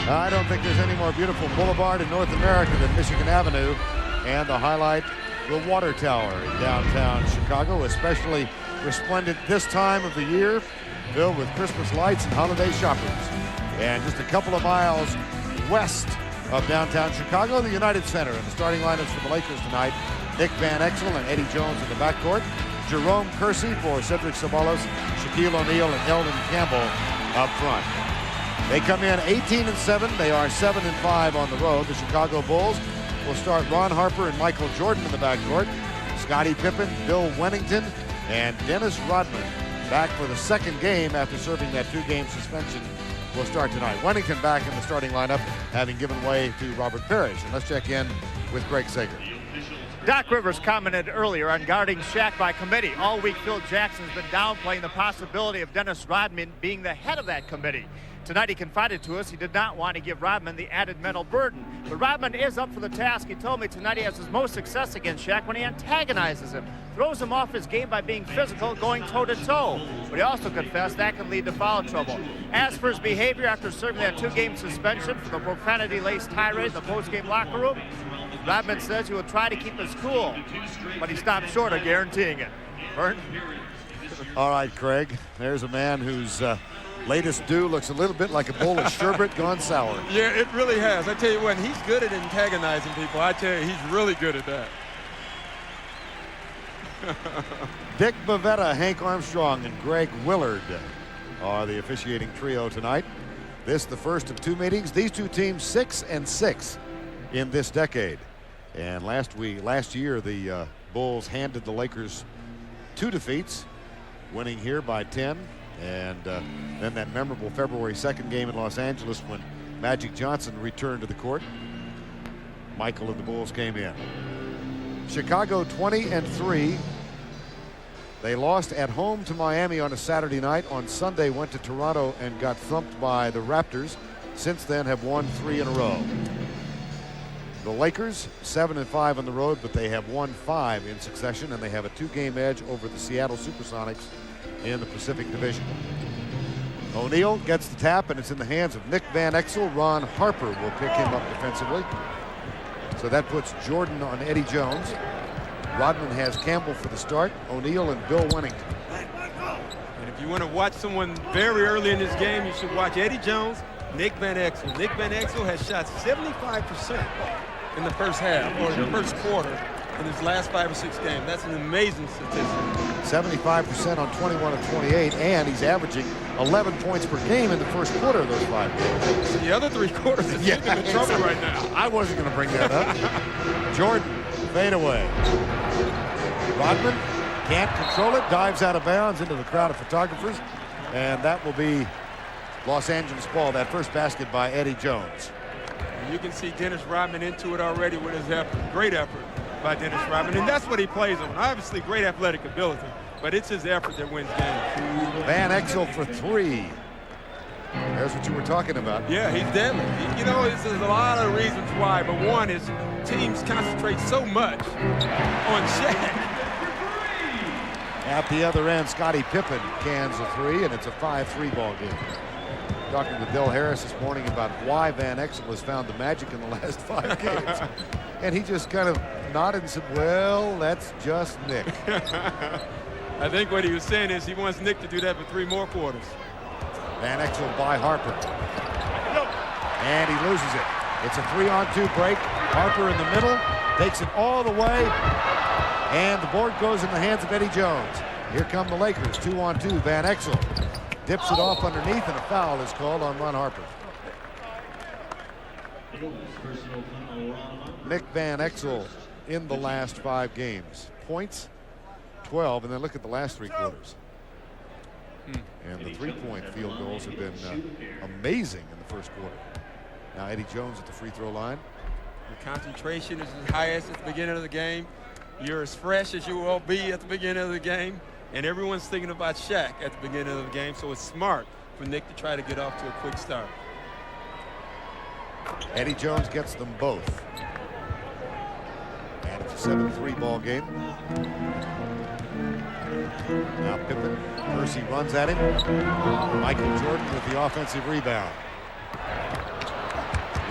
I don't think there's any more beautiful boulevard in North America than Michigan Avenue, and the highlight, the Water Tower in downtown Chicago, especially resplendent this time of the year, filled with Christmas lights and holiday shoppers. And just a couple of miles west of downtown Chicago, the United Center. And the starting lineups for the Lakers tonight: Nick Van Exel and Eddie Jones in the backcourt, Jerome Kersey for Cedric Ceballos, Shaquille O'Neal and Eldon Campbell up front. They come in 18-7. They are 7-5 on the road. The Chicago Bulls will start Ron Harper and Michael Jordan in the backcourt. Scottie Pippen, Bill Wennington, and Dennis Rodman back for the second game after serving that 2-game suspension will start tonight. Wennington back in the starting lineup, having given way to Robert Parrish. And let's check in with Greg Sager. Doc Rivers commented earlier on guarding Shaq by committee. All week, Phil Jackson's been downplaying the possibility of Dennis Rodman being the head of that committee. Tonight he confided to us he did not want to give Rodman the added mental burden. But Rodman is up for the task. He told me tonight he has his most success against Shaq when he antagonizes him, throws him off his game by being physical, going toe-to-toe. But he also confessed that can lead to foul trouble. As for his behavior after serving that 2-game suspension for the profanity-laced tirade in the post-game locker room, Rodman says he will try to keep his cool, but he stopped short of guaranteeing it. Vern? All right, Craig. There's a man whose latest do looks a little bit like a bowl of sherbet gone sour. Yeah, it really has. I tell you what, he's good at antagonizing people. I tell you, he's really good at that. Dick Bavetta, Hank Armstrong, and Greg Willard are the officiating trio tonight. This the first of 2 meetings. These two teams 6-6 in this decade. And last year, the Bulls handed the Lakers 2 defeats, winning here by 10. And then that memorable February 2nd game in Los Angeles when Magic Johnson returned to the court. Michael and the Bulls came in. Chicago 20-3. They lost at home to Miami on a Saturday night. On Sunday went to Toronto and got thumped by the Raptors. Since then have won 3 in a row. The Lakers 7-5 on the road, but they have won 5 in succession, and they have a 2-game edge over the Seattle Supersonics in the Pacific Division. O'Neal gets the tap, and it's in the hands of Nick Van Exel. Ron Harper will pick him up defensively. So that puts Jordan on Eddie Jones. Rodman has Campbell for the start, O'Neal and Bill Wennington. And if you want to watch someone very early in this game, you should watch Eddie Jones, Nick Van Exel. Nick Van Exel has shot 75% in the first half, or the first quarter, in his last 5 or 6 games. That's an amazing statistic. 75% on 21 of 28, and he's averaging 11 points per game in the first quarter of those 5 games. The other 3 quarters is in trouble right now. I wasn't going to bring that up. Jordan, fade away. Rodman can't control it, dives out of bounds into the crowd of photographers, and that will be Los Angeles ball. That first basket by Eddie Jones. You can see Dennis Rodman into it already with his effort. Great effort by Dennis Rodman, and that's what he plays on. Obviously, great athletic ability, but it's his effort that wins games. Van Exel for 3. There's what you were talking about. Yeah, he's deadly. You know, there's a lot of reasons why, but one is teams concentrate so much on Shaq. At the other end, Scottie Pippen cans a 3, and it's a 5-3 ball game. Talking with Bill Harris this morning about why Van Exel has found the magic in the last 5 games. And he just kind of nodded and said, well, that's just Nick. I think what he was saying is he wants Nick to do that for 3 more quarters. Van Exel by Harper. And he loses it. It's a 3-on-2 break. Harper in the middle, takes it all the way. And the board goes in the hands of Eddie Jones. Here come the Lakers, 2-on-2. Van Exel dips it off underneath, and a foul is called on Ron Harper. Nick Van Exel in the last 5 games. Points, 12, and then look at the last 3 quarters. And the 3-point field goals have been amazing in the first quarter. Now Eddie Jones at the free throw line. The concentration is as highest at the beginning of the game. You're as fresh as you will be at the beginning of the game. And everyone's thinking about Shaq at the beginning of the game, so it's smart for Nick to try to get off to a quick start. Eddie Jones gets them both. And it's a 7-3 ball game. Now Pippen, Percy runs at him. Michael Jordan with the offensive rebound.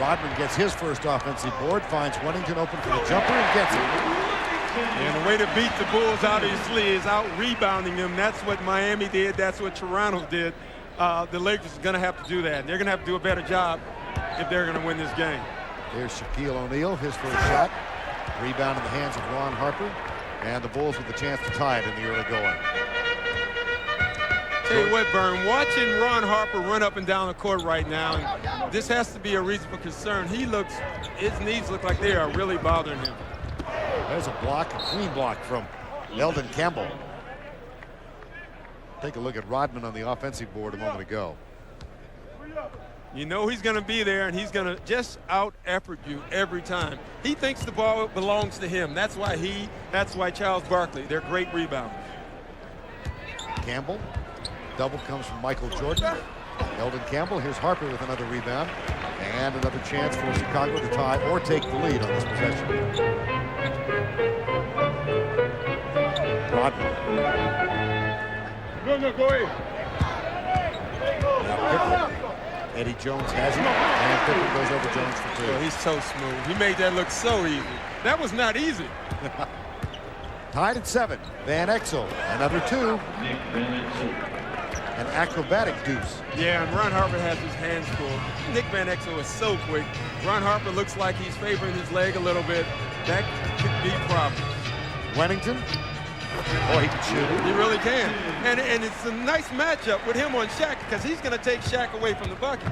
Rodman gets his first offensive board, finds Wennington open for the jumper and gets it. And the way to beat the Bulls, obviously, is out-rebounding them. That's what Miami did. That's what Toronto did. The Lakers are going to have to do that. They're going to have to do a better job if they're going to win this game. Here's Shaquille O'Neal, his first shot. Rebound in the hands of Ron Harper. And the Bulls with a chance to tie it in the early going. Tell you what, Vern, watching Ron Harper run up and down the court right now, and this has to be a reason for concern. His knees look like they are really bothering him. There's a block, a clean block from Eldon Campbell. Take a look at Rodman on the offensive board a moment ago. You know he's going to be there, and he's going to just out-effort you every time. He thinks the ball belongs to him. That's why Charles Barkley, they're great rebounders. Campbell, double comes from Michael Jordan. Eldon Campbell, here's Harper with another rebound. And another chance for Chicago to tie or take the lead on this possession. Rodman. Go ahead. Eddie Jones has it, and Pippen goes over Jones for two. Oh, he's so smooth. He made that look so easy. That was not easy. Tied at 7. Van Exel, another two. An acrobatic deuce. Yeah, and Ron Harper has his hands full. Nick Van Exel is so quick. Ron Harper looks like he's favoring his leg a little bit. That could be problems. Wennington. Oh, he can shoot. He really can. And it's a nice matchup with him on Shaq because he's going to take Shaq away from the bucket.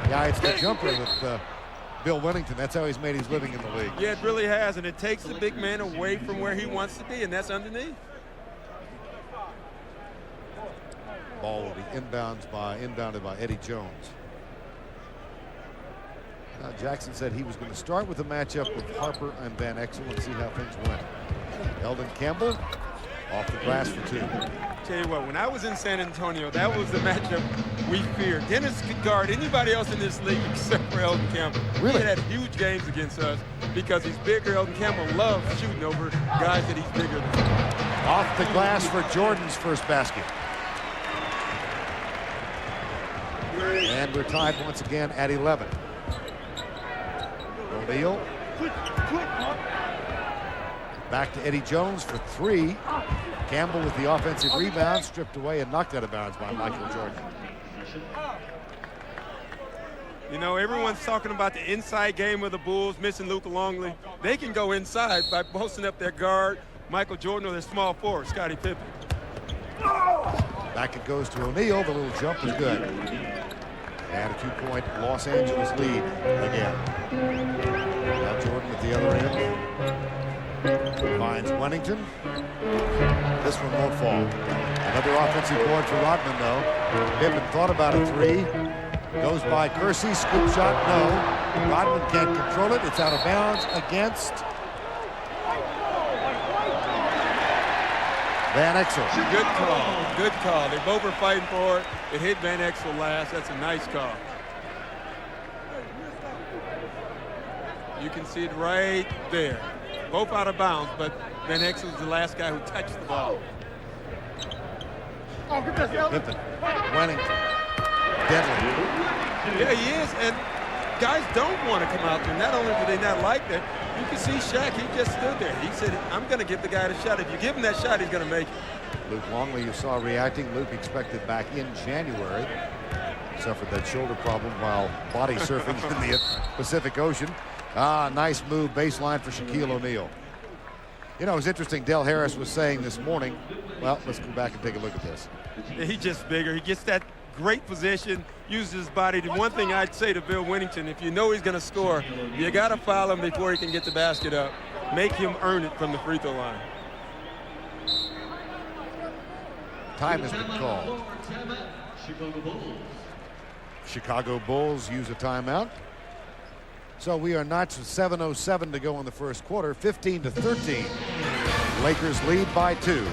Yeah, it's the jumper with Bill Wennington. That's how he's made his living in the league. Yeah, it really has, and it takes the big man away from where he wants to be, and that's underneath. Ball will be inbounded by Eddie Jones. Jackson said he was going to start with a matchup with Harper and Van Exel and see how things went. Eldon Campbell off the glass for two. Tell you what, when I was in San Antonio, that was the matchup we feared. Dennis could guard anybody else in this league except for Eldon Campbell. Really? He had huge games against us because he's bigger. Eldon Campbell loves shooting over guys that he's bigger than. Off the glass for Jordan's first basket. And we're tied once again at 11. O'Neal. Back to Eddie Jones for three. Campbell with the offensive rebound, stripped away and knocked out of bounds by Michael Jordan. You know, everyone's talking about the inside game of the Bulls, missing Luka Longley. They can go inside by posting up their guard, Michael Jordan, or their small forward, Scottie Pippen. Back it goes to O'Neal. The little jump was good. And a 2-point Los Angeles lead again. Now Jordan at the other end. Finds Wennington. This one won't fall. Another offensive board for Rodman, though. Pippen thought about a three. Goes by Kersey. Scoop shot, no. Rodman can't control it. It's out of bounds against Van Exel. Good call. Good call. They both were fighting for it. It hit Van Exel last. That's a nice call. You can see it right there. Both out of bounds, but Van Exel was the last guy who touched the ball. Pippen, Wennington, deadly. Yeah, he is, and guys don't want to come out there. Not only do they not like that, you can see Shaq, he just stood there. He said, I'm going to give the guy the shot. If you give him that shot, he's going to make it. Luke Longley, you saw reacting. Luke expected back in January. Suffered that shoulder problem while body surfing in the Pacific Ocean. Nice move, baseline for Shaquille O'Neal. You know, it was interesting. Del Harris was saying this morning, well, let's go back and take a look at this. Yeah, he's just bigger. He gets that great position, uses his body. The one thing I'd say to Bill Wennington, if you know he's going to score, you got to foul him before he can get the basket up. Make him earn it from the free throw line. Time has been called. Chicago Bulls use a timeout. So we are not 7:07 to go in the first quarter. 15-13. Lakers lead by 2.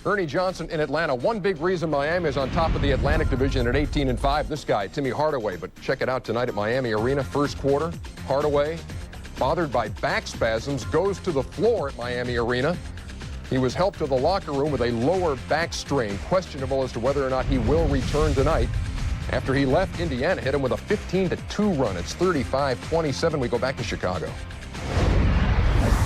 Ernie Johnson in Atlanta. One big reason Miami is on top of the Atlantic Division at 18-5. This guy, Timmy Hardaway. But check it out tonight at Miami Arena. First quarter. Hardaway, bothered by back spasms, goes to the floor at Miami Arena. He was helped to the locker room with a lower back strain, questionable as to whether or not he will return tonight. After he left, Indiana hit him with a 15-2 run. It's 35-27. We go back to Chicago.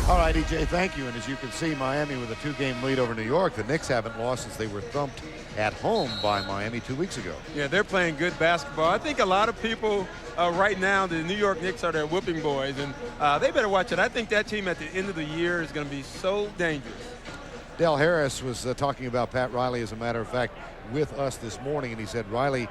All right, EJ, thank you. And as you can see, Miami with a 2-game lead over New York. The Knicks haven't lost since they were thumped at home by Miami 2 weeks ago. Yeah, they're playing good basketball. I think a lot of people right now, the New York Knicks are their whooping boys, and they better watch it. I think that team at the end of the year is going to be so dangerous. Dale Harris was talking about Pat Riley, as a matter of fact, with us this morning, and he said Riley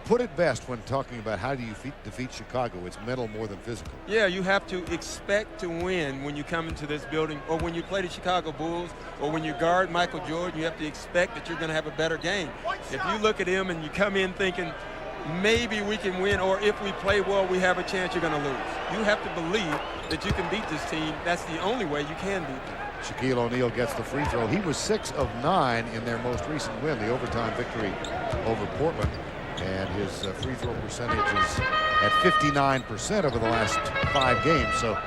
put it best when talking about how do you defeat Chicago. It's mental more than physical. Yeah, you have to expect to win when you come into this building, or when you play the Chicago Bulls, or when you guard Michael Jordan. You have to expect that you're going to have a better game. If you look at him and you come in thinking maybe we can win, or if we play well, we have a chance, you're going to lose. You have to believe that you can beat this team. That's the only way you can beat them. Shaquille O'Neal gets the free throw. He was 6 of 9 in their most recent win, the overtime victory over Portland. And his free throw percentage is at 59% over the last 5 games. So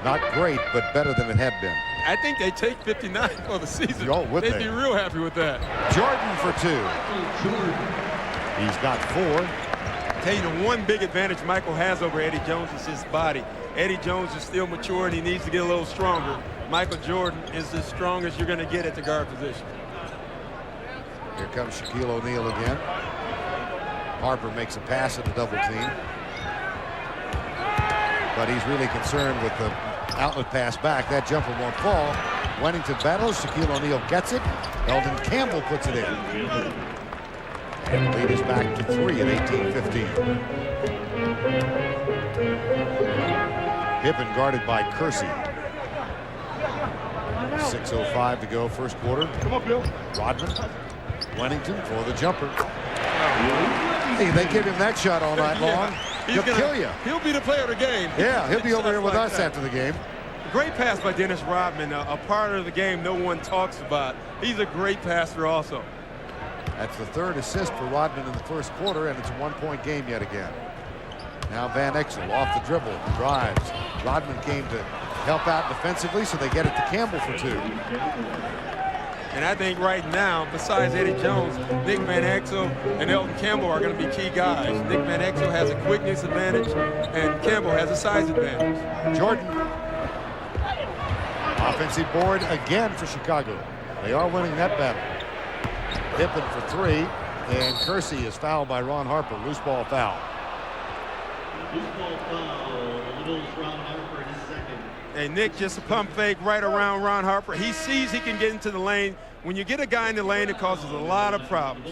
not great, but better than it had been. I think they take 59 for the season. They'd be real happy with that. Jordan for 2. He's got 4. I tell you, the one big advantage Michael has over Eddie Jones is his body. Eddie Jones is still mature and he needs to get a little stronger. Michael Jordan is as strong as you're going to get at the guard position. Here comes Shaquille O'Neal again. Harper makes a pass at the double team. But he's really concerned with the outlet pass back. That jumper won't fall. Wennington battles. Shaquille O'Neal gets it. Eldon Campbell puts it in. And the lead is back to 3 at 18-15. Pippen guarded by Kersey. 6:05 to go, first quarter. Come on, Bill. Rodman. Wennington for the jumper. Hey, they give him that shot all night long. He'll kill you. He'll be the player of the game. Yeah, he'll be over here with us after the game. Great pass by Dennis Rodman, a part of the game no one talks about. He's a great passer also. That's the 3rd assist for Rodman in the first quarter, and it's a 1-point game yet again. Now Van Exel off the dribble, drives. Rodman came to help out defensively, so they get it to Campbell for 2. And I think right now, besides Eddie Jones, Nick Van Exel and Eldon Campbell are going to be key guys. Nick Van Exel has a quickness advantage, and Campbell has a size advantage. Jordan. Offensive board again for Chicago. They are winning that battle. Pippen for 3, and Kersey is fouled by Ron Harper. Loose ball foul. Loose ball foul. Little Ron Harper, his second. Hey, Nick, just a pump fake right around Ron Harper. He sees he can get into the lane. When you get a guy in the lane, it causes a lot of problems.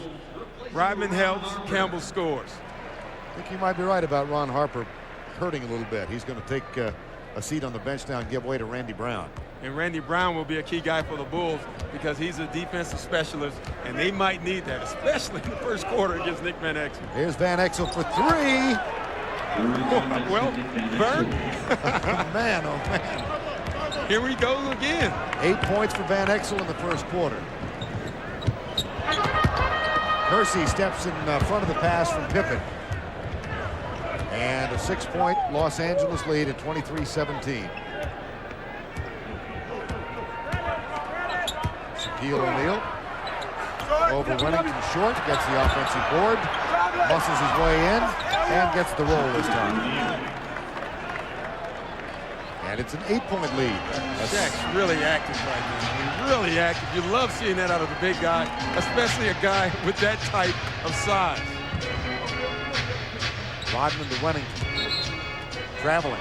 Rodman helps, Campbell scores. I think you might be right about Ron Harper hurting a little bit. He's going to take a seat on the bench now and give way to Randy Brown. And Randy Brown will be a key guy for the Bulls because he's a defensive specialist, and they might need that, especially in the first quarter against Nick Van Exel. Here's Van Exel for 3. Well, Bert. Man, oh man. Here we go again. 8 points for Van Exel in the first quarter. Kersey steps in front of the pass from Pippen. And a 6-point Los Angeles lead at 23-17. Shaquille O'Neal over Wennington short, gets the offensive board, muscles his way in, and gets the roll this time. And it's an 8-point lead. Shaq's really active right now. He's really active. You love seeing that out of the big guy, especially a guy with that type of size. Rodman to Wennington. Traveling.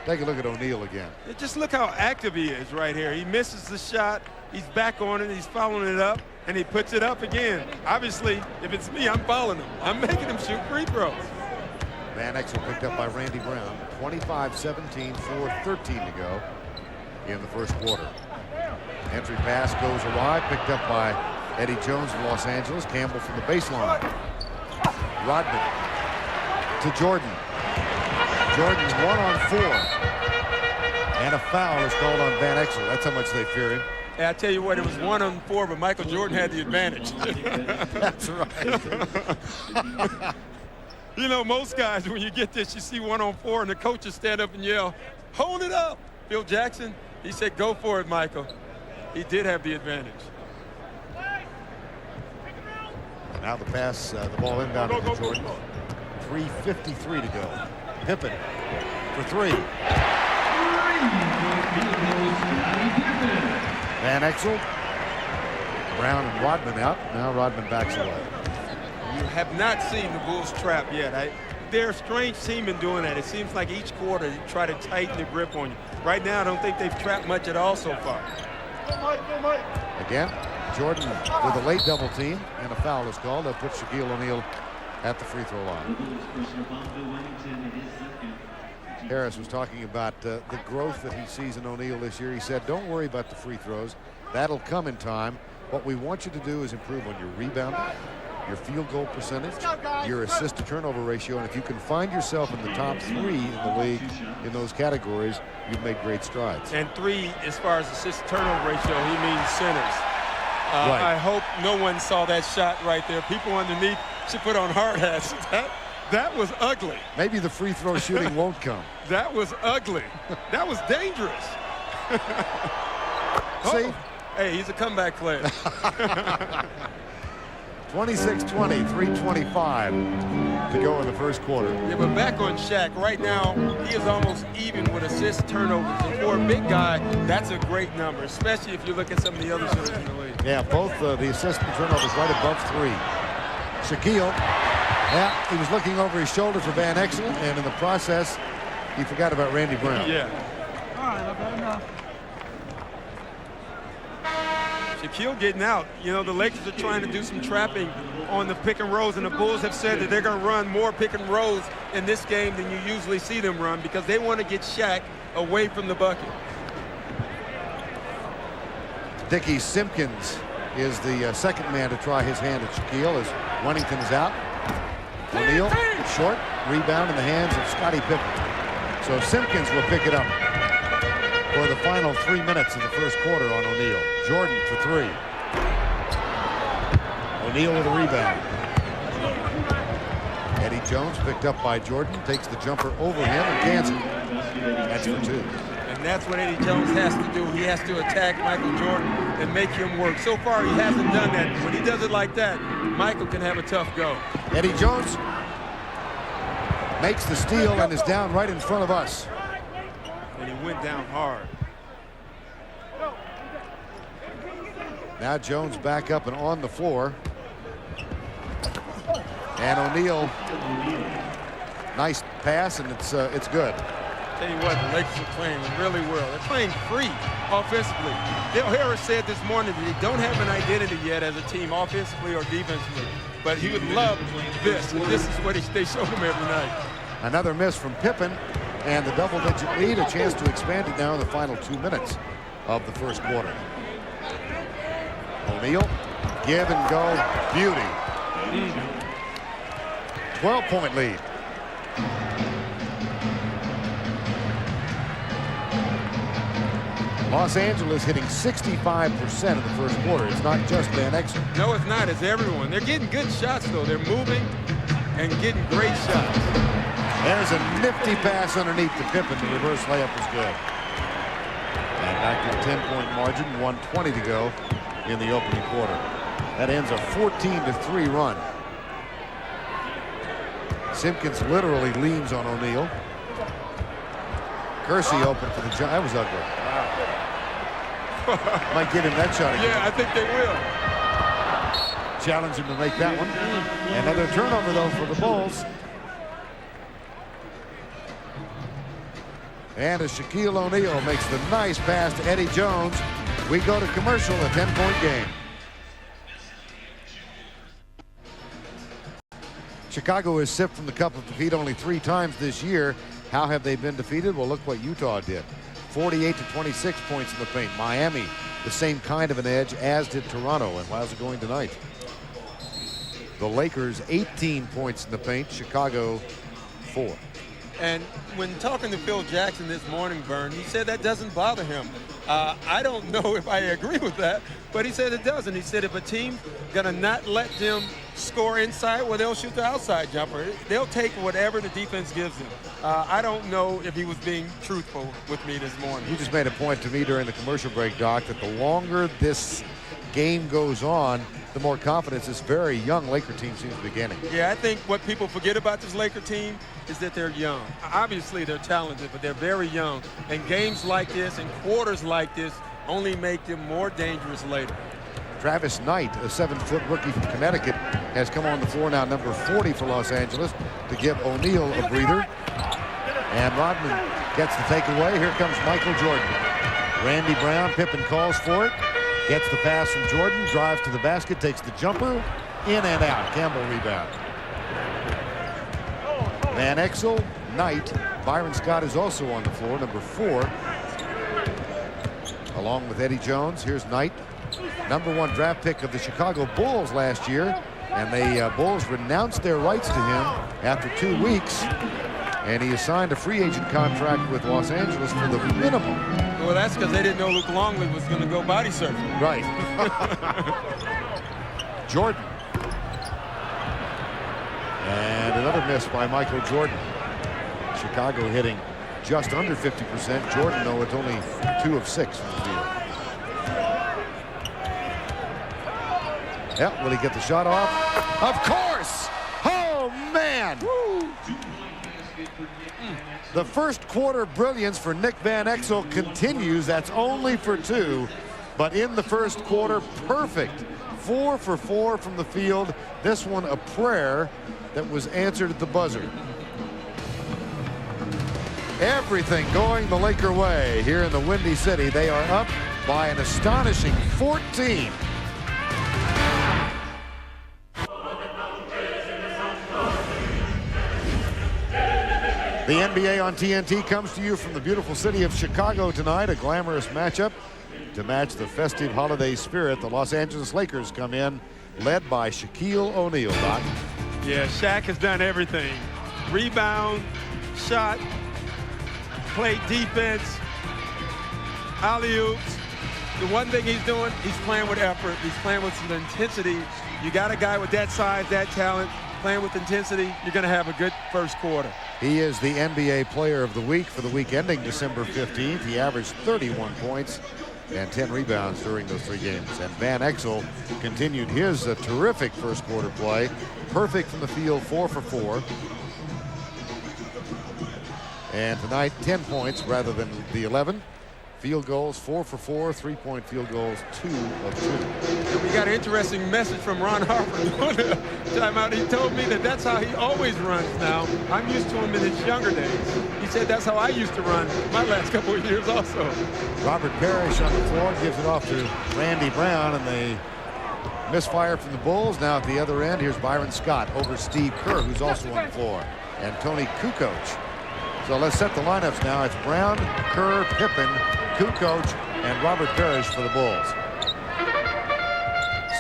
Take a look at O'Neal again. Just look how active he is right here. He misses the shot. He's back on it. He's following it up, and he puts it up again. Obviously, if it's me, I'm following him. I'm making him shoot free throws. Van Exel picked up by Randy Brown. 25-17, 4:13 to go in the first quarter. Entry pass goes awry, picked up by Eddie Jones of Los Angeles. Campbell from the baseline. Rodman to Jordan. Jordan 1-on-4. And a foul is called on Van Exel. That's how much they fear him. Hey, I tell you what, it was 1-on-4, but Michael Jordan had the advantage. That's right. You know, most guys, when you get this, you see 1-on-4, and the coaches stand up and yell, hold it up. Phil Jackson, he said, go for it, Michael. He did have the advantage. Now the pass, the ball inbound to Jordan. 3:53 to go. Pippen for three. Van Exel, Brown and Rodman out. Now Rodman backs away. You have not seen the Bulls trap yet. They're a strange team in doing that. It seems like each quarter they try to tighten the grip on you. Right now, I don't think they've trapped much at all so far. Again, Jordan with a late double team and a foul is called. They'll put Shaquille O'Neal at the free throw line. Harris was talking about the growth that he sees in O'Neal this year. He said, don't worry about the free throws. That'll come in time. What we want you to do is improve on your rebounding, your field goal percentage, your assist to turnover ratio, and if you can find yourself in the top 3 in the league in those categories, you've made great strides. And 3, as far as assist to turnover ratio, he means centers. Right. I hope no one saw that shot right there. People underneath should put on hard hats. That was ugly. Maybe the free throw shooting won't come. That was ugly. That was dangerous. See? Hey, he's a comeback player. 26-20, 3:25 to go in the first quarter. Yeah, but back on Shaq, right now, he is almost even with assist turnovers. And for a big guy, that's a great number, especially if you look at some of the other shooters in the league. Yeah, both the assist and turnovers right above 3. Shaquille, yeah, he was looking over his shoulder for Van Exel, and in the process, he forgot about Randy Brown. Yeah. All right, about enough. Shaquille getting out. You know, the Lakers are trying to do some trapping on the pick and rolls, and the Bulls have said that they're going to run more pick and rolls in this game than you usually see them run because they want to get Shaq away from the bucket. Dickie Simpkins is the second man to try his hand at Shaquille as Wennington's out. O'Neal, short, rebound in the hands of Scottie Pippen. So Simpkins will pick it up for the final 3 minutes of the first quarter on O'Neal. Jordan for 3. O'Neal with a rebound. Eddie Jones picked up by Jordan, takes the jumper over him and cancels. That's for 2. And that's what Eddie Jones has to do. He has to attack Michael Jordan and make him work. So far, he hasn't done that. When he does it like that, Michael can have a tough go. Eddie Jones makes the steal and is down right in front of us. And he went down hard. Now Jones back up and on the floor. And O'Neal, nice pass, and it's good. Tell you what, the Lakers are playing really well. They're playing free offensively. Dale Harris said this morning that they don't have an identity yet as a team, offensively or defensively. But he would love this, and this is what they show him every night. Another miss from Pippen, and the double-digit lead, a chance to expand it now in the final 2 minutes of the first quarter. O'Neal, give and go, beauty. 12-point lead. Los Angeles hitting 65% of the first quarter. It's not just Van Exel. No, it's not. It's everyone. They're getting good shots, though. They're moving and getting great shots. There's a nifty pass underneath to Pippen. The reverse layup was good. And back to a 10-point margin, 1:20 to go in the opening quarter. That ends a 14-3 run. Simpkins literally leans on O'Neal. Kersey open for the jump. That was ugly. Might get him that shot again. Yeah, I think they will. Challenge him to make that one. Another turnover, though, for the Bulls. And as Shaquille O'Neal makes the nice pass to Eddie Jones, we go to commercial, a 10-point game. Chicago has sipped from the cup of defeat only 3 times this year. How have they been defeated? Well, look what Utah did. 48-26 points in the paint. Miami, the same kind of an edge, as did Toronto. And how's it going tonight? The Lakers, 18 points in the paint. Chicago, 4. And when talking to Phil Jackson this morning, Vern, he said that doesn't bother him. I don't know if I agree with that, but he said it doesn't. He said if a team's going to not let them score inside or they'll shoot the outside jumper. They'll take whatever the defense gives them. I don't know if he was being truthful with me this morning. You just made a point to me during the commercial break, Doc, that the longer this game goes on, the more confidence this very young Laker team seems to be gaining. Yeah, I think what people forget about this Laker team is that they're young. Obviously, they're talented, but they're very young. And games like this and quarters like this only make them more dangerous later. Travis Knight, a 7-foot rookie from Connecticut, has come on the floor now, number 40 for Los Angeles, to give O'Neal a breather. And Rodman gets the takeaway. Here comes Michael Jordan. Randy Brown, Pippen calls for it. Gets the pass from Jordan, drives to the basket, takes the jumper, in and out. Campbell rebound. Van Exel, Knight. Byron Scott is also on the floor, number 4. Along with Eddie Jones, here's Knight. Number 1 draft pick of the Chicago Bulls last year. And the Bulls renounced their rights to him after 2 weeks. And he has signed a free agent contract with Los Angeles for the minimum. Well, that's because they didn't know Luke Longley was going to go body surfing. Right. Jordan. And another miss by Michael Jordan. Chicago hitting just under 50%. Jordan, though, it's only 2 of 6 from the field. Yeah, will he get the shot off? Of course! Oh, man! Woo. The first quarter brilliance for Nick Van Exel continues. That's only for 2. But in the first quarter, perfect. 4 for 4 from the field. This one a prayer that was answered at the buzzer. Everything going the Laker way here in the Windy City. They are up by an astonishing 14. The NBA on TNT comes to you from the beautiful city of Chicago tonight. A glamorous matchup to match the festive holiday spirit. The Los Angeles Lakers come in led by Shaquille O'Neal. Doc. Yeah, Shaq has done everything. Rebound, shot, play defense, alley-oops. The one thing he's doing, he's playing with effort. He's playing with some intensity. You got a guy with that size, that talent, playing with intensity, you're going to have a good first quarter. He is the NBA Player of the Week for the week ending December 15th. He averaged 31 points and 10 rebounds during those 3 games. And Van Exel continued his terrific first quarter play. Perfect from the field, 4 for 4. And tonight, 10 points rather than the 11. Field goals, 4 for 4. 3-point field goals, 2 of 2. And we got an interesting message from Ron Harper. Timeout. He told me that that's how he always runs now. I'm used to him in his younger days. He said that's how I used to run my last couple of years also. Robert Parrish on the floor gives it off to Randy Brown, and they misfire from the Bulls. Now at the other end, here's Byron Scott over Steve Kerr, who's also on the floor, and Tony Kukoc. So let's set the lineups now. It's Brown, Kerr, Pippen, Kukoc, and Robert Parrish for the Bulls.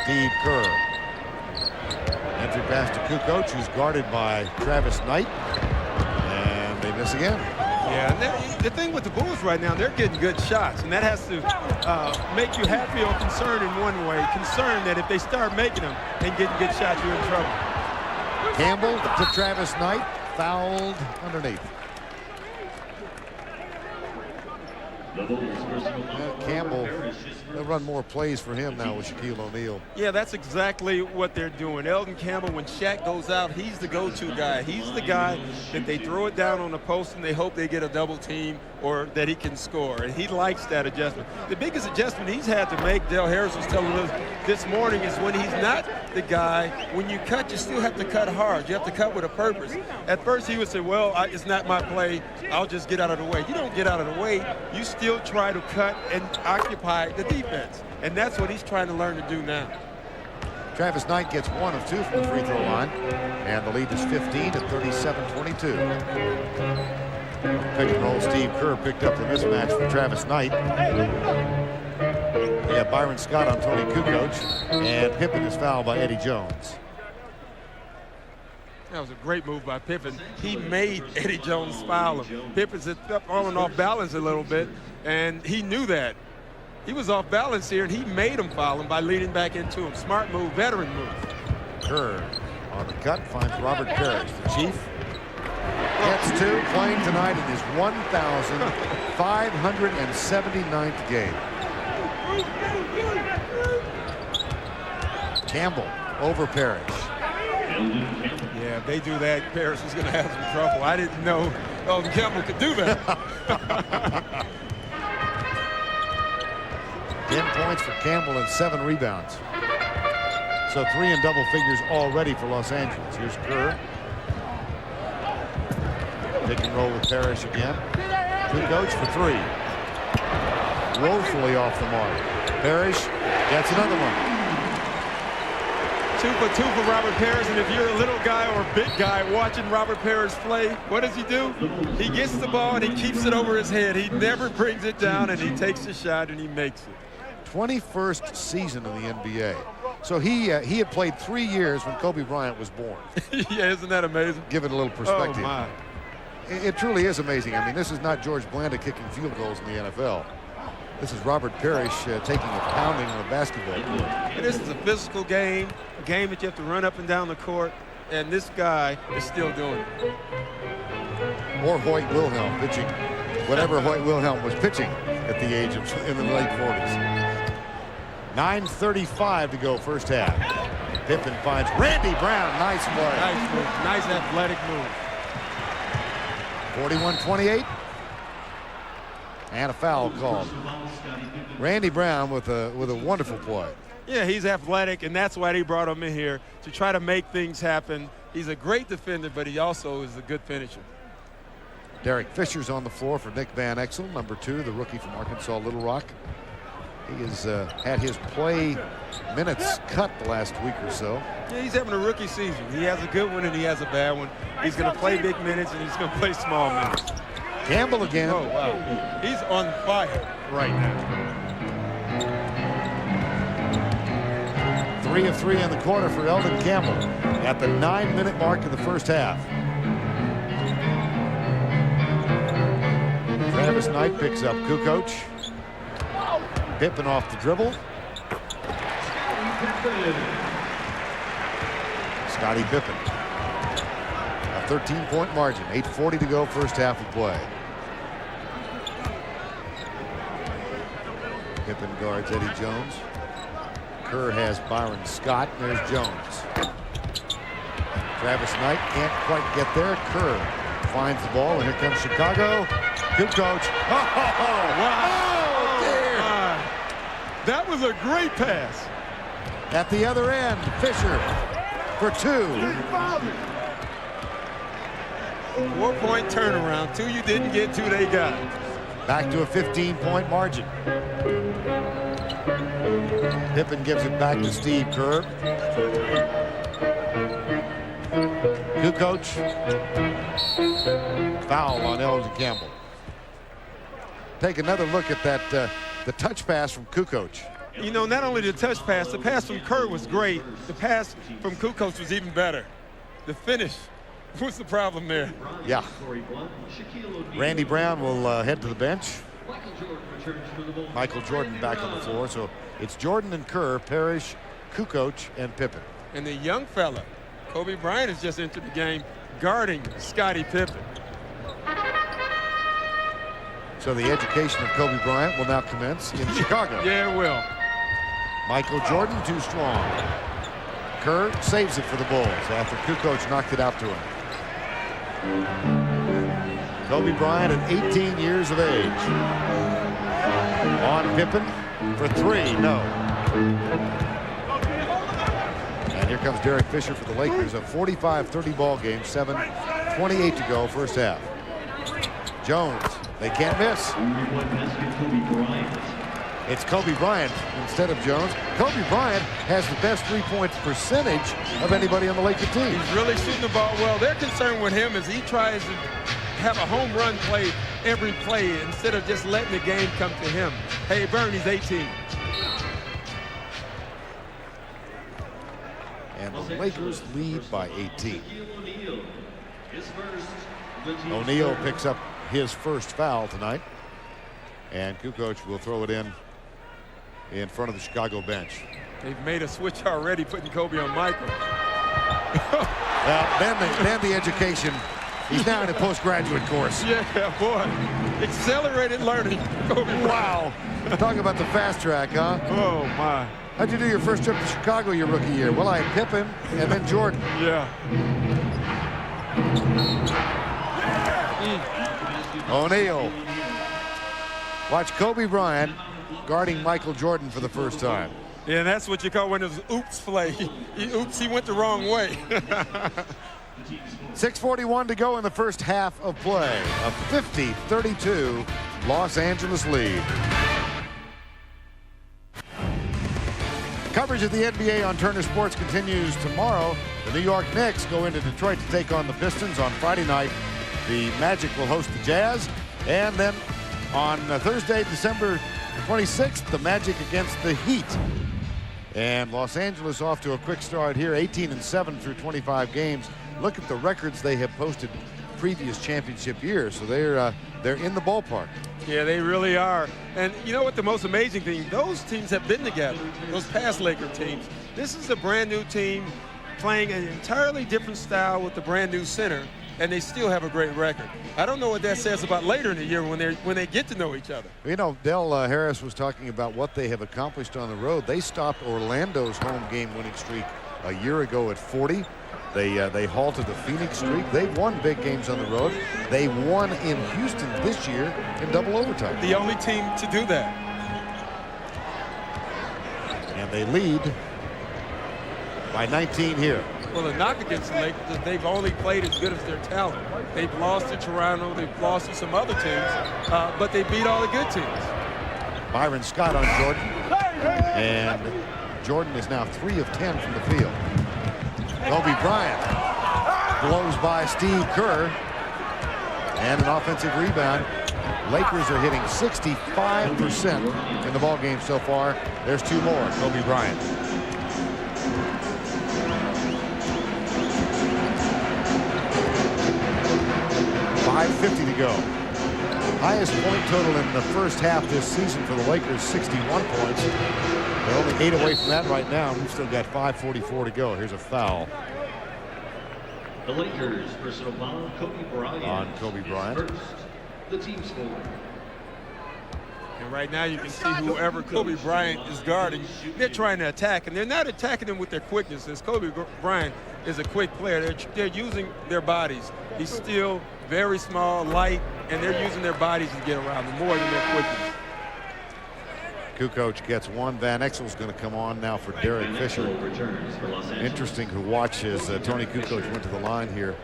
Steve Kerr. Entry pass to Kukoc, who's guarded by Travis Knight. And they miss again. Yeah, and the thing with the Bulls right now, they're getting good shots, and that has to make you happy or concerned in one way. Concerned that if they start making them and getting good shots, you're in trouble. Campbell to Travis Knight, fouled underneath. Campbell, they'll run more plays for him now with Shaquille O'Neal. Yeah, that's exactly what they're doing. Elton Campbell, when Shaq goes out, he's the go-to guy. He's the guy that they throw it down on the post and they hope they get a double team or that he can score. And he likes that adjustment. The biggest adjustment he's had to make, Del Harris was telling us this morning, is when he's not the guy, when you cut, you still have to cut hard. You have to cut with a purpose. At first he would say, well, it's not my play. I'll just get out of the way. You don't get out of the way. You still try to cut and occupy the defense. And that's what he's trying to learn to do now. Travis Knight gets 1 of 2 from the free throw line. And the lead is 15 to 37-22. Pick and roll, Steve Kerr picked up the mismatch for Travis Knight. We have Byron Scott on Tony Kukoc, and Pippen is fouled by Eddie Jones. That was a great move by Pippen. He made Eddie Jones foul him. Pippen's falling off balance a little bit, and he knew that. He was off balance here, and he made him foul him by leading back into him. Smart move, veteran move. Kerr on the cut finds Robert Parrish. The Chief gets two, playing tonight in his 1,579th game. Campbell over Parrish. Yeah, if they do that, Parrish is going to have some trouble. I didn't know Eldon Campbell could do that. 10 points for Campbell and 7 rebounds. So 3 in double figures already for Los Angeles. Here's Kerr. Pick and roll with Parrish again. Kukoc for 3. Woefully off the mark. Parrish gets another one. 2 for 2 for Robert Parrish, and if you're a little guy or a big guy watching Robert Parrish play, what does he do? He gets the ball and he keeps it over his head. He never brings it down, and he takes the shot and he makes it. 21st season in the NBA. So he had played 3 years when Kobe Bryant was born. Yeah, isn't that amazing? Give it a little perspective. Oh, my. It truly is amazing. I mean, this is not George Blanda kicking field goals in the NFL. This is Robert Parrish taking a pounding on a basketball court. And this is a physical game, a game that you have to run up and down the court, and this guy is still doing it. Or Hoyt Wilhelm pitching, whatever Hoyt Wilhelm was pitching at the age of in the late 40s. 9:35 to go first half. Pippen finds Randy Brown. Nice play. Nice move. Nice athletic move. 41-28. And a foul called. Randy Brown with a wonderful play. Yeah, he's athletic, and that's why they brought him in here, to try to make things happen. He's a great defender, but he also is a good finisher. Derek Fisher's on the floor for Nick Van Exel, number 2, the rookie from Arkansas Little Rock. He has had his play minutes cut the last week or so. Yeah, he's having a rookie season. He has a good one and he has a bad one. He's going to play big minutes and he's going to play small minutes. Campbell again. Oh, wow. He's on fire right now. 3 of 3 in the quarter for Eldon Campbell at the 9-minute mark of the first half. Travis Knight picks up Kukoc. Pippen off the dribble. Scottie Pippen. A 13-point margin. 8:40 to go first half of play. Pippen guards Eddie Jones. Kerr has Byron Scott. There's Jones. Travis Knight can't quite get there. Kerr finds the ball, and here comes Chicago. Kukoc. Oh, Wow. That was a great pass. At the other end, Fisher for 2. 4-point turnaround. 2 you didn't get, 2 they got. Back to a 15-point margin. Pippen gives it back to Steve Kerr. Kukoc. Foul on Eldon Campbell. Take another look at that, the touch pass from Kukoc. You know, not only the touch pass, the pass from Kerr was great. The pass from Kukoc was even better. The finish was the problem there. Yeah. Randy Brown will head to the bench. Michael Jordan back on the floor. So it's Jordan and Kerr, Parrish, Kukoc, and Pippen. And the young fella, Kobe Bryant, has just entered the game guarding Scottie Pippen. So the education of Kobe Bryant will now commence in Chicago. Yeah, it will. Michael Jordan too strong. Kerr saves it for the Bulls after Kukoc knocked it out to him. Kobe Bryant at 18 years of age. On Pippen for 3, no. And here comes Derek Fisher for the Lakers. A 45-30 ball game, 7:28 to go first half. Jones, they can't miss. It's Kobe Bryant instead of Jones. Kobe Bryant has the best three-point percentage of anybody on the Laker team. He's really shooting the ball well. Their concern with him is he tries to have a home run play every play instead of just letting the game come to him. Hey, Bernie's 18. And the Lakers lead by 18. O'Neal picks up his first foul tonight. And Kukoc will throw it in front of the Chicago bench. They've made a switch already, putting Kobe on Michael. Then the education. He's now in a postgraduate course. Yeah, boy. Accelerated learning. Wow. Talking about the fast track, huh? Oh, my. How'd you do your first trip to Chicago your rookie year? Well, I had Pippen and then Jordan. Yeah. O'Neal. Watch Kobe Bryant guarding Michael Jordan for the first time. Yeah, that's what you call one of those oops play. He went the wrong way. 6:41 to go in the first half of play. A 50-32 Los Angeles lead. Coverage of the NBA on Turner Sports continues tomorrow. The New York Knicks go into Detroit to take on the Pistons. On Friday night, the Magic will host the Jazz. And then on Thursday, December 26th, the Magic against the Heat. And Los Angeles off to a quick start here, 18-7 through 25 games. Look at the records they have posted previous championship years. So they're in the ballpark. Yeah, they really are. And you know what the most amazing thing, those teams have been together, those past Laker teams. This is a brand new team playing an entirely different style with the brand new center, and they still have a great record. I don't know what that says about later in the year when they get to know each other. You know, Del Harris was talking about what they have accomplished on the road. They stopped Orlando's home game winning streak a year ago at 40. They halted the Phoenix streak. They've won big games on the road. They won in Houston this year in double overtime. The only team to do that. And they lead by 19 here. Well, the knock against the Lakers is they've only played as good as their talent. They've lost to Toronto. They've lost to some other teams, but they beat all the good teams. Byron Scott on Jordan. And Jordan is now 3 of 10 from the field. Kobe Bryant blows by Steve Kerr. And an offensive rebound. Lakers are hitting 65% in the ballgame so far. There's 2 more. Kobe Bryant. .550 to go. Highest point total in the first half this season for the Lakers, 61 points. They're only 8 away from that right now. We've still got 5:44 to go. Here's a foul. The Lakers personal foul, Kobe Bryant. On Kobe Bryant. First, the team score. And right now you can see whoever Kobe Bryant is guarding, they're trying to attack, and they're not attacking him with their quickness. As Kobe Bryant is a quick player, they're using their bodies. He's still very small, light, and they're using their bodies to get around him more than their quickness. Kukoc gets one. Van Exel's going to come on now for Derek Fisher. Interesting to watch as Tony Kukoc went to the line here.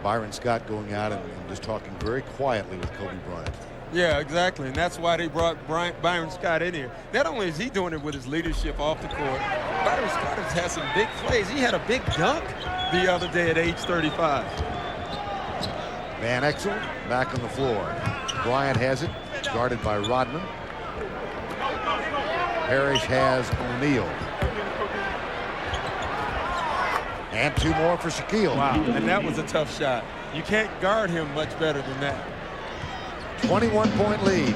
Byron Scott going out and just talking very quietly with Kobe Bryant. Yeah, exactly, and that's why they brought Byron Scott in here. Not only is he doing it with his leadership off the court, Byron Scott has had some big plays. He had a big dunk the other day at age 35. Van Exel back on the floor. Bryant has it, guarded by Rodman. Parrish has O'Neal. And 2 more for Shaquille. Wow, and that was a tough shot. You can't guard him much better than that. 21-point lead.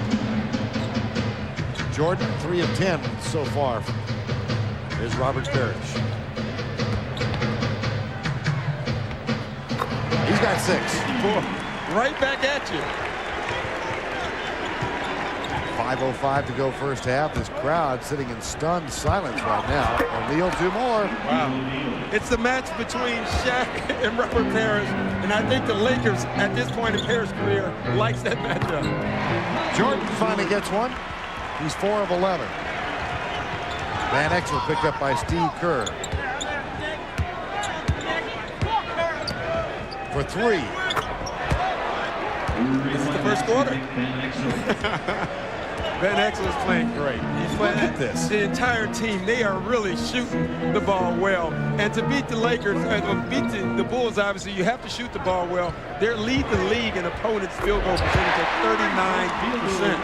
Jordan, 3 of 10 so far. Here's Robert Parrish. He's got 6. Boy, right back at you. 5:05 to go first half. This crowd sitting in stunned silence right now. O'Neal, 2 more. Wow. It's the match between Shaq and Robert Parrish, and I think the Lakers, at this point in Parrish's career, likes that matchup. Jordan finally gets one. He's 4 of 11. Van Exel picked up by Steve Kerr. For 3. This is the first quarter. Van Exel is playing great. He's playing Look at this. The entire team, they are really shooting the ball well. And to beat the Lakers, beat the Bulls, obviously, you have to shoot the ball well. They lead the league in opponents' field goal percentage at 39%.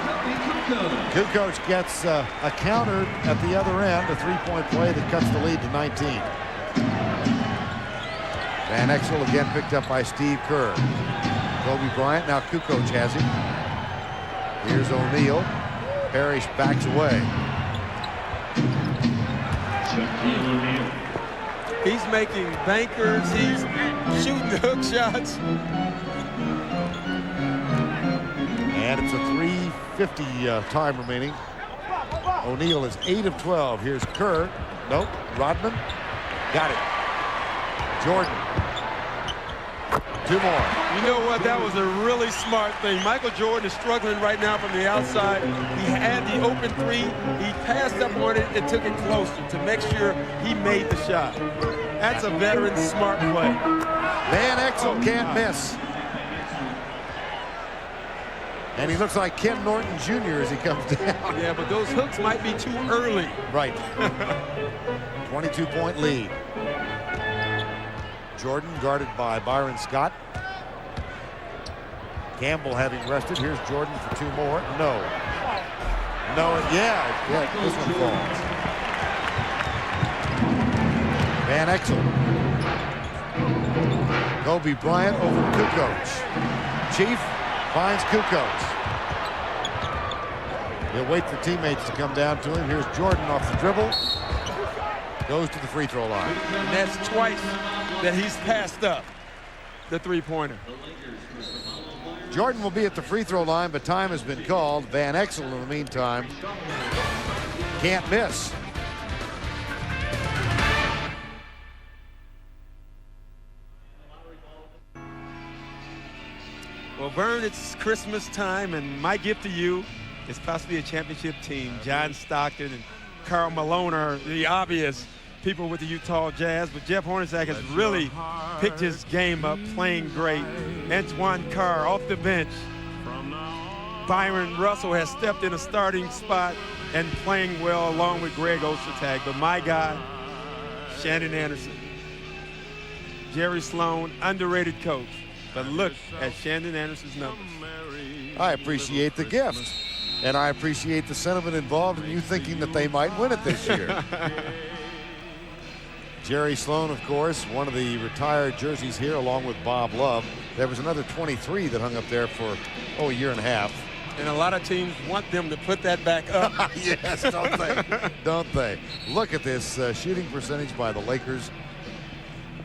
Kukoc gets a counter at the other end, a 3-point play that cuts the lead to 19. Van Exel again picked up by Steve Kerr. Kobe Bryant, now Kukoc has him. Here's O'Neal. Parrish backs away. He's making bankers. He's shooting hook shots. And it's a 3:50 time remaining. O'Neal is 8 of 12. Here's Kerr. Nope. Rodman. Got it. Jordan. 2 more. You know what? That was a really smart thing. Michael Jordan is struggling right now from the outside. He had the open three. He passed up on it and took it closer to make sure he made the shot. That's a veteran smart play. Van Exel can't miss. And he looks like Ken Norton Jr. as he comes down. Yeah, but those hooks might be too early. Right. 22-point lead. Jordan guarded by Byron Scott. Campbell having rested. Here's Jordan for 2 more. No. No, yeah, this one falls. Van Exel. Kobe Bryant over Kukoc. Chief finds Kukoc. He'll wait for teammates to come down to him. Here's Jordan off the dribble. Goes to the free throw line. And that's twice that he's passed up the three-pointer. Jordan will be at the free throw line, but time has been called. Van Exel, in the meantime, can't miss. Well, Vern, it's Christmas time, and my gift to you is possibly a championship team. John Stockton and Karl Malone are the obvious people with the Utah Jazz, but Jeff Hornacek has really picked his game up, playing great. Antoine Carr off the bench. Byron Russell has stepped in a starting spot and playing well along with Greg Ostertag. But my guy, Shannon Anderson. Jerry Sloan, underrated coach. But look at Shannon Anderson's numbers. I appreciate the gift, and I appreciate the sentiment involved in you thinking that they might win it this year. Jerry Sloan, of course, one of the retired jerseys here, along with Bob Love. There was another 23 that hung up there for, a year and a half. And a lot of teams want them to put that back up. Yes, don't they? Don't they? Look at this shooting percentage by the Lakers.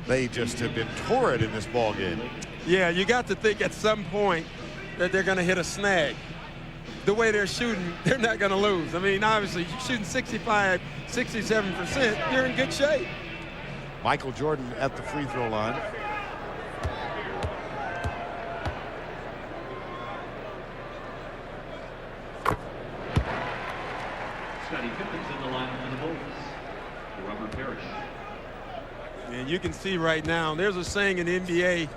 They just have been torrid in this ball game. Yeah, you got to think at some point that they're going to hit a snag. The way they're shooting, they're not going to lose. I mean, obviously, you're shooting 65, 67%, you're in good shape. Michael Jordan at the free throw line. Scottie Pippen's in the line for the Bulls. Robert Parrish. And you can see right now, there's a saying in the NBA,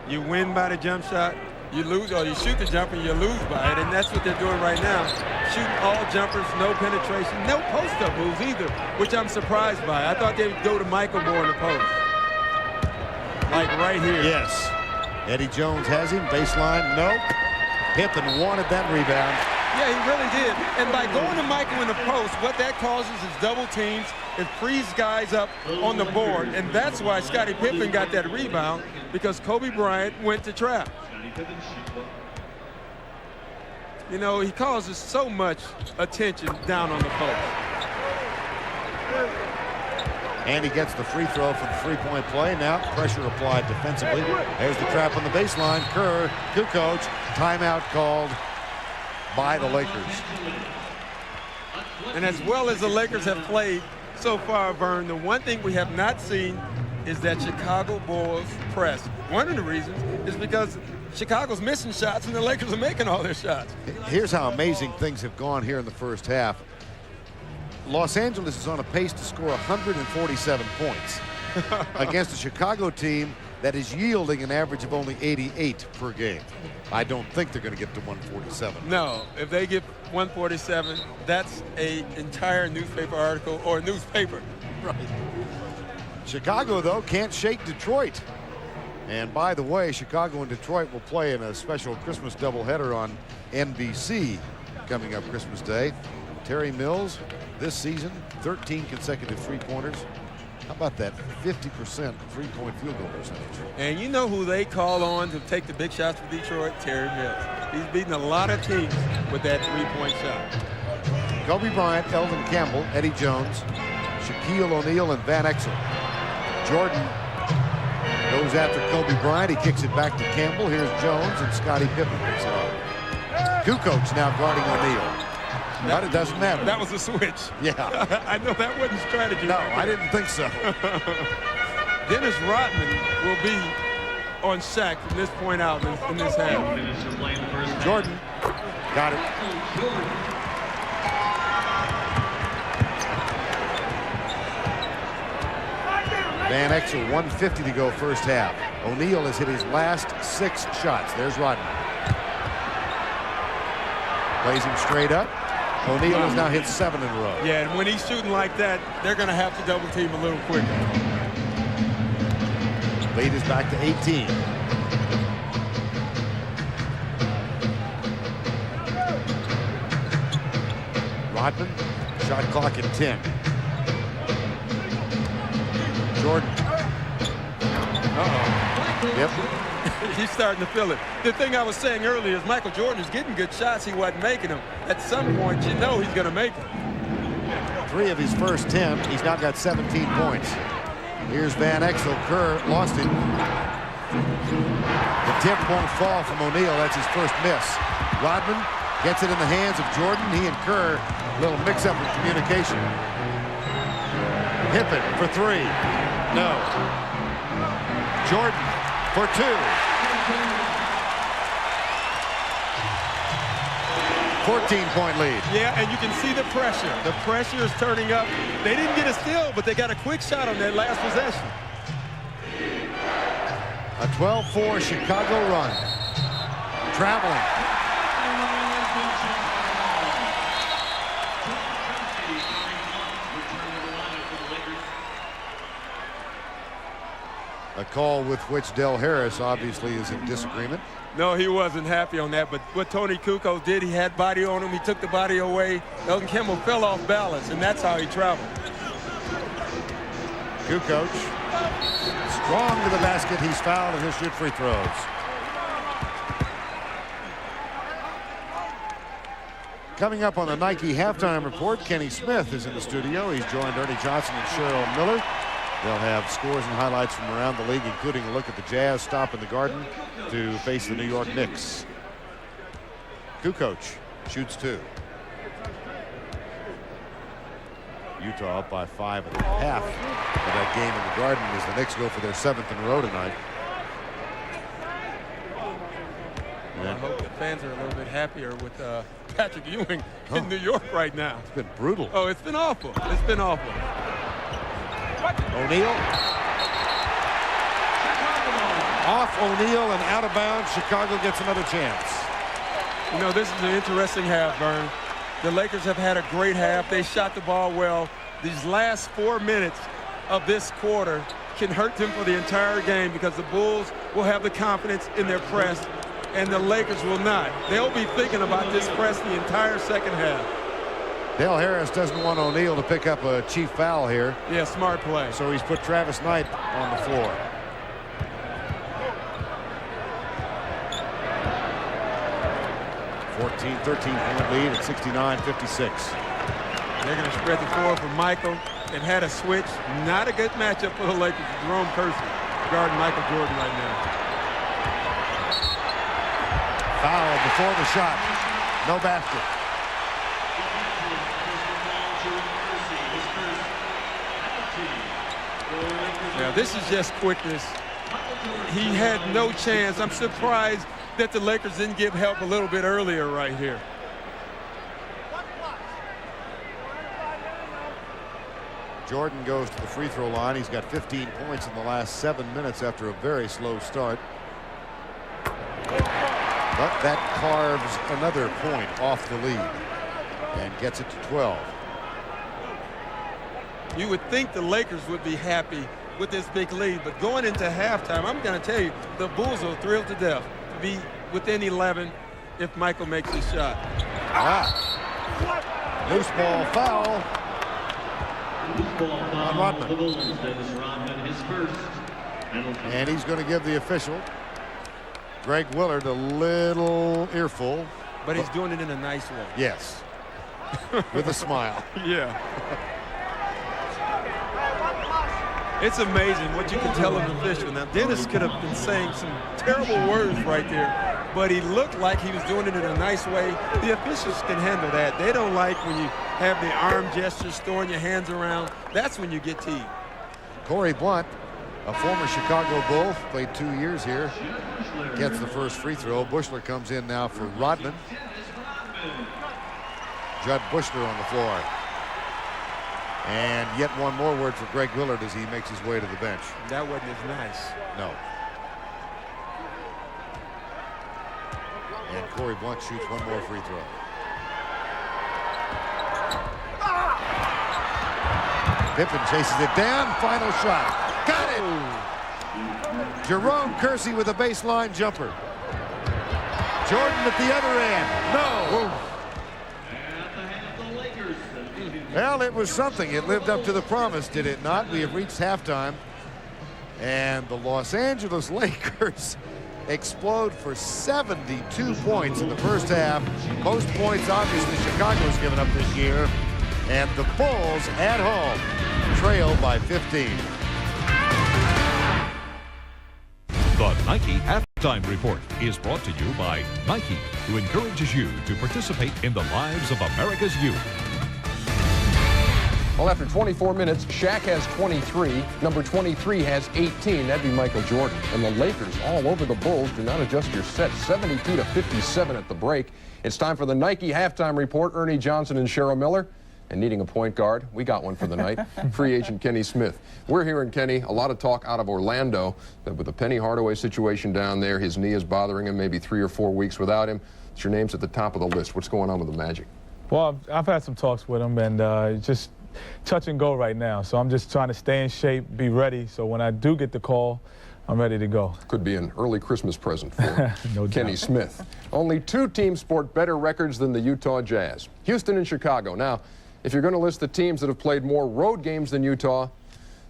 you win by the jump shot, you lose, or you shoot the jumper, you lose by it, and that's what they're doing right now. Shooting all jumpers, no penetration, no post-up moves either, which I'm surprised by. I thought they would go to Michael more in the post. Like right here. Yes. Eddie Jones has him. Baseline, nope. Pippen wanted that rebound. Yeah, he really did. And by going to Michael in the post, what that causes is double teams. It frees guys up on the board. And that's why Scottie Pippen got that rebound, because Kobe Bryant went to trap. You know, he causes so much attention down on the post. And he gets the free throw for the three-point play. Now pressure applied defensively. There's the trap on the baseline. Kerr, Kukoc, timeout called by the Lakers. And as well as the Lakers have played so far, Vern, the one thing we have not seen is that Chicago Bulls press. One of the reasons is because Chicago's missing shots and the Lakers are making all their shots. Here's how amazing things have gone here in the first half. Los Angeles is on a pace to score 147 points against a Chicago team that is yielding an average of only 88 per game. I don't think they're going to get to 147. No, if they get 147, that's an entire newspaper article or newspaper. Right. Chicago, though, can't shake Detroit. And by the way, Chicago and Detroit will play in a special Christmas doubleheader on NBC coming up Christmas Day. Terry Mills, this season, 13 consecutive three-pointers. How about that 50% three-point field goal percentage? And you know who they call on to take the big shots for Detroit? Terry Mills. He's beaten a lot of teams with that three-point shot. Kobe Bryant, Elvin Campbell, Eddie Jones, Shaquille O'Neal, and Van Exel. Jordan goes after Kobe Bryant. He kicks it back to Campbell. Here's Jones, and Scottie Pippen picks it up. Kukoc now guarding O'Neal. But it doesn't matter. That was a switch. Yeah. I know that wasn't strategy. No, I didn't think so. Dennis Rodman will be on Shaq from this point out in this half. Jordan got it. Van Exel, 150 to go first half. O'Neal has hit his last 6 shots. There's Rodman. Plays him straight up. O'Neal has now hit 7 in a row. Yeah, and when he's shooting like that, they're going to have to double team a little quicker. Lead is back to 18. Rodman, shot clock at 10. Jordan. Uh-oh. Yep. He's starting to feel it. The thing I was saying earlier is Michael Jordan is getting good shots. He wasn't making them. At some point, you know he's going to make them. 3 of his first 10. He's now got 17 points. Here's Van Exel. Kerr lost it. The tip won't fall from O'Neal. That's his first miss. Rodman gets it in the hands of Jordan. He and Kerr, a little mix-up in communication. Pippen for 3. No. Jordan for 2. 14-point lead. Yeah, and you can see the pressure. The pressure is turning up. They didn't get a steal, but they got a quick shot on that last possession. A 12-4 Chicago run. Traveling. A call with which Del Harris obviously is in disagreement. No, he wasn't happy on that, but what Tony Kukoc did, he had body on him. He took the body away. Elton Campbell fell off balance, and that's how he traveled. Kukoc strong to the basket. He's fouled, and he'll shoot free throws. Coming up on the Nike halftime report, Kenny Smith is in the studio. He's joined Ernie Johnson and Cheryl Miller. They'll have scores and highlights from around the league, including a look at the Jazz stop in the Garden to face the New York Knicks. Kukoc shoots 2. Utah up by 5 and a half of that game in the Garden as the Knicks go for their 7th in a row tonight. Well, I hope the fans are a little bit happier with Patrick Ewing in New York right now. It's been brutal. Oh, it's been awful. It's been awful. O'Neal. Off O'Neal and out of bounds. Chicago gets another chance. You know, this is an interesting half, Vern. The Lakers have had a great half. They shot the ball well. These last 4 minutes of this quarter can hurt them for the entire game because the Bulls will have the confidence in their press and the Lakers will not. They'll be thinking about this press the entire second half. Del Harris doesn't want O'Neal to pick up a cheap foul here. Yeah, smart play. So he's put Travis Knight on the floor. A 13-point lead at 69-56. They're going to spread the floor for Michael and had a switch. Not a good matchup for the Lakers. Jerome Kersey guarding Michael Jordan right now. Foul before the shot. No basket. Yeah, this is just quickness. He had no chance. I'm surprised that the Lakers didn't give help a little bit earlier right here. Jordan goes to the free throw line. He's got 15 points in the last 7 minutes after a very slow start. But that carves another point off the lead and gets it to 12. You would think the Lakers would be happy with this big lead, but going into halftime, I'm going to tell you, the Bulls are thrilled to death to be within 11 if Michael makes his shot. Loose ball foul. Loose ball foul Rodman. on the Bulls. Dennis Rodman, his first penalty. And he's going to give the official, Greg Willard, a little earful. But he's doing it in a nice way. Yes. With a smile. Yeah. It's amazing what you can tell an official. Now, Dennis could have been saying some terrible words right there, but he looked like he was doing it in a nice way. The officials can handle that. They don't like when you have the arm gestures, throwing your hands around. That's when you get teed. Corey Blunt, a former Chicago Bull, played 2 years here, gets the first free throw. Bushler comes in now for Rodman. Judd Bushler on the floor. And yet one more word for Greg Willard as he makes his way to the bench. That wasn't as nice. No. And Corey Blunt shoots one more free throw. Pippen chases it down. Final shot. Got it! Jerome Kersey with a baseline jumper. Jordan at the other end. No! Well, it was something. It lived up to the promise, did it not? We have reached halftime. And the Los Angeles Lakers explode for 72 points in the first half. Most points, obviously, Chicago's given up this year. And the Bulls at home trail by 15. The Nike Halftime Report is brought to you by Nike, who encourages you to participate in the lives of America's youth. Well, after 24 minutes, Shaq has 23. Number 23 has 18. That'd be Michael Jordan. And the Lakers all over the Bulls. Do not adjust your set. 72-57 at the break. It's time for the Nike Halftime Report. Ernie Johnson and Cheryl Miller. And needing a point guard, we got one for the night. Free agent Kenny Smith. We're hearing, Kenny, a lot of talk out of Orlando that with the Penny Hardaway situation down there, his knee is bothering him, maybe 3 or 4 weeks without him. Your name's at the top of the list. What's going on with the Magic? Well, I've had some talks with him, and just touch and go right now. So I'm just trying to stay in shape, be ready. So when I do get the call, I'm ready to go. Could be an early Christmas present for no Kenny doubt. Smith. Only 2 teams sport better records than the Utah Jazz. Houston and Chicago. Now, if you're going to list the teams that have played more road games than Utah,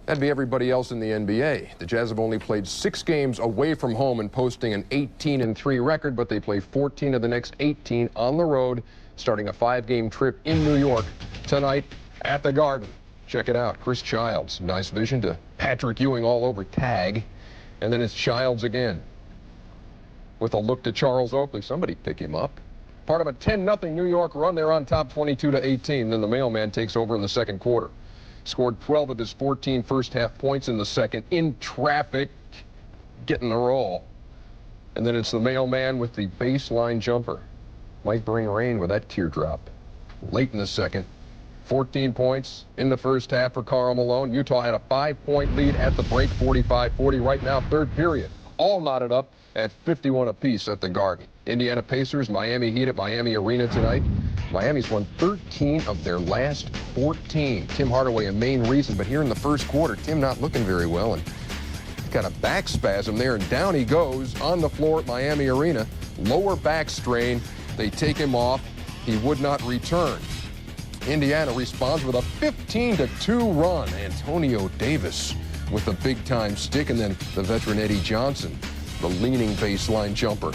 that'd be everybody else in the NBA. The Jazz have only played 6 games away from home and posting an 18-3 record, but they play 14 of the next 18 on the road, starting a 5-game trip in New York tonight at the Garden. Check it out. Chris Childs. Nice vision to Patrick Ewing all over tag. And then it's Childs again. With a look to Charles Oakley. Somebody pick him up. Part of a 10-0 New York run. They're on top 22-18. Then the mailman takes over in the second quarter. Scored 12 of his 14 first-half points in the second. In traffic. Getting the roll. And then it's the mailman with the baseline jumper. Might bring rain with that teardrop. Late in the second. 14 points in the first half for Karl Malone. Utah had a 5-point lead at the break, 45-40. Right now, third period. All knotted up at 51 apiece at the Garden. Indiana Pacers, Miami Heat at Miami Arena tonight. Miami's won 13 of their last 14. Tim Hardaway a main reason, but here in the first quarter, Tim not looking very well. And got a back spasm there, and down he goes on the floor at Miami Arena. Lower back strain. They take him off. He would not return. Indiana responds with a 15-2 run. Antonio Davis with a big-time stick, and then the veteran Eddie Johnson, the leaning baseline jumper.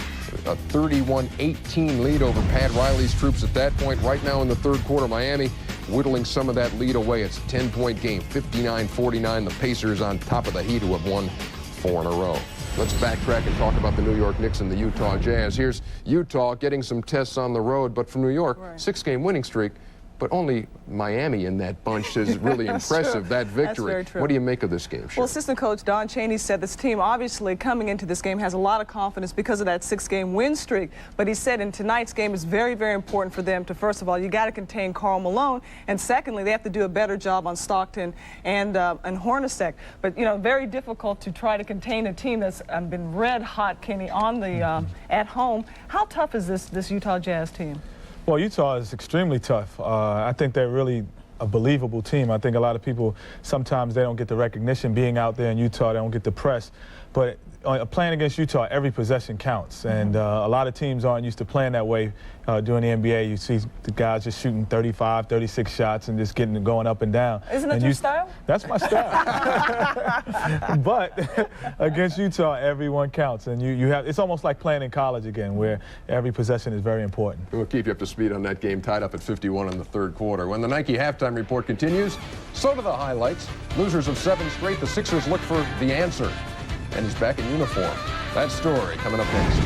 A 31-18 lead over Pat Riley's troops at that point. Right now in the third quarter, Miami whittling some of that lead away. It's a 10-point game, 59-49. The Pacers on top of the Heat, who have won 4 in a row. Let's backtrack and talk about the New York Knicks and the Utah Jazz. Here's Utah getting some tests on the road, but from New York, 6-game winning streak. But only Miami in that bunch is really impressive, that victory. That's very true. What do you make of this game, Sharon? Well, assistant coach Don Chaney said this team obviously coming into this game has a lot of confidence because of that 6-game win streak. But he said in tonight's game it's very, very important for them to, first of all, you got to contain Karl Malone. And secondly, they have to do a better job on Stockton and Hornacek. But, you know, very difficult to try to contain a team that's been red hot, Kenny, on the at home. How tough is this Utah Jazz team? Well, Utah is extremely tough. I think they're really a believable team. I think a lot of people, sometimes they don't get the recognition being out there in Utah. They don't get the press. But playing against Utah, every possession counts. And a lot of teams aren't used to playing that way during the NBA. You see the guys just shooting 35, 36 shots and just going up and down. Isn't that your style? That's my style. But against Utah, everyone counts. And you have, it's almost like playing in college again, where every possession is very important. We'll keep you up to speed on that game, tied up at 51 in the third quarter. When the Nike Halftime Report continues, So do the highlights. Losers of 7 straight, the Sixers look for the answer. And he's back in uniform. That story coming up next.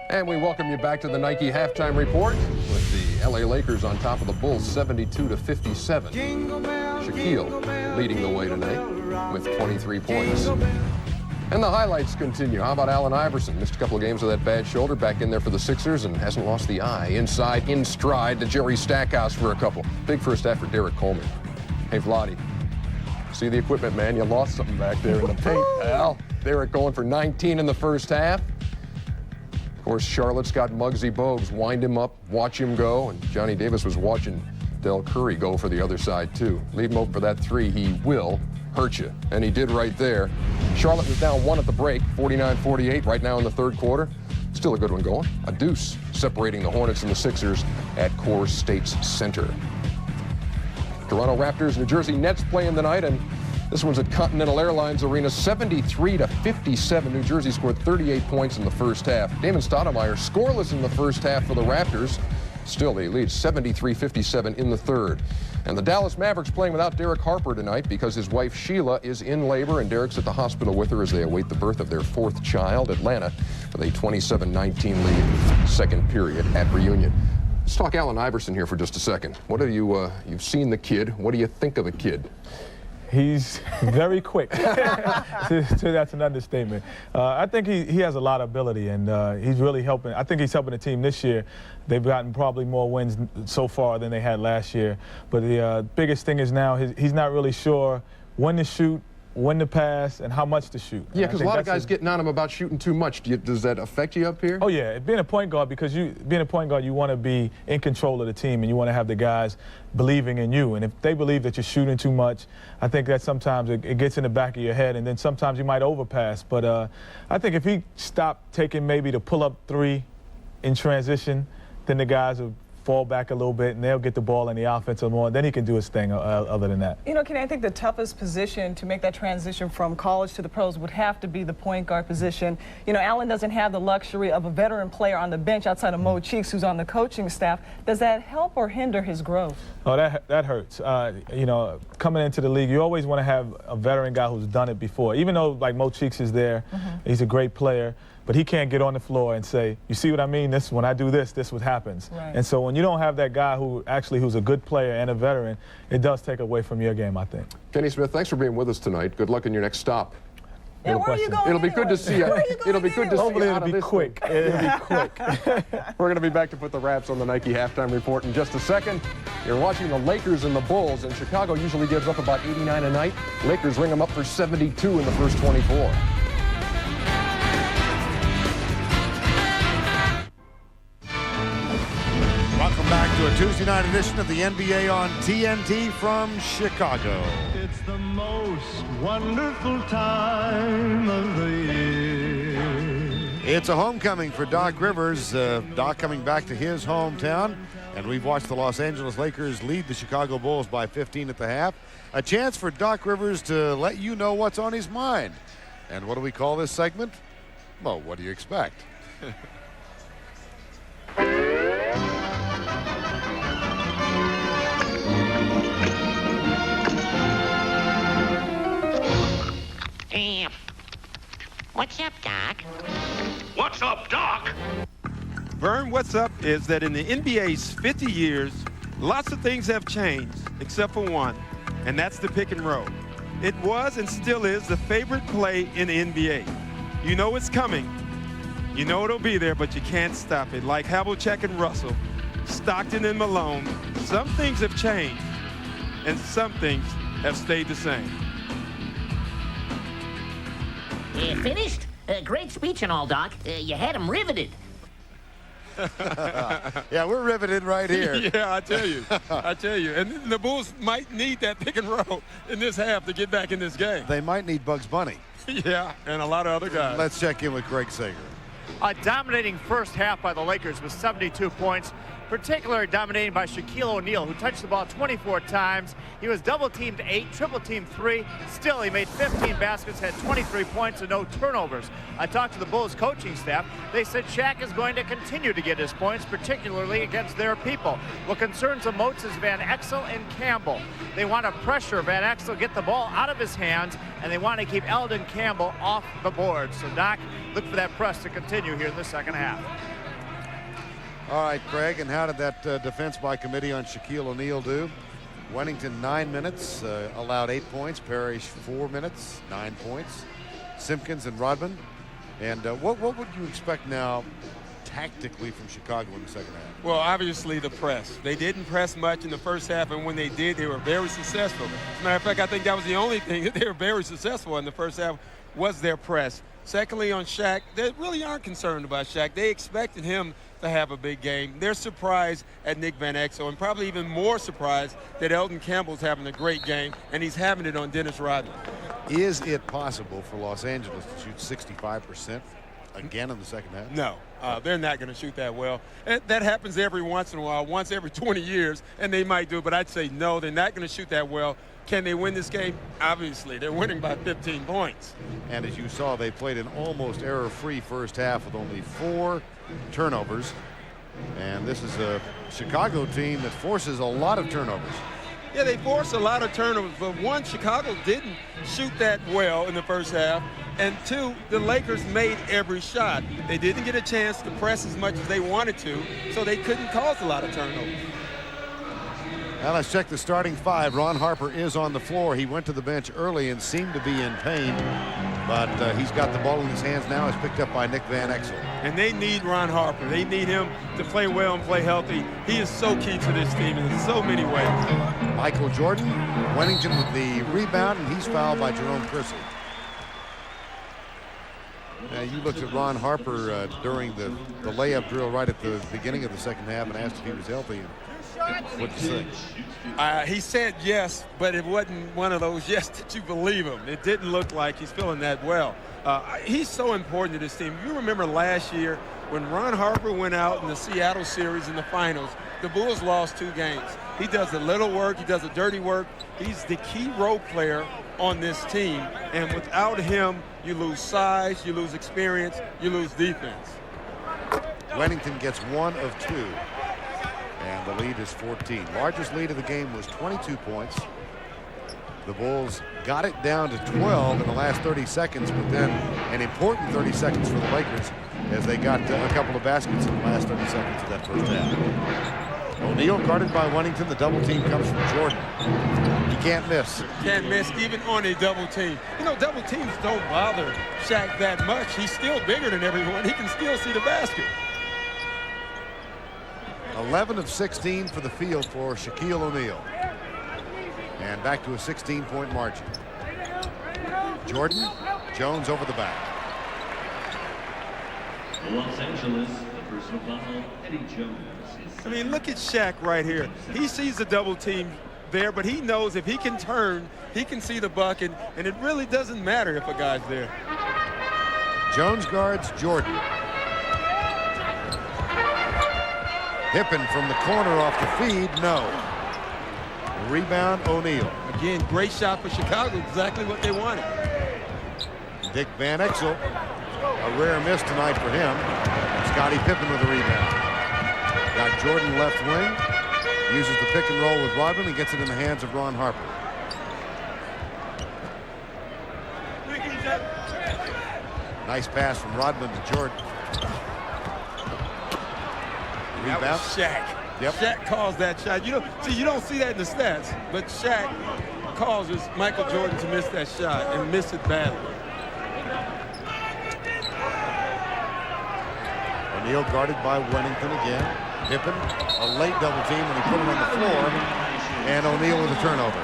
And we welcome you back to the Nike Halftime Report with the LA Lakers on top of the Bulls 72-57. Shaquille leading the way tonight with 23 points. And the highlights continue. How about Allen Iverson? Missed a couple of games with that bad shoulder, back in there for the Sixers and hasn't lost the eye. Inside, in stride to Jerry Stackhouse for a couple. Big first half for Derek Coleman. Hey, Vlade, see the equipment, man? You lost something back there in the paint, pal. Derek going for 19 in the first half. Of course, Charlotte's got Muggsy Bogues. Wind him up, watch him go. And Johnny Davis was watching Del Curry go for the other side, too. Leave him open for that three. He will hurt you. And he did right there. Charlotte was down 1 at the break, 49-48, right now in the third quarter. Still a good one going. A deuce separating the Hornets and the Sixers at Coors State's center. Toronto Raptors, New Jersey Nets playing tonight, and this one's at Continental Airlines Arena, 73-57. New Jersey scored 38 points in the first half. Damon Stoudemire scoreless in the first half for the Raptors. Still, they lead 73-57 in the third. And the Dallas Mavericks playing without Derek Harper tonight because his wife Sheila is in labor and Derek's at the hospital with her as they await the birth of their 4th child. Atlanta with a 27-19 lead, second period at Reunion. Let's talk Allen Iverson here for just a second. What have you, you've seen the kid. What do you think of the kid? He's very quick. That's an understatement. I think he has a lot of ability, and he's really helping. I think he's helping the team this year. They've gotten probably more wins so far than they had last year. But the biggest thing is now he's not really sure when to shoot, when to pass, and how much to shoot. Yeah, because a lot of guys getting on him about shooting too much. Does that affect you up here? Oh yeah, being a point guard, because being a point guard, you want to be in control of the team, and you want to have the guys believing in you. And if they believe that you're shooting too much, I think that sometimes it gets in the back of your head, and then sometimes you might overpass. But I think if he stopped taking maybe the pull-up three in transition, then the guys will fall back a little bit, and they'll get the ball in the offensive more. Then he can do his thing other than that. You know, Kenny, I think the toughest position to make that transition from college to the pros would have to be the point guard position. You know, Allen doesn't have the luxury of a veteran player on the bench outside of Mo Cheeks, who's on the coaching staff. Does that help or hinder his growth? Oh, that hurts. You know, coming into the league, you always want to have a veteran guy who's done it before. Even though, like, Mo Cheeks is there, he's a great player, but he can't get on the floor and say, you see what I mean? When I do this what happens. Right. And so when you don't have that guy who's a good player and a veteran, it does take away from your game, I think. Kenny Smith, thanks for being with us tonight. Good luck in your next stop. Yeah, where are you going? It'll be good to see you. It'll be good to see you. Hopefully it'll be quick. It'll be quick. We're going to be back to put the wraps on the Nike Halftime Report in just a second. You're watching the Lakers and the Bulls, and Chicago usually gives up about 89 a night. Lakers ring them up for 72 in the first 24. Welcome back to a Tuesday night edition of the NBA on TNT from Chicago. It's the most wonderful time of the year. It's a homecoming for Doc Rivers. Doc coming back to his hometown. And we've watched the Los Angeles Lakers lead the Chicago Bulls by 15 at the half. A chance for Doc Rivers to let you know what's on his mind. And what do we call this segment? Well, what do you expect? What's up, Doc? What's up, Doc? Vern, what's up is that in the NBA's 50 years, lots of things have changed, except for one, and that's the pick and roll. It was and still is the favorite play in the NBA. You know it's coming. You know it'll be there, but you can't stop it. Like Havlicek and Russell, Stockton and Malone, some things have changed, and some things have stayed the same. Finished? Great speech and all, Doc. You had him riveted. Yeah, we're riveted right here. Yeah, I tell you. And the Bulls might need that pick and roll in this half to get back in this game. They might need Bugs Bunny. Yeah, and a lot of other guys. Let's check in with Craig Sager. A dominating first half by the Lakers with 72 points. particularly dominated by Shaquille O'Neal, who touched the ball 24 times. He was double-teamed 8, triple-teamed 3. Still, he made 15 baskets, had 23 points, and no turnovers. I talked to the Bulls coaching staff. They said Shaq is going to continue to get his points, particularly against their people. What concerns them most is Van Exel and Campbell. They want to pressure Van Exel, get the ball out of his hands, and they want to keep Eldon Campbell off the board. So, Doc, look for that press to continue here in the second half. All right, Craig, and how did that defense by committee on Shaquille O'Neal do? Wennington 9 minutes, allowed 8 points. Parrish 4 minutes, 9 points. Simpkins and Rodman. And what would you expect now tactically from Chicago in the second half? Well, obviously the press. They didn't press much in the first half, and when they did, they were very successful. As a matter of fact, I think that was the only thing that they were very successful in the first half was their press. Secondly, on Shaq, they really aren't concerned about Shaq. They expected him to have a big game. They're surprised at Nick Van Exel, and probably even more surprised that Eldon Campbell's having a great game, and he's having it on Dennis Rodman. Is it possible for Los Angeles to shoot 65% again in the second half? No, they're not going to shoot that well. That happens every once in a while, once every 20 years, and they might do it, but I'd say no, they're not going to shoot that well. Can they win this game? Obviously, they're winning by 15 points. And as you saw, they played an almost error-free first half with only 4 turnovers. And this is a Chicago team that forces a lot of turnovers. Yeah, they force a lot of turnovers, but one, Chicago didn't shoot that well in the first half, and 2, the Lakers made every shot. They didn't get a chance to press as much as they wanted to, so they couldn't cause a lot of turnovers. Now let's check the starting 5. Ron Harper is on the floor. He went to the bench early and seemed to be in pain, but he's got the ball in his hands now. It's picked up by Nick Van Exel. And they need Ron Harper. They need him to play well and play healthy. He is so key to this team in so many ways. Michael Jordan, Wennington with the rebound, and he's fouled by Jerome Kersey. Now you looked at Ron Harper during the layup drill right at the beginning of the second half and asked if he was healthy. What did you say? He said yes, but it wasn't one of those yes that you believe him. It didn't look like he's feeling that well. He's so important to this team. You remember last year when Ron Harper went out in the Seattle series in the finals, the Bulls lost 2 games. He does a little work. He does the dirty work. He's the key role player on this team, and without him, you lose size, you lose experience, you lose defense. Wennington gets 1 of 2. And the lead is 14. Largest lead of the game was 22 points. The Bulls got it down to 12 in the last 30 seconds, but then an important 30 seconds for the Lakers as they got a couple of baskets in the last 30 seconds of that first half. O'Neal guarded by Wennington. The double team comes from Jordan. He can't miss. Can't miss even on a double team. You know, double teams don't bother Shaq that much. He's still bigger than everyone. He can still see the basket. 11 of 16 for the field for Shaquille O'Neal. And back to a 16-point margin. Jordan, Jones over the back. Los Angeles, the personal foul, Eddie Jones. I mean, look at Shaq right here. He sees the double team there, but he knows if he can turn, he can see the bucket, and it really doesn't matter if a guy's there. Jones guards Jordan. Pippen from the corner off the feed, no. Rebound, O'Neal. Again, great shot for Chicago, exactly what they wanted. Dick Van Exel, a rare miss tonight for him. Scottie Pippen with the rebound. Got Jordan left wing, uses the pick and roll with Rodman and gets it in the hands of Ron Harper. Nice pass from Rodman to Jordan. That was Shaq. Yep. Shaq calls that shot. You don't see that in the stats, but Shaq causes Michael Jordan to miss that shot and miss it badly. O'Neal guarded by Wennington again. Pippen, a late double team when he put it on the floor, and O'Neal with a turnover.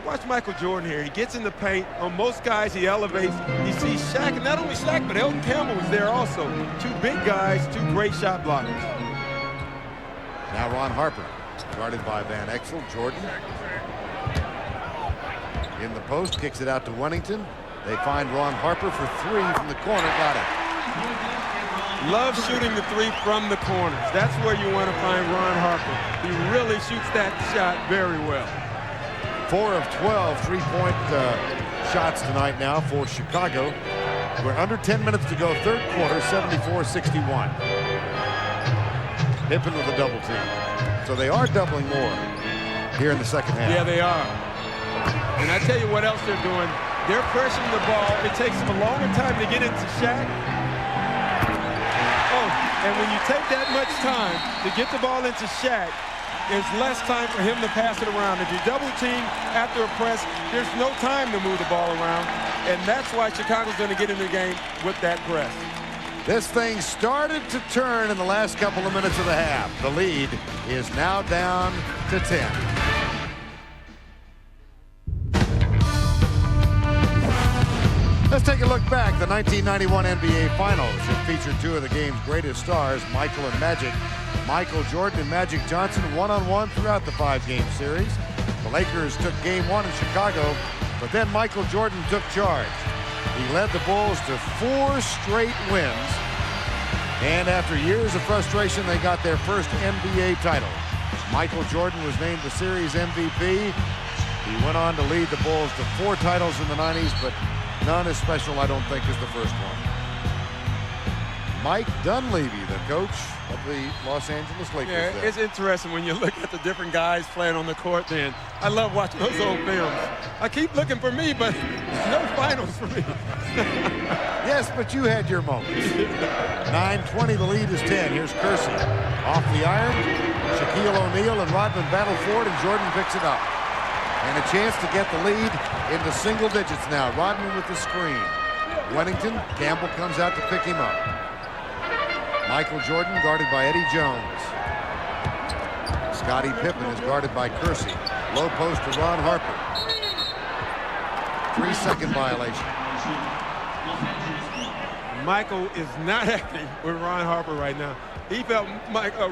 Watch Michael Jordan here. He gets in the paint. On most guys, he elevates. He sees Shaq, and not only Shaq, but Eldon Campbell was there also. 2 big guys, 2 great shot blockers. Now Ron Harper, guarded by Van Exel. Jordan in the post, kicks it out to Wennington. They find Ron Harper for 3 from the corner. Got it. loves shooting the three from the corners. That's where you want to find Ron Harper. He really shoots that shot very well. 4 of 12 three-point shots tonight now for Chicago. We're under 10 minutes to go, third quarter, 74-61. Pippen with a double team. So they are doubling more here in the second half. Yeah, they are. And I tell you what else they're doing. They're pressuring the ball. It takes them a longer time to get into Shaq. Oh, and when you take that much time to get the ball into Shaq, there's less time for him to pass it around. If you double team after a press, there's no time to move the ball around. And that's why Chicago's going to get in the game with that press. This thing started to turn in the last couple of minutes of the half. The lead is now down to 10. Let's take a look back. The 1991 NBA Finals. It featured two of the game's greatest stars, Michael and Magic. Michael Jordan and Magic Johnson one-on-one throughout the 5-game series. The Lakers took game 1 in Chicago, but then Michael Jordan took charge. He led the Bulls to 4 straight wins, and after years of frustration, they got their first NBA title. Michael Jordan was named the series MVP. He went on to lead the Bulls to 4 titles in the 90s, but none as special, I don't think, as the first one. Mike Dunleavy, the coach of the Los Angeles Lakers. Yeah, it's interesting when you look at the different guys playing on the court then. I love watching those old films. I keep looking for me, but no finals for me. Yes, but you had your moments. 9:20, the lead is 10. Here's Kersey. Off the iron, Shaquille O'Neal and Rodman battle for it, and Jordan picks it up. And a chance to get the lead into single digits now. Rodman with the screen. Wennington, Campbell comes out to pick him up. Michael Jordan guarded by Eddie Jones. Scottie Pippen is guarded by Kersey. Low post to Ron Harper. 3-second violation. Michael is not happy with Ron Harper right now. He felt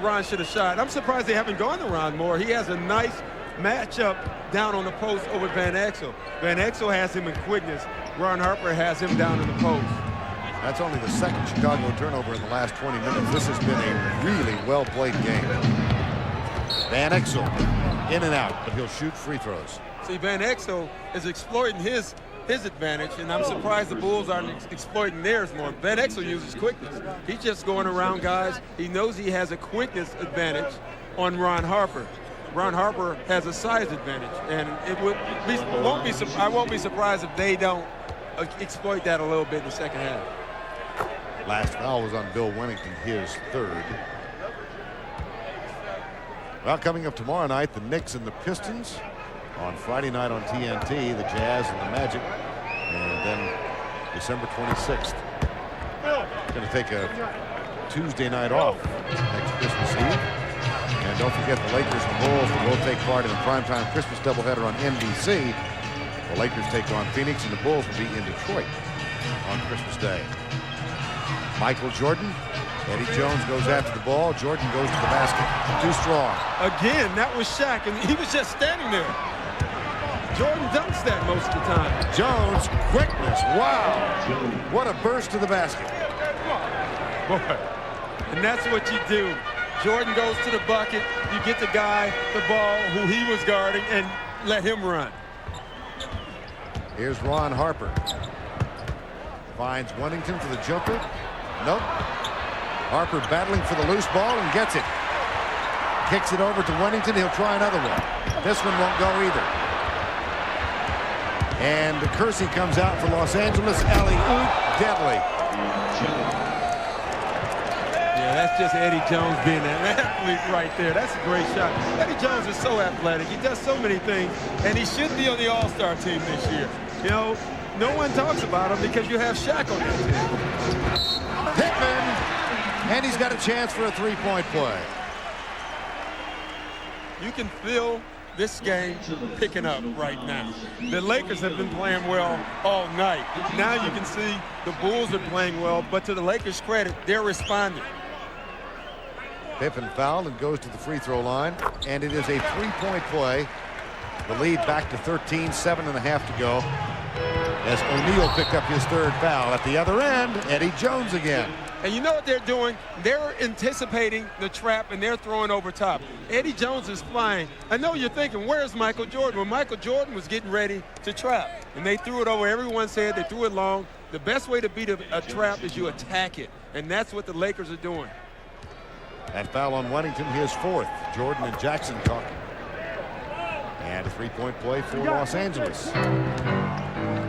Ron should have shot. I'm surprised they haven't gone to Ron more. He has a nice matchup down on the post over Van Exel. Van Exel has him in quickness. Ron Harper has him down in the post. That's only the second Chicago turnover in the last 20 minutes. This has been a really well-played game. Van Exel in and out, but he'll shoot free throws. See, Van Exel is exploiting his advantage, and I'm surprised the Bulls aren't exploiting theirs more. Van Exel uses quickness. He's just going around guys. He knows he has a quickness advantage on Ron Harper. Ron Harper has a size advantage, and I won't be surprised if they don't exploit that a little bit in the second half. Last foul was on Bill Wennington, his third. Well, coming up tomorrow night, the Knicks and the Pistons. On Friday night on TNT, the Jazz and the Magic. And then December 26th. Going to take a Tuesday night off next Christmas Eve. And don't forget the Lakers and Bulls will both take part in the primetime Christmas doubleheader on NBC. The Lakers take on Phoenix, and the Bulls will be in Detroit on Christmas Day. Michael Jordan. Eddie Jones goes after the ball. Jordan goes to the basket. Too strong. Again, that was Shaq, and he was just standing there. Jordan dunks that most of the time. Jones, quickness. Wow. What a burst to the basket. Boy, and that's what you do. Jordan goes to the bucket. You get the guy the ball who he was guarding and let him run. Here's Ron Harper. Finds Wennington for the jumper. Nope. Harper battling for the loose ball and gets it. Kicks it over to Wennington. He'll try another one. This one won't go either. And Kersey comes out for Los Angeles. Alley-oop, deadly. Yeah, that's just Eddie Jones being an athlete right there. That's a great shot. Eddie Jones is so athletic. He does so many things, and he should be on the All-Star team this year. You know, no one talks about him because you have Shaq on that team. Pittman, and he's got a chance for a three-point play. You can feel this game picking up right now. The Lakers have been playing well all night. Now you can see the Bulls are playing well, but to the Lakers' credit, they're responding. Pippen fouled and goes to the free throw line, and it is a three-point play. The lead back to 13, 7.5 to go. as O'Neal picked up his third foul. At the other end, Eddie Jones again. And you know what they're doing? They're anticipating the trap, and they're throwing over top. Eddie Jones is flying. I know you're thinking, where's Michael Jordan? Well, Michael Jordan was getting ready to trap, and they threw it over everyone's head. They threw it long. The best way to beat a trap is you attack it, and that's what the Lakers are doing. That foul on Wennington, his fourth. Jordan and Jackson talking. And a three-point play for Los Angeles.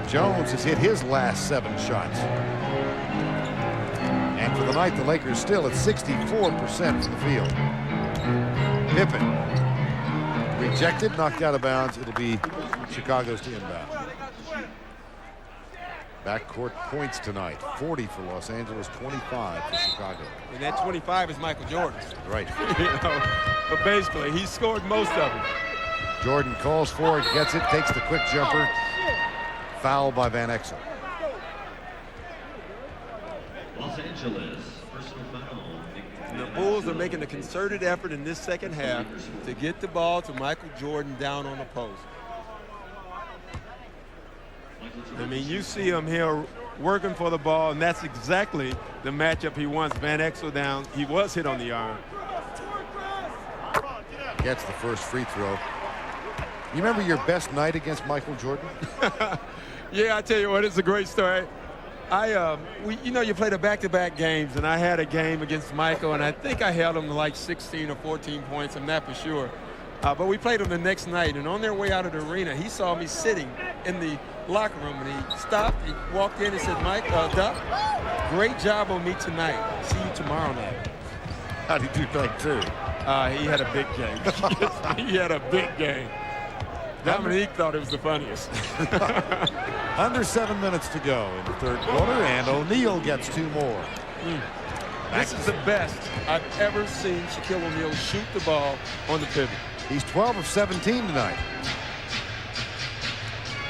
Jones has hit his last 7 shots. And for the night, the Lakers still at 64% from the field. Pippen rejected, knocked out of bounds. It'll be Chicago's to inbound. Backcourt points tonight. 40 for Los Angeles, 25 for Chicago. And that 25 is Michael Jordan's. Right. But basically, he scored most of them. Jordan calls for it, gets it, takes the quick jumper. Foul by Van Exel. Los Angeles, personal foul. And the Bulls are making a concerted effort in this second half to get the ball to Michael Jordan down on the post. I mean, you see him here working for the ball, and that's exactly the matchup he wants. Van Exel down. He was hit on the arm. Gets the first free throw. You remember your best night against Michael Jordan? Yeah, I tell you what, it's a great story. You played a back-to-back games, and I had a game against Michael, and I think I held him to like 16 or 14 points. I'm not for sure. But we played him the next night, and on their way out of the arena, he saw me sitting in the locker room, and he stopped, he walked in and said, Doc, great job on me tonight. See you tomorrow night. How did he do tonight, too? He had a big game. He had a big game. Dominique thought it was the funniest. Under 7 minutes to go in the third quarter, and O'Neal gets 2 more. This is the best I've ever seen Shaquille O'Neal shoot the ball on the pivot. He's 12 of 17 tonight.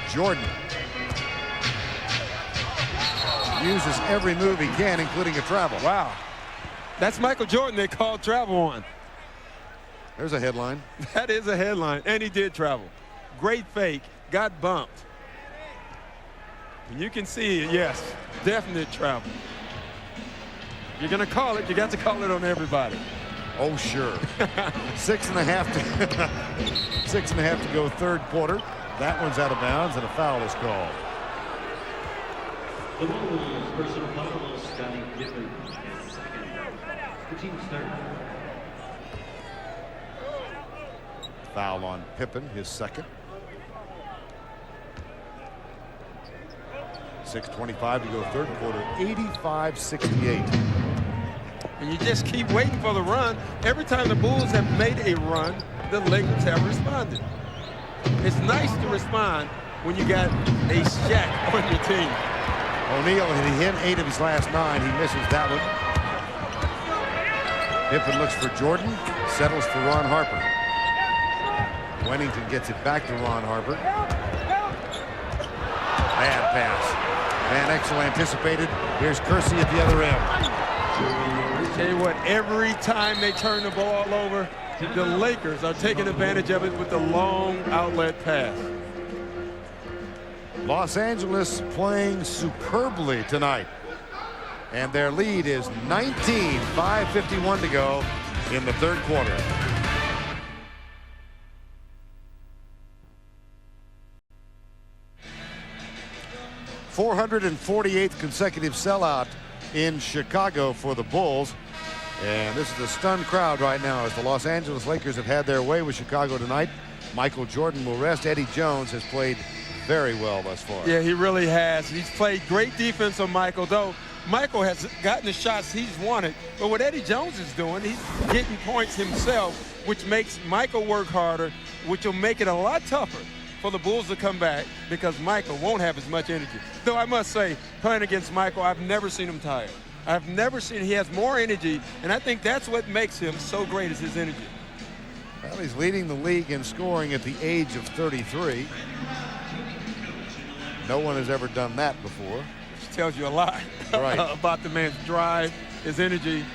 Jordan uses every move he can, including a travel. Wow. That's Michael Jordan they called travel on. There's a headline. That is a headline, and he did travel. Great fake, got bumped. And you can see it, yes, definite travel. If you're gonna call it, you got to call it on everybody. Oh, sure. 6.5 to go third quarter. That one's out of bounds, and a foul is called. The Bulls, personal foul, Scottie Pippen, his second. The team's third. Foul on Pippen, his second. 6:25 to go third quarter, 85-68. And you just keep waiting for the run. Every time the Bulls have made a run, the Lakers have responded. It's nice to respond when you got a Shaq on your team. O'Neal, he hit 8 of his last 9. He misses that one. Pippen looks for Jordan, settles for Ron Harper. Wennington gets it back to Ron Harper. Bad pass. Van Exel anticipated. Here's Kersey at the other end. Tell you what, every time they turn the ball over, the Lakers are taking advantage of it with the long outlet pass. Los Angeles playing superbly tonight. And their lead is 19, 5:51 to go in the third quarter. .448th consecutive sellout in Chicago for the Bulls. And this is a stunned crowd right now as the Los Angeles Lakers have had their way with Chicago tonight. Michael Jordan will rest. Eddie Jones has played very well thus far. Yeah, he really has. He's played great defense on Michael, though Michael has gotten the shots he's wanted. But what Eddie Jones is doing, he's getting points himself, which makes Michael work harder, which will make it a lot tougher for the Bulls to come back because Michael won't have as much energy. Though I must say, playing against Michael, I've never seen him tired. I've never seen he has more energy, and I think that's what makes him so great is his energy. Well, he's leading the league in scoring at the age of 33. No one has ever done that before. Which tells you a lot right. about the man's drive, his energy.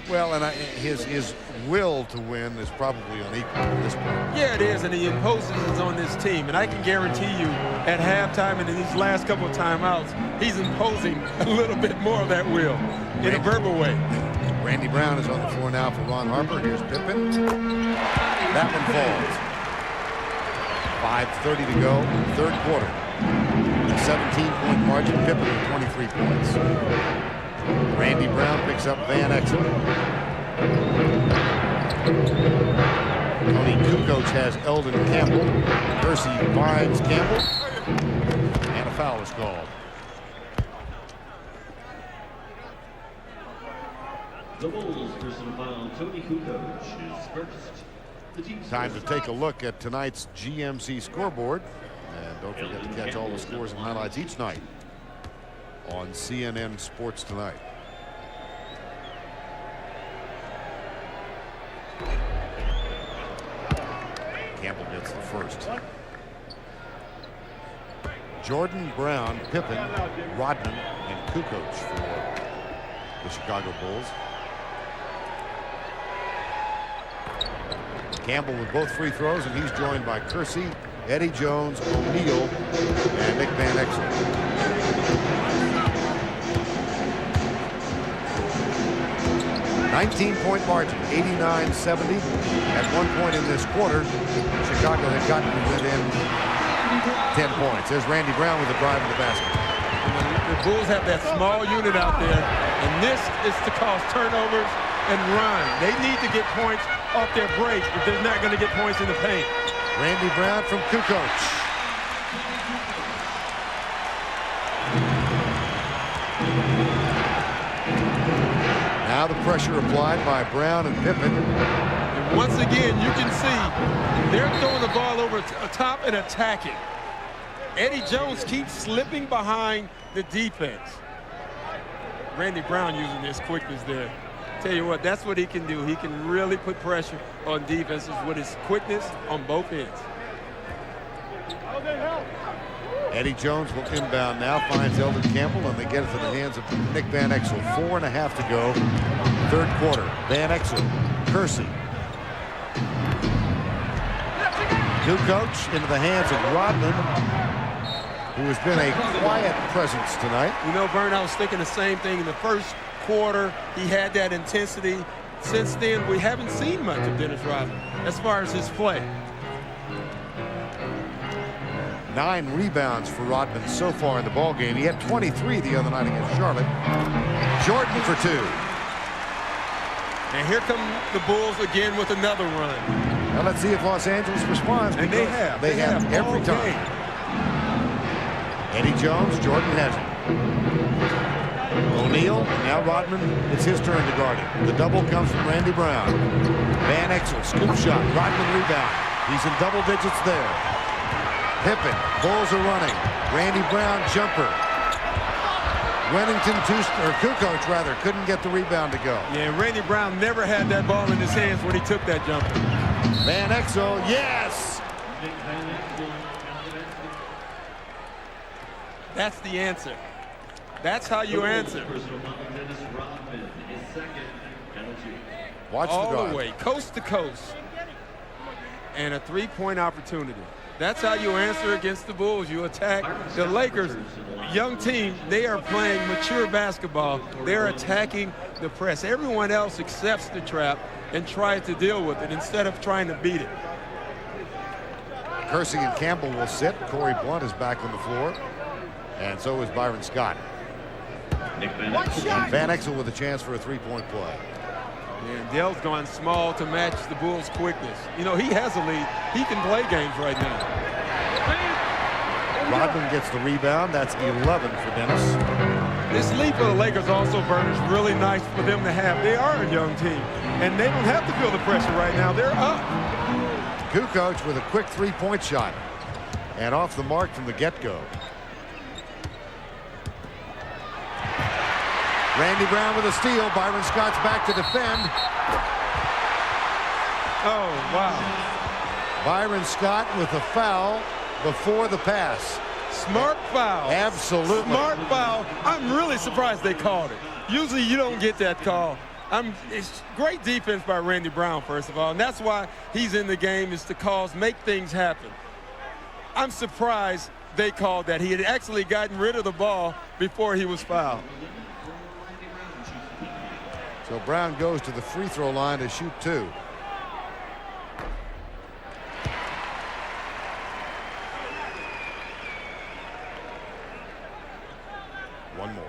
Well, and his will to win is probably unequal at this point. Yeah, it is, and he imposes it on this team. And I can guarantee you at halftime and in these last couple of timeouts, he's imposing a little bit more of that will in a verbal way. Randy Brown is on the floor now for Ron Harper. Here's Pippen. That one falls. 5:30 to go, third quarter. A 17-point margin. Pippen with 23 points. Randy Brown picks up Van Exel. Tony Kukoc has Eldon Campbell. Percy finds Campbell. And a foul is called. The Bulls personal foul, Tony Kukoc is first. The team's Time to take a look at tonight's GMC scoreboard. And don't forget to catch all the scores and highlights each night on CNN Sports Tonight. Campbell gets the first. Jordan, Brown, Pippen, Rodman, and Kukoc for the Chicago Bulls. Campbell with both free throws, and he's joined by Kersey, Eddie Jones, O'Neal, and Nick Van Exel. 19-point margin, 89-70. At one point in this quarter, Chicago had gotten within 10 points. There's Randy Brown with a drive to the basket. The Bulls have that small unit out there, and this is to cause turnovers and run. They need to get points off their break if they're not going to get points in the paint. Randy Brown from Kukoc. Now the pressure applied by Brown and Pippen. And once again, you can see they're throwing the ball over top and attacking. Eddie Jones keeps slipping behind the defense. Randy Brown using his quickness there. Tell you what, that's what he can do. He can really put pressure on defenses with his quickness on both ends. Eddie Jones will inbound now, finds Eldon Campbell, and they get it to the hands of Nick Van Exel. 4.5 to go, third quarter. Van Exel, Kersey. Kukoc into the hands of Rodman, who has been a quiet presence tonight. You know, Vern, I was thinking the same thing in the first quarter. He had that intensity. Since then, we haven't seen much of Dennis Rodman as far as his play. 9 rebounds for Rodman so far in the ballgame. He had 23 the other night against Charlotte. Jordan for 2. And here come the Bulls again with another run. Now let's see if Los Angeles responds. And they have. They have every time. Eddie Jones, Jordan has it. O'Neal, now Rodman, it's his turn to guard it. The double comes from Randy Brown. Van Exel, scoop shot, Rodman rebound. He's in double digits there. Pippen, Bulls are running. Randy Brown, jumper. Kukoc rather, couldn't get the rebound to go. Yeah, Randy Brown never had that ball in his hands when he took that jumper. Van Exel, yes! That's the answer. That's how you answer. Watch all the drive. the way, coast to coast. And a three-point opportunity. That's how you answer against the Bulls. You attack the Lakers. Young team, they are playing mature basketball. They're attacking the press. Everyone else accepts the trap and tries to deal with it instead of trying to beat it. Kersey and Campbell will sit. Corey Blunt is back on the floor. And so is Byron Scott. Van Exel with a chance for a three-point play. And Dell's gone small to match the Bulls' quickness. You know, he has a lead. He can play games right now. Rodman gets the rebound. That's 11 for Dennis. This lead for the Lakers also, Vern, is really nice for them to have. They are a young team, and they don't have to feel the pressure right now. They're up. Kukoc with a quick three-point shot. And off the mark from the get-go. Randy Brown with a steal. Byron Scott's back to defend. Oh, wow. Byron Scott with a foul before the pass. Smart foul. Absolutely. Smart foul. I'm really surprised they called it. Usually you don't get that call. It's great defense by Randy Brown, first of all, and that's why he's in the game, is to make things happen. I'm surprised they called that. He had actually gotten rid of the ball before he was fouled. So Brown goes to the free throw line to shoot 2. One more.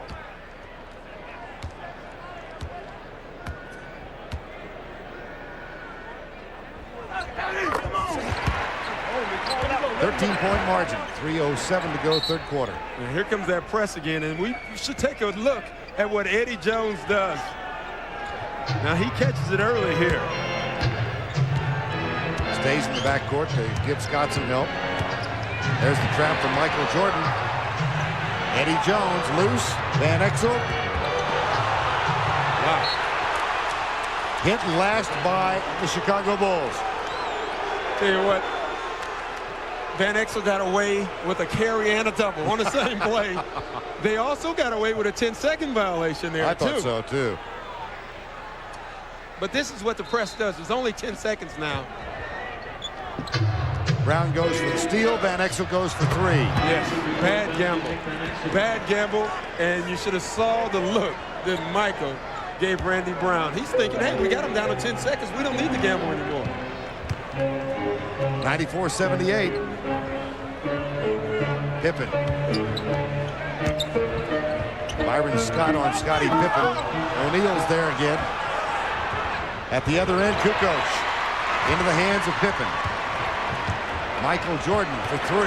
.point margin, 3:07 to go, third quarter. And here comes that press again, and we should take a look at what Eddie Jones does. Now he catches it early here. Stays in the backcourt to give Scott some help. There's the trap from Michael Jordan. Eddie Jones loose. Van Exel. Wow. Hit last by the Chicago Bulls. Tell you what, Van Exel got away with a carry and a double on the same play. They also got away with a 10-second violation there, I too. thought so, too. But this is what the press does. It's only 10 seconds now. Brown goes for the steal. Van Exel goes for 3. Yes, bad gamble. Bad gamble, and you should have saw the look that Michael gave Randy Brown. He's thinking, hey, we got him down to 10 seconds. We don't need to gamble anymore. 94-78. Pippen. Byron Scott on Scottie Pippen. O'Neal's there again. At the other end, Kukoc into the hands of Pippen. Michael Jordan for 3.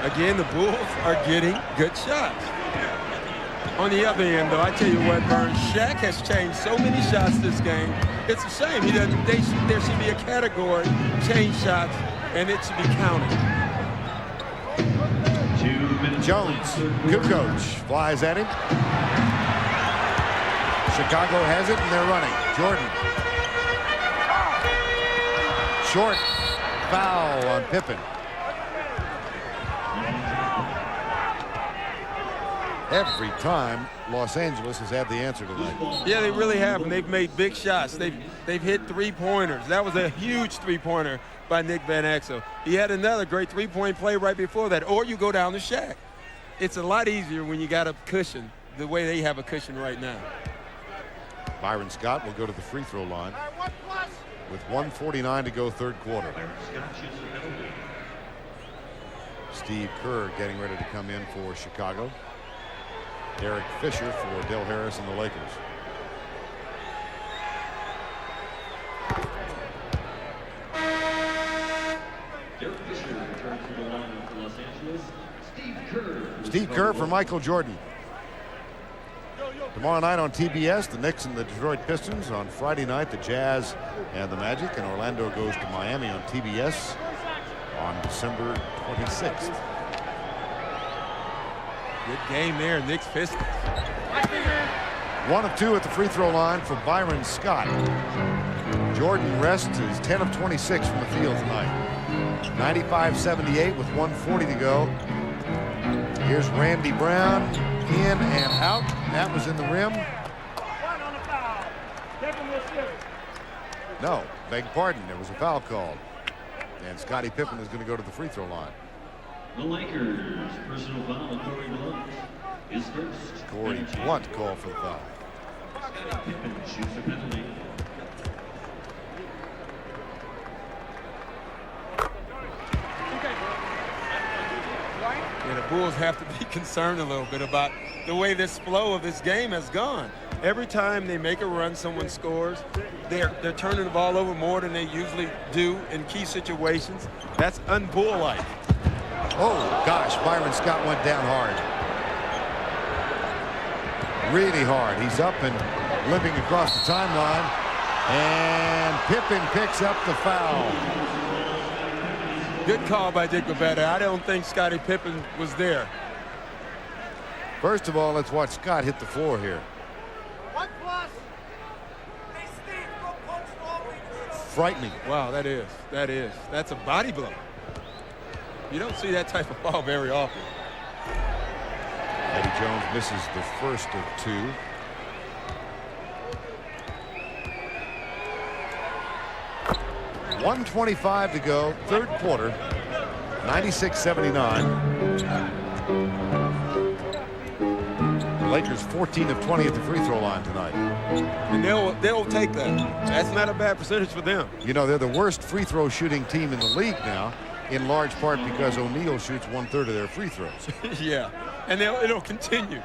Again, the Bulls are getting good shots. On the other end, though, I tell you what, Vern, Shaq has changed so many shots this game. It's a shame. There should be a category, change shots, and it should be counted. Jones, Kukoc flies at him. Chicago has it, and they're running. Jordan. Short foul on Pippen. Every time Los Angeles has had the answer tonight. Yeah, they really have, and they've made big shots. They've hit three-pointers. That was a huge three-pointer by Nick Van Exel. He had another great three-point play right before that, or you go down to Shaq. It's a lot easier when you got a cushion, the way they have a cushion right now. Byron Scott will go to the free throw line with 1:49 to go, third quarter. Steve Kerr getting ready to come in for Chicago. Derek Fisher for Del Harris and the Lakers. Derek Fisher returns to the lineup for Los Angeles. Steve Kerr for Michael Jordan. Tomorrow night on TBS, the Knicks and the Detroit Pistons. On Friday night, the Jazz and the Magic. And Orlando goes to Miami on TBS on December 26th. Good game there, Knicks Pistons. 1 of 2 at the free throw line for Byron Scott. Jordan Rest is 10 of 26 from the field tonight. 95-78 with 1:40 to go. Here's Randy Brown, in and out. That was in the rim. No, beg pardon, there was a foul called. And Scottie Pippen is going to go to the free throw line. The Lakers, personal foul, Corey Blunt is first. Corey Blunt called for the foul. Pippen shoots a penalty. And the Bulls have to be concerned a little bit about the way this flow of this game has gone. Every time they make a run, someone scores. They're turning the ball over more than they usually do in key situations. That's un-Bull-like. Oh, gosh, Byron Scott went down hard. Really hard. He's up and limping across the timeline. And Pippen picks up the foul. Good call by Dick Bavetta. I don't think Scottie Pippen was there. First of all, let's watch Scott hit the floor here. Frightening. Wow, that is. That's a body blow. You don't see that type of ball very often. Eddie Jones misses the first of two. .125 to go, third quarter, 96-79. The Lakers 14 of 20 at the free throw line tonight. And they'll take that. That's not a bad percentage for them. You know, they're the worst free throw shooting team in the league now, in large part because O'Neal shoots 1/3 of their free throws. Yeah, and it'll continue.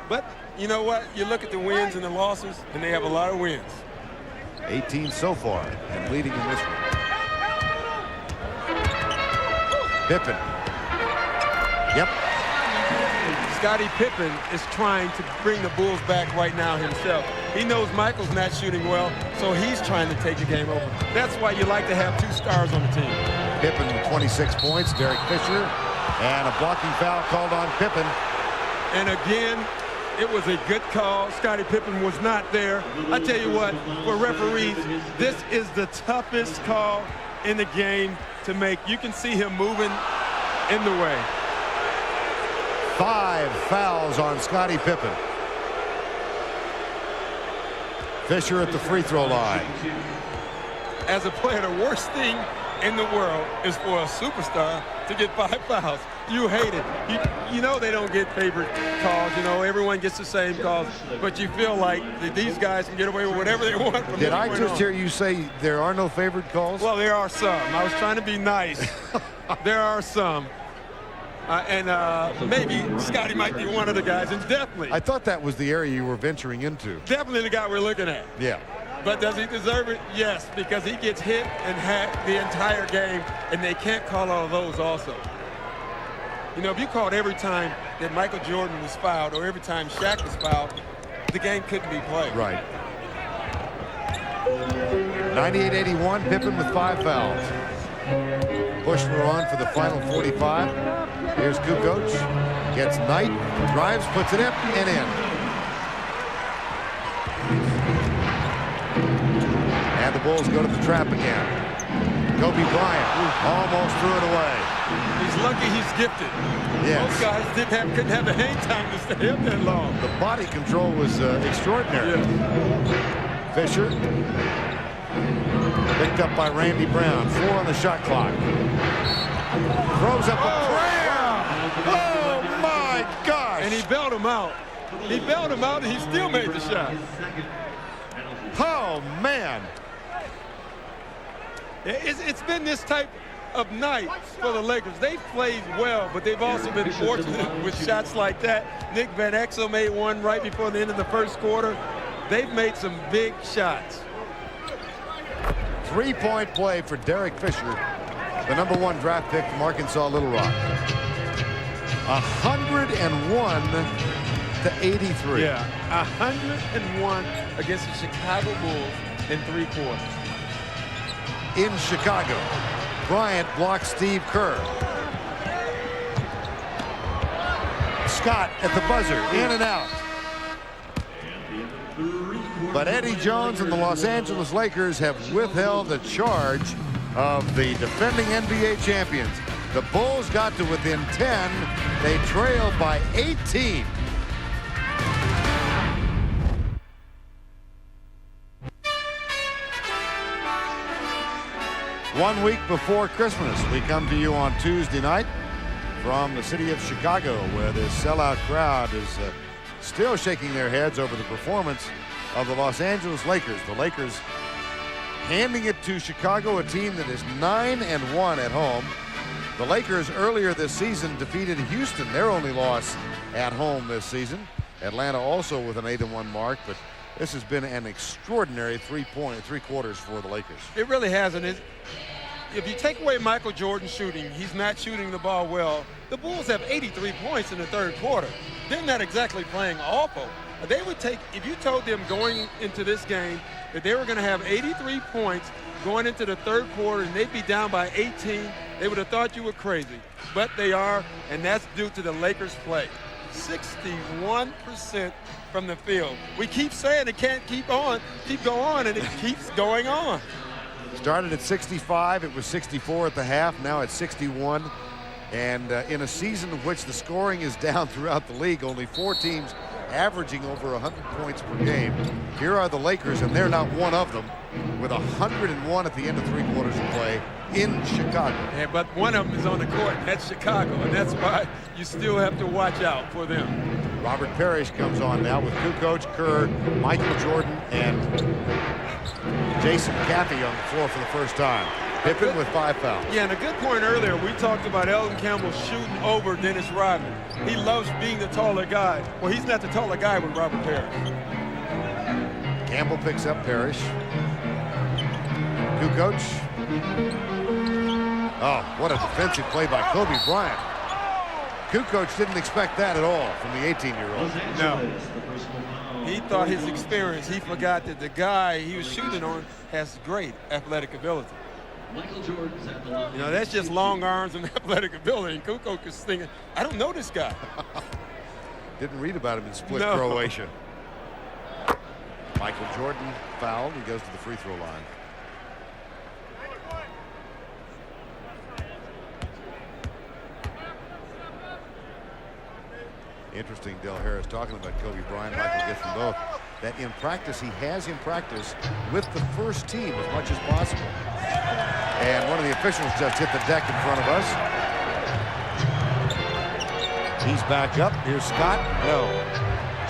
But you know what? You look at the wins and the losses, and they have a lot of wins. 18 so far and leading in this one. Pippen. Yep. Scottie Pippen is trying to bring the Bulls back right now himself. He knows Michael's not shooting well, so he's trying to take the game over. That's why you like to have 2 stars on the team. Pippen with 26 points, Derek Fisher, and a blocking foul called on Pippen. And again, it was a good call. Scottie Pippen was not there. I tell you what, for referees, this is the toughest call in the game to make. You can see him moving in the way. 5 fouls on Scottie Pippen. Fisher at the free throw line. As a player, the worst thing in the world is for a superstar to get 5 fouls. You hate it. You know they don't get favorite calls. You know, everyone gets the same calls, but you feel like that these guys can get away with whatever they want. From Did I just hear you say there are no favorite calls? Well, there are some. I was trying to be nice. There are some. Maybe Scottie might be one of the guys, and definitely. I thought that was the area you were venturing into. Definitely the guy we're looking at. Yeah. But does he deserve it? Yes, because he gets hit and hacked the entire game, and they can't call all of those also. You know, if you called every time that Michael Jordan was fouled or every time Shaq was fouled, the game couldn't be played. Right. 98-81, Pippen with 5 fouls. Bush were on for the final 45. Here's Kukoc, gets Knight, drives, puts it up and in. And the Bulls go to the trap again. Kobe Bryant almost threw it away. He's lucky he's gifted. Yes. Most guys couldn't have the hang time to stay up that long. The body control was extraordinary. Yeah. Fisher. Picked up by Randy Brown. 4 on the shot clock. Throws up a prayer. Oh, my gosh. And he bailed him out. He bailed him out, and he still made the shot. Oh, man. It's been this type of night for the Lakers. They've played well, but they've also been fortunate with shots like that. Nick Van Exel made one right before the end of the first quarter. They've made some big shots. 3-point play for Derek Fisher, the #1 draft pick from Arkansas Little Rock. 101-83. Yeah, 101 against the Chicago Bulls in 3 quarters. In Chicago, Bryant blocks Steve Kerr. Scott at the buzzer, in and out. But Eddie Jones and the Los Angeles Lakers have withheld the charge of the defending NBA champions. The Bulls got to within 10. They trailed by 18. One week before Christmas, we come to you on Tuesday night from the city of Chicago, where this sellout crowd is still shaking their heads over the performance of the Los Angeles Lakers. The Lakers handing it to Chicago, a team that is 9-1 at home. The Lakers earlier this season defeated Houston, their only loss at home this season. Atlanta also with an 8-1 mark, but this has been an extraordinary 3 quarters for the Lakers. It really hasn't. If you take away Michael Jordan's shooting, he's not shooting the ball well. The Bulls have 83 points in the third quarter. They're not exactly playing awful. They would take, if you told them going into this game that they were going to have 83 points going into the third quarter and they'd be down by 18, they would have thought you were crazy. But they are, and that's due to the Lakers' play. 61% from the field. We keep saying it can't keep going on, and it keeps going on. Started at 65, it was 64 at the half, now it's 61. And in a season in which the scoring is down throughout the league, only 4 teams averaging over 100 points per game. Here are the Lakers, and they're not one of them, with 101 at the end of 3 quarters of play in Chicago. Yeah, but one of them is on the court, and that's Chicago, and that's why you still have to watch out for them. Robert Parrish comes on now with Kukoc, Kerr, Michael Jordan, and Jason Caffey on the floor for the first time. Pippen with 5 fouls. Yeah, and a good point earlier, we talked about Elton Campbell shooting over Dennis Rodman. He loves being the taller guy. Well, he's not the taller guy with Robert Parrish. Campbell picks up Parrish. Kukoc. Oh, what a defensive play by Kobe Bryant. Kukoc didn't expect that at all from the 18-year-old. No. He thought his experience, he forgot that the guy he was shooting on has great athletic ability. You know, that's just long arms and athletic ability. And Kukoc is thinking, I don't know this guy. Didn't read about him in split No. Croatia. Michael Jordan fouled. He goes to the free throw line. Interesting, Del Harris talking about Kobe Bryant. Michael gets them both. That in practice, he has in practice with the first team as much as possible. And one of the officials just hit the deck in front of us. He's back up. Here's Scott. No.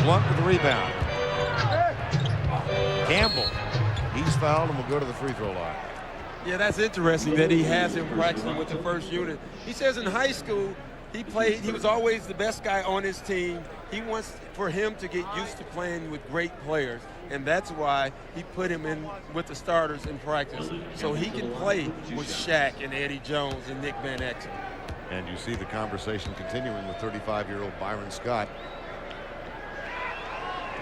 Blunt with the rebound. Campbell. He's fouled and will go to the free throw line. Yeah, that's interesting that he has him practicing with the first unit. He says in high school, he was always the best guy on his team. He wants for him to get used to playing with great players, and that's why he put him in with the starters in practice, so he can play with Shaq and Eddie Jones and Nick Van Exel. And you see the conversation continuing with 35-year-old Byron Scott.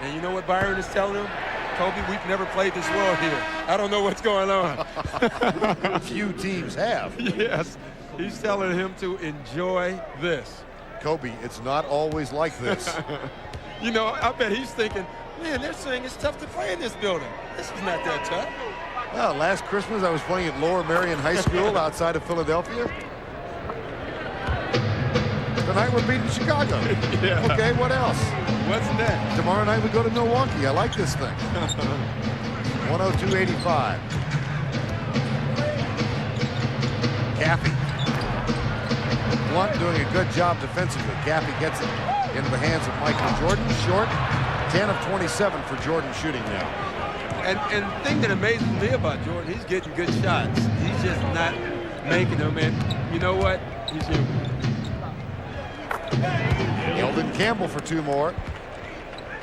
And you know what Byron is telling him? Kobe, we've never played this well here. I don't know what's going on. Few teams have. Yes. He's telling him to enjoy this. Kobe, it's not always like this. You know, I bet he's thinking, man, they're saying it's tough to play in this building. This is not that tough. Well, last Christmas I was playing at Lower Merion High School outside of Philadelphia. Tonight we're beating Chicago. Yeah. Okay, what else? What's next? Tomorrow night we go to Milwaukee. I like this thing. 102-85. Caffey. Blunt doing a good job defensively. Caffey gets it into the hands of Michael Jordan. Short. 10 of 27 for Jordan shooting now. And the thing that amazes me about Jordan, he's getting good shots. He's just not making them. And you know what? He's human. Eldon Campbell for 2 more.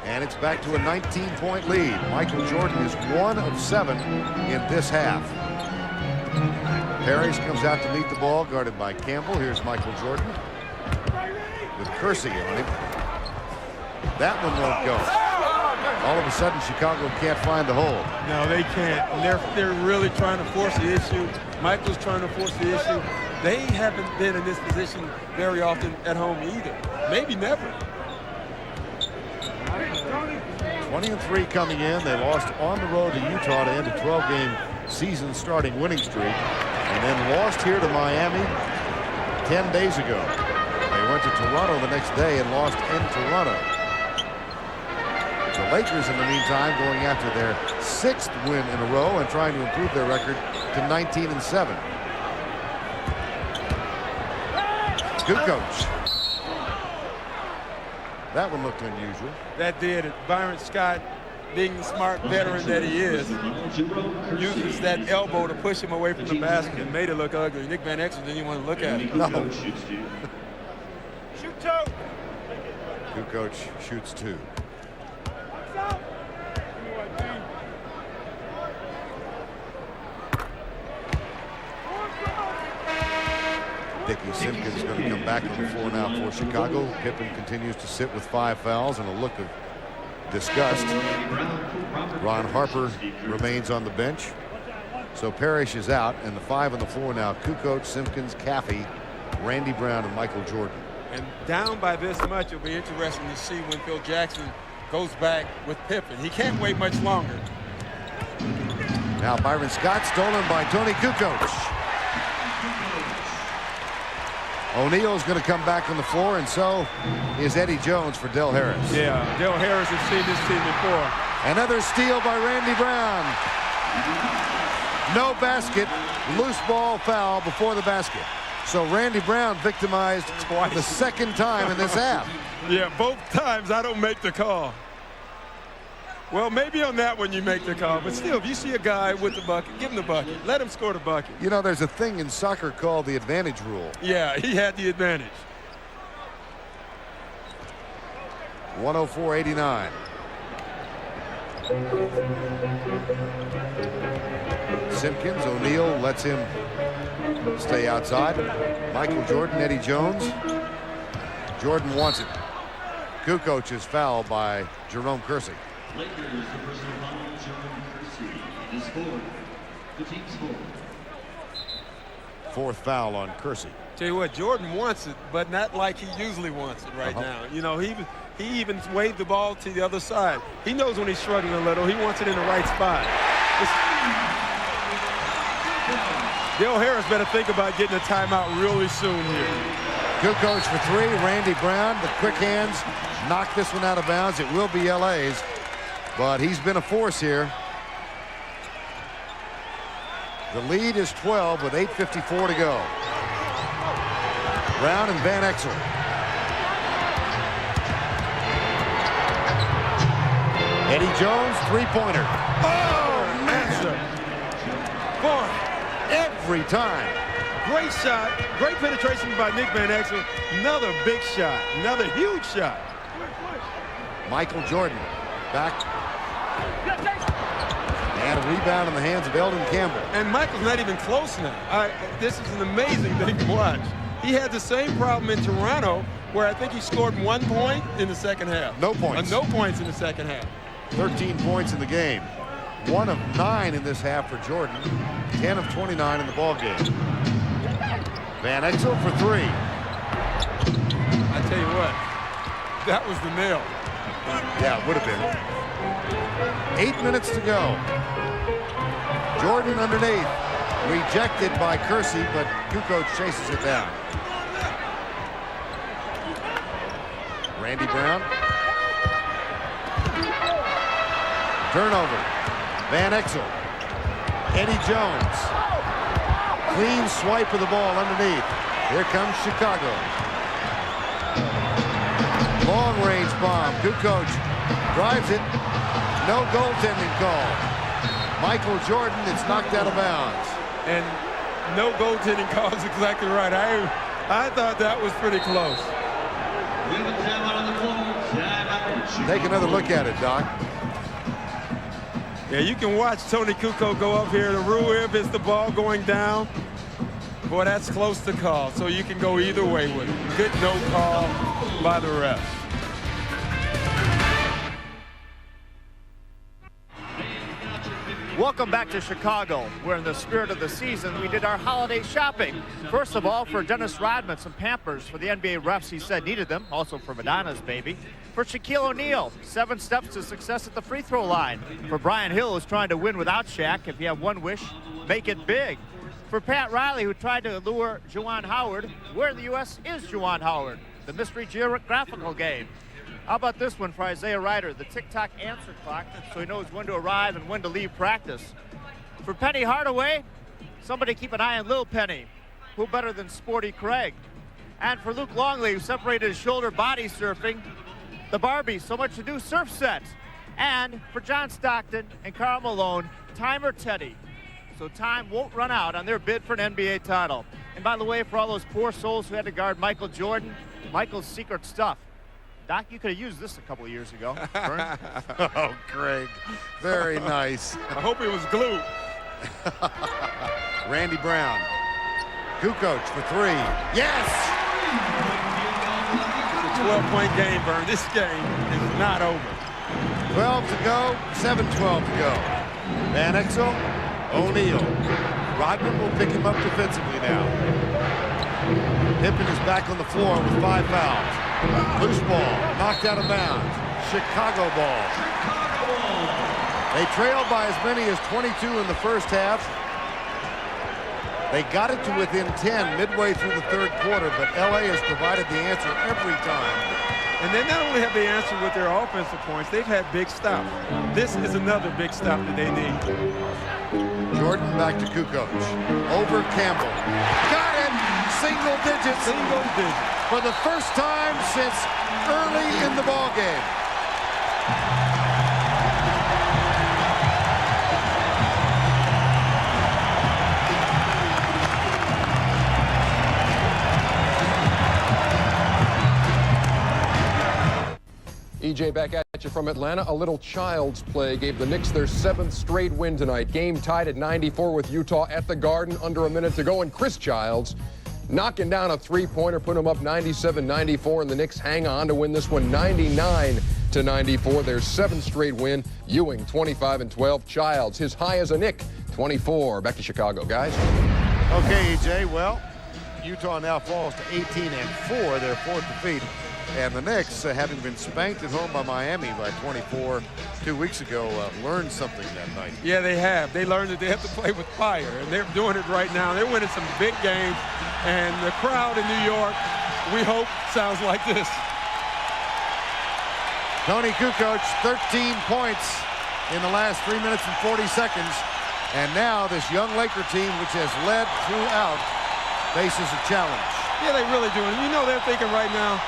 And it's back to a 19-point lead. Michael Jordan is 1 of 7 in this half. Parrish comes out to meet the ball, guarded by Campbell. Here's Michael Jordan with Kersey on him. That one won't go. All of a sudden, Chicago can't find the hole. No, they can't. And they're really trying to force the issue. Michael's trying to force the issue. They haven't been in this position very often at home either. Maybe never. 20-3 coming in. They lost on the road to Utah to end a 12-game season starting winning streak, and then lost here to Miami 10 days ago. They went to Toronto the next day and lost in Toronto. The Lakers, in the meantime, going after their 6th win in a row and trying to improve their record to 19-7. Kukoc. That one looked unusual. That did. Byron Scott, being the smart veteran that he is, uses that elbow to push him away from the basket and made it look ugly. Nick Van Exel didn't even want to look at it. No. Shoot 2. Kukoc shoots 2. Dickie Simpkins is going to come back on the floor now for Chicago. Pippen continues to sit with 5 fouls and a look of disgust. Ron Harper remains on the bench. So Parrish is out, and the 5 on the floor now: Kukoc, Simpkins, Caffey, Randy Brown, and Michael Jordan. And down by this much, it'll be interesting to see when Phil Jackson goes back with Pippen. He can't wait much longer. Now Byron Scott, stolen by Tony Kukoc. O'Neal's going to come back on the floor, and so is Eddie Jones for Del Harris. Yeah, Del Harris has seen this team before. Another steal by Randy Brown. No basket, loose ball foul before the basket. So Randy Brown victimized twice, the second time in this half. Yeah, both times I don't make the call. Well, maybe on that one you make the call, but still, if you see a guy with the bucket, give him the bucket. Let him score the bucket. You know, there's a thing in soccer called the advantage rule. Yeah, he had the advantage. 104-89. Simpkins, O'Neal lets him stay outside. Michael Jordan, Eddie Jones. Jordan wants it. Kukoc is fouled by Jerome Kersey. Lakers, the personal foul, Jerome Kersey is fourth. The team's fourth. Fourth foul on Kersey. Tell you what, Jordan wants it, but not like he usually wants it right now. You know, he even waved the ball to the other side. He knows when he's struggling a little. He wants it in the right spot. Del Harris better think about getting a timeout really soon here. Kukoc for three. Randy Brown, the quick hands, knocked this one out of bounds. It will be LA's, but he's been a force here. The lead is 12 with 8:54 to go. Brown and Van Exel. Eddie Jones, three-pointer. Oh, man! Boy, every time. Great shot. Great penetration by Nick Van Exel. Another big shot. Another huge shot. Michael Jordan back. And a rebound in the hands of Eldon Campbell. And Michael's not even close now. This is an amazing thing to watch. He had the same problem in Toronto where I think he scored 1 point in the second half. No points. No points in the second half. 13 points in the game. 1 of 9 in this half for Jordan. 10 of 29 in the ball game. Van Exel for three. I tell you what, that was the nail. Yeah, it would have been. 8 minutes to go. Jordan underneath. Rejected by Kersey, but Kukoc chases it down. Randy Brown. Turnover. Van Exel. Eddie Jones. Clean swipe of the ball underneath. Here comes Chicago. Long-range bomb. Kukoc drives it. No goaltending call. Michael Jordan, it's knocked out of bounds. And no goaltending call is exactly right. I thought that was pretty close. We have a timeout on the floor. Timeout. Take another look at it, Doc. Yeah, you can watch Tony Kukoc go up here. The rule is the ball going down. Boy, that's close to call, so you can go either way with it. Good no call by the ref. Welcome back to Chicago, where in the spirit of the season, we did our holiday shopping. First of all, for Dennis Rodman, some Pampers for the NBA refs he said needed them, also for Madonna's baby. For Shaquille O'Neal, 7 steps to success at the free throw line. For Brian Hill, who's trying to win without Shaq. If you have one wish, make it big. For Pat Riley, who tried to lure Juwan Howard, where in the U.S. is Juwan Howard? The mystery geographical game. How about this one for Isaiah Ryder, the tick-tock answer clock, so he knows when to arrive and when to leave practice. For Penny Hardaway, somebody keep an eye on Lil Penny. Who better than Sporty Craig? And for Luke Longley, who separated his shoulder body surfing, the Barbie, so much to do surf set. And for John Stockton and Karl Malone, time or Teddy. So time won't run out on their bid for an NBA title. And by the way, for all those poor souls who had to guard Michael Jordan, Michael's secret stuff. Doc, you could have used this a couple of years ago. Oh, Craig. Very nice. I hope it was glue. Randy Brown. Kukoc for three. Yes! It's a 12-point game, Vern. This game is not over. 12 to go, 7:12 to go. Van Exel, O'Neal. Rodman will pick him up defensively now. Pippen is back on the floor with 5 fouls. Loose ball, knocked out of bounds. Chicago ball. They trailed by as many as 22 in the first half. They got it to within 10 midway through the third quarter, but LA has provided the answer every time. And they not only have the answer with their offensive points, they've had big stops. This is another big stop that they need. Jordan back to Kukoc. Over Campbell. Got it! Single digits. Single digits. For the first time since early in the ballgame. EJ back at you from Atlanta. A little child's play gave the Knicks their 7th straight win tonight. Game tied at 94 with Utah at the Garden, under a minute to go. And Chris Childs knocking down a three-pointer, put him up 97-94, and the Knicks hang on to win this one 99-94. Their 7th straight win. Ewing 25-12. Childs, his high as a Knick, 24. Back to Chicago, guys. Okay, EJ, well, Utah now falls to 18-4, their 4th defeat. And the Knicks, having been spanked at home by Miami by 24 2 weeks ago, learned something that night. Yeah, they have. They learned that they have to play with fire, and they're doing it right now. They're winning some big games, and the crowd in New York, we hope, sounds like this. Tony Kukoc, 13 points in the last 3 minutes and 40 seconds. And now this young Laker team, which has led throughout, faces a challenge. Yeah, they really do. And you know they're thinking right now,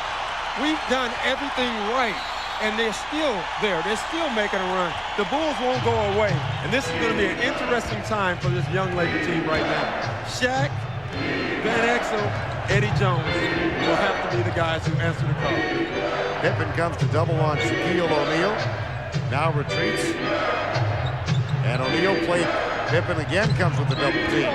we've done everything right, and they're still there. They're still making a run. The Bulls won't go away, and this is going to be an interesting time for this young Laker team right now. Shaq, Van Exel, Eddie Jones will have to be the guys who answer the call. Pippen comes to double on Shaquille O'Neal. Now retreats. And O'Neal played. Pippen again comes with the double team.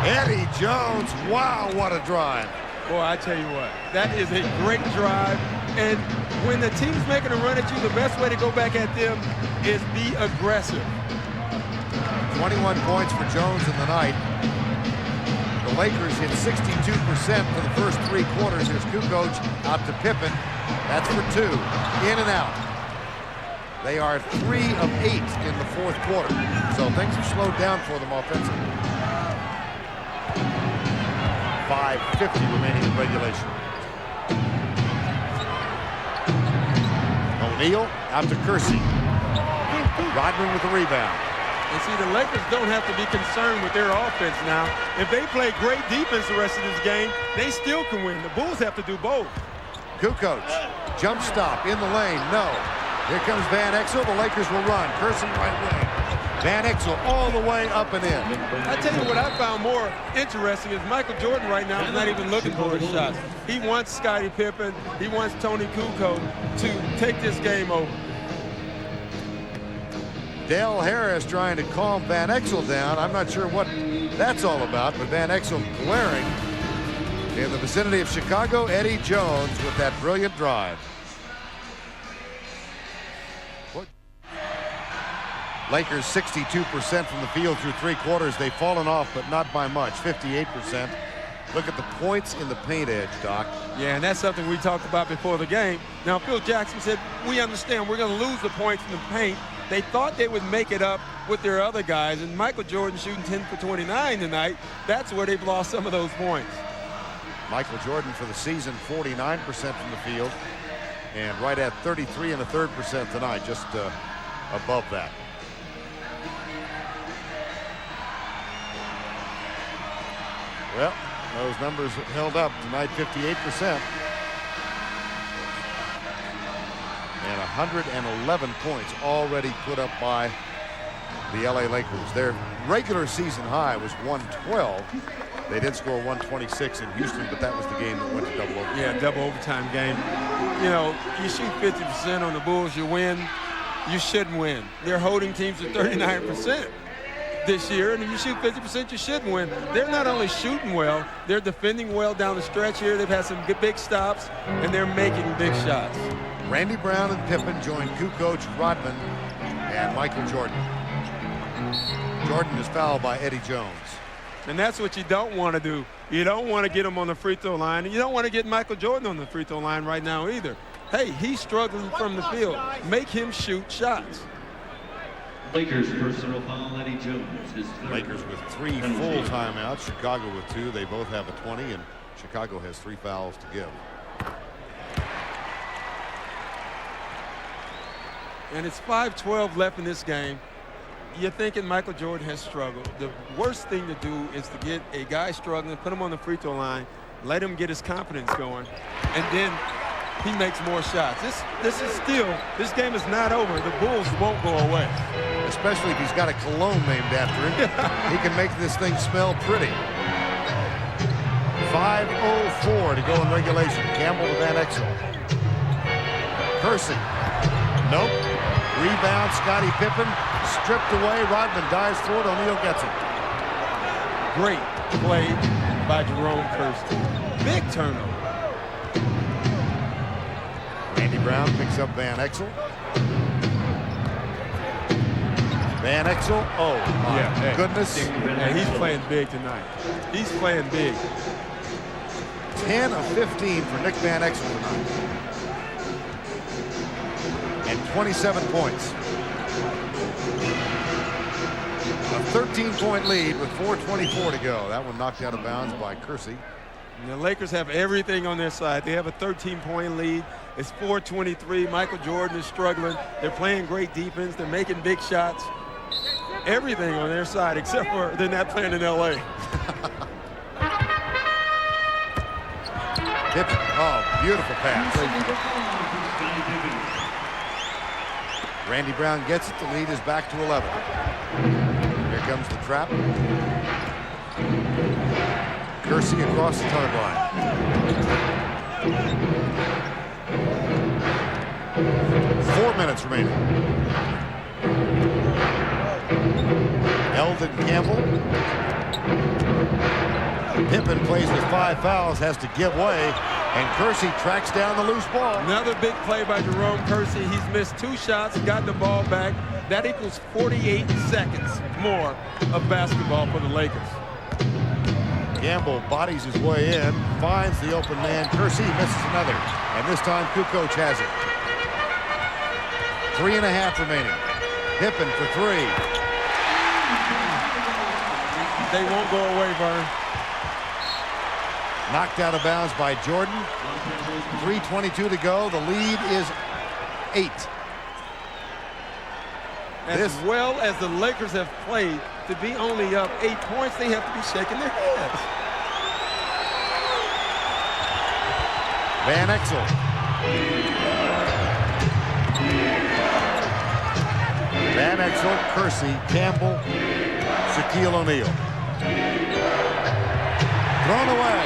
Eddie Jones, wow, what a drive. Boy, I tell you what, that is a great drive. And when the team's making a run at you, the best way to go back at them is be aggressive. 21 points for Jones in the night. The Lakers hit 62% for the first 3 quarters. Here's Kukoc out to Pippen. That's for 2. In and out. They are 3 of 8 in the 4th quarter. So things have slowed down for them offensively. 5:50 remaining in regulation. O'Neal out to Kersey. Rodman with the rebound. And see, the Lakers don't have to be concerned with their offense now. If they play great defense the rest of this game, they still can win. The Bulls have to do both. Kukoc, jump stop in the lane, no. Here comes Van Exel, the Lakers will run. Kersey right wing. Van Exel all the way up and in. I tell you what I found more interesting is Michael Jordan right now is not even looking for his shots. He wants Scottie Pippen, he wants Tony Kukoc to take this game over. Dale Harris trying to calm Van Exel down. I'm not sure what that's all about, but Van Exel glaring in the vicinity of Chicago. Eddie Jones with that brilliant drive. Lakers 62% from the field through 3 quarters. They've fallen off, but not by much, 58%. Look at the points in the paint edge, Doc. Yeah, and that's something we talked about before the game. Now, Phil Jackson said, we understand we're going to lose the points in the paint. They thought they would make it up with their other guys, and Michael Jordan shooting 10 for 29 tonight. That's where they've lost some of those points. Michael Jordan for the season, 49% from the field, and right at 33 1/3% tonight, just above that. Well, those numbers held up tonight, 58%. And 111 points already put up by the LA Lakers. Their regular season high was 112. They did score 126 in Houston, but that was the game that went to double overtime. Yeah, double overtime game. You know, you shoot 50% on the Bulls, you win. You shouldn't win. They're holding teams at 39% this year, and if you shoot 50%, you shouldn't win. They're not only shooting well, they're defending well down the stretch here. They've had some big stops, and they're making big shots. Randy Brown and Pippen joined Kukoc, Rodman, and Michael Jordan. Jordan is fouled by Eddie Jones. And that's what you don't want to do. You don't want to get him on the free throw line, and you don't want to get Michael Jordan on the free throw line right now either. Hey, he's struggling from the field. Make him shoot shots. Lakers personal foul, Eddie Jones. His third. Lakers with 3 full timeouts. Chicago with 2. They both have a 20, and Chicago has 3 fouls to give. And it's 5:12 left in this game. You're thinking Michael Jordan has struggled. The worst thing to do is to get a guy struggling, put him on the free throw line, let him get his confidence going, and then he makes more shots. This game is not over. The Bulls won't go away. Especially if he's got a cologne named after him. He can make this thing smell pretty. 5:04 to go in regulation. Campbell to Van Exel. Kersey. Nope. Rebound, Scottie Pippen. Stripped away. Rodman dives for it. O'Neal gets it. Great play by Jerome Kersey. Big turnover. Randy Brown picks up Van Exel. Van Exel. Oh, my goodness. Yeah, he's playing big tonight. He's playing big. 10 of 15 for Nick Van Exel tonight. And 27 points. A 13-point lead with 4:24 to go. That one knocked out of bounds by Kersey. And the Lakers have everything on their side. They have a 13-point lead. It's 4:23. Michael Jordan is struggling. They're playing great defense. They're making big shots. Everything on their side, except for they're not playing in L.A. Oh, beautiful pass. Randy Brown gets it. The lead is back to 11. Here comes the trap. Kersey across the timeline. 4 minutes remaining. Eldon Campbell. Pippen plays with 5 fouls, has to give way, and Kersey tracks down the loose ball. Another big play by Jerome Kersey. He's missed 2 shots, got the ball back. That equals 48 seconds more of basketball for the Lakers. Campbell bodies his way in, finds the open man. Kersey misses another, and this time Kukoc has it. 3.5 remaining. Pippen for 3. They won't go away, Vern. Knocked out of bounds by Jordan. 3:22 to go. The lead is 8. As well as the Lakers have played, to be only up 8 points, they have to be shaking their heads. Van Exel. Van Exel, Kersey, Campbell, Shaquille O'Neal. Thrown away.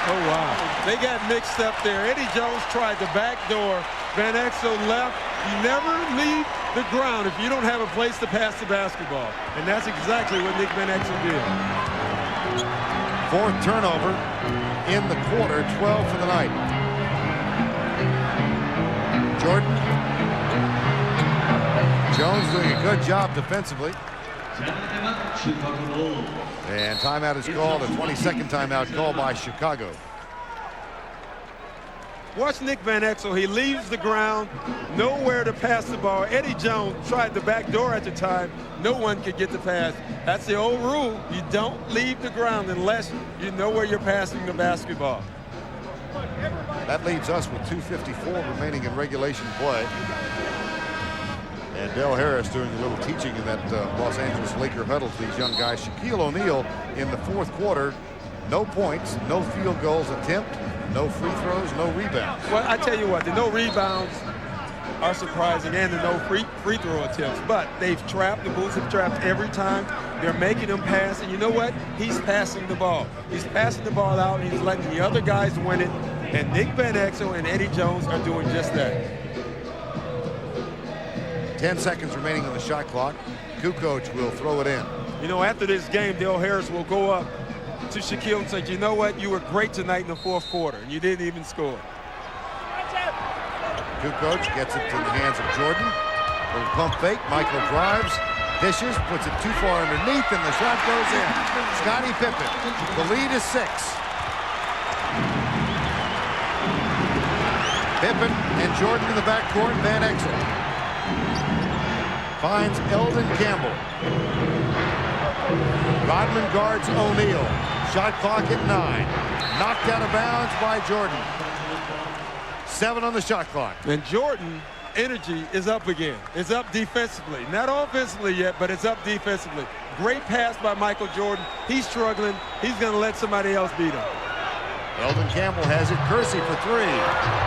Oh, wow. They got mixed up there. Eddie Jones tried the back door. Van Exel left. You never leave the ground if you don't have a place to pass the basketball. And that's exactly what Nick Van Exel did. 4th turnover in the quarter, 12 for the night. Jordan. Jones doing a good job defensively. And timeout is called, a 22nd timeout called by Chicago. Watch Nick Van Exel. He leaves the ground, nowhere to pass the ball. Eddie Jones tried the back door at the time. No one could get the pass. That's the old rule. You don't leave the ground unless you know where you're passing the basketball. That leaves us with 2:54 remaining in regulation play. And Del Harris doing a little teaching in that Los Angeles Laker huddle to these young guys. Shaquille O'Neal in the 4th quarter, no points, no field goals attempt, no free throws, no rebounds. Well, I tell you what, the no rebounds are surprising and the no free throw attempts. But they've trapped, the Bulls have trapped every time. They're making them pass. And you know what? He's passing the ball. He's passing the ball out. And he's letting the other guys win it. And Nick Van Exel and Eddie Jones are doing just that. 10 seconds remaining on the shot clock. Kukoc will throw it in. You know, after this game, Del Harris will go up to Shaquille and say, you know what? You were great tonight in the 4th quarter, and you didn't even score. Kukoc gets it to the hands of Jordan. Little pump fake. Michael drives, dishes, puts it too far underneath, and the shot goes in. Scottie Pippen. The lead is 6. Pippen and Jordan in the backcourt. Van Exel. finds Eldon Campbell. Rodman guards O'Neal. Shot clock at 9. Knocked out of bounds by Jordan. 7 on the shot clock. And Jordan, energy is up again. It's up defensively. Not offensively yet, but it's up defensively. Great pass by Michael Jordan. He's struggling. He's going to let somebody else beat him. Eldon Campbell has it. Kersey for 3.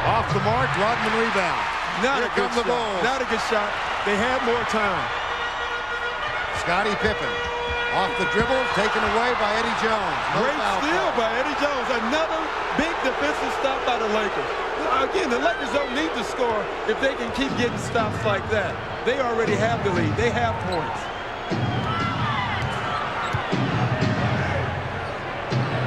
Off the mark. Rodman rebound. Not Here a good come the shot. Bulls. Not a good shot. They had more time. Scottie Pippen. Off the dribble. Taken away by Eddie Jones. No Great foul steal call. by Eddie Jones. Another big defensive stop by the Lakers. Again, the Lakers don't need to score if they can keep getting stops like that. They already have the lead. They have points.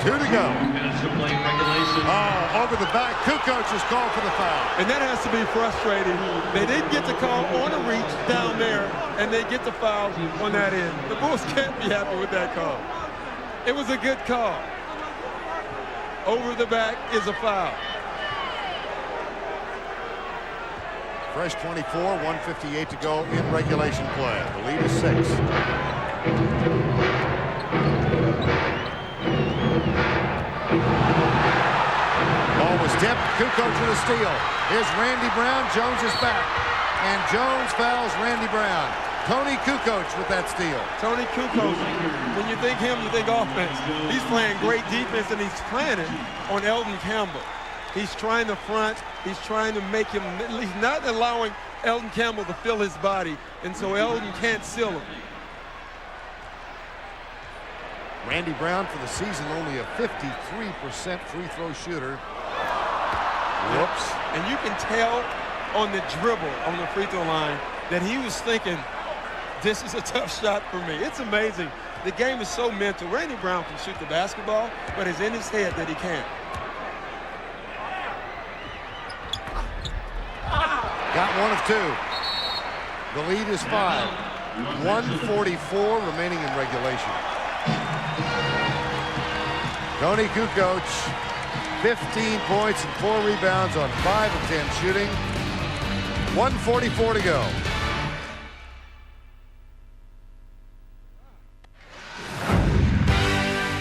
2 to go. Minutes to play regulation. Oh, over the back. Kukoc is called for the foul. And that has to be frustrating. They didn't get the call on a reach down there, and they get the foul on that end. The Bulls can't be happy with that call. It was a good call. Over the back is a foul. Fresh 24, 1:58 to go in regulation play. The lead is 6. Ball was tipped. Kukoc with a steal. Here's Randy Brown. Jones is back. And Jones fouls Randy Brown. Tony Kukoc with that steal. Tony Kukoc, when you think him, you think offense. He's playing great defense, and he's playing it on Eldon Campbell. He's trying to front. He's trying to make him, he's not allowing Eldon Campbell to fill his body, and so Eldon can't seal him. Randy Brown for the season only a 53% free throw shooter. Whoops. And you can tell on the dribble on the free throw line that he was thinking, this is a tough shot for me. It's amazing. The game is so mental. Randy Brown can shoot the basketball, but it's in his head that he can't. Got 1 of 2. The lead is 5. 1:44 remaining in regulation. Tony Kukoc, 15 points and 4 rebounds on 5 of 10 shooting. 1:44 to go.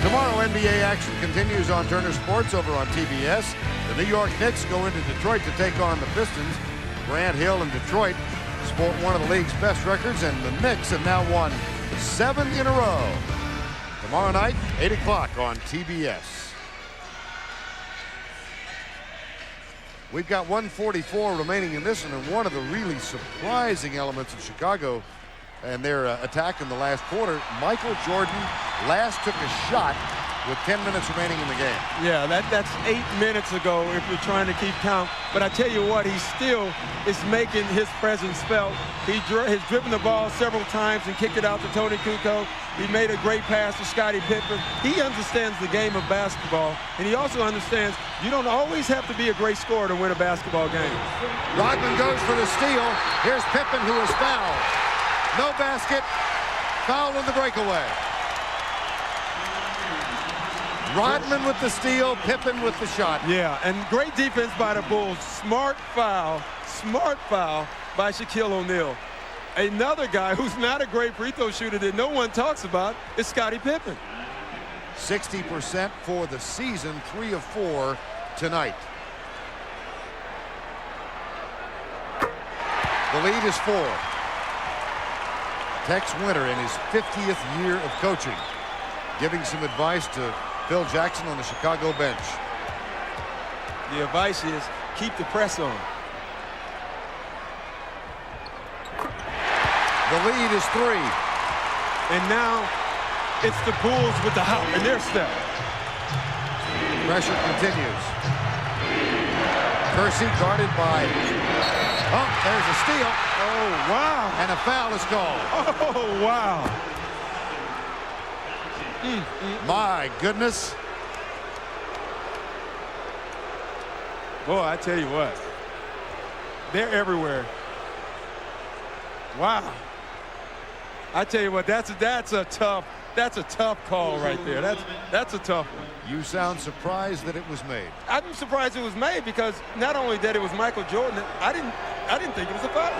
Tomorrow, NBA action continues on Turner Sports over on TBS. The New York Knicks go into Detroit to take on the Pistons. Grant Hill and Detroit sport one of the league's best records, and the Knicks have now won 7 in a row. Tomorrow night, 8 o'clock on TBS. We've got 1:44 remaining in this one, and one of the really surprising elements of Chicago and their attack in the last quarter, Michael Jordan last took a shot with 10 minutes remaining in the game. Yeah, that's 8 minutes ago if you're trying to keep count. But I tell you what, he still is making his presence felt. He has driven the ball several times and kicked it out to Tony Kukoc. He made a great pass to Scottie Pippen. He understands the game of basketball, and he also understands you don't always have to be a great scorer to win a basketball game. Rodman goes for the steal. Here's Pippen, who is fouled. No basket. Foul on the breakaway. Rodman with the steal, Pippen with the shot. Yeah, and great defense by the Bulls. Smart foul by Shaquille O'Neal. Another guy who's not a great free throw shooter that no one talks about is Scottie Pippen. 60% for the season, 3 of 4 tonight. The lead is 4. Tex Winter in his 50th year of coaching, giving some advice to Phil Jackson on the Chicago bench. The advice is keep the press on. The lead is 3. And now it's the Bulls with the hop in their step. Pressure continues. Kersey guarded by, oh, there's a steal. Oh, wow. And a foul is called. Oh, wow. My goodness. Boy, I tell you what, they're everywhere. Wow. I tell you what, that's a tough call right there. That's a tough one. You sound surprised that it was made. I'm surprised it was made because not only that it was Michael Jordan, I didn't think it was a foul.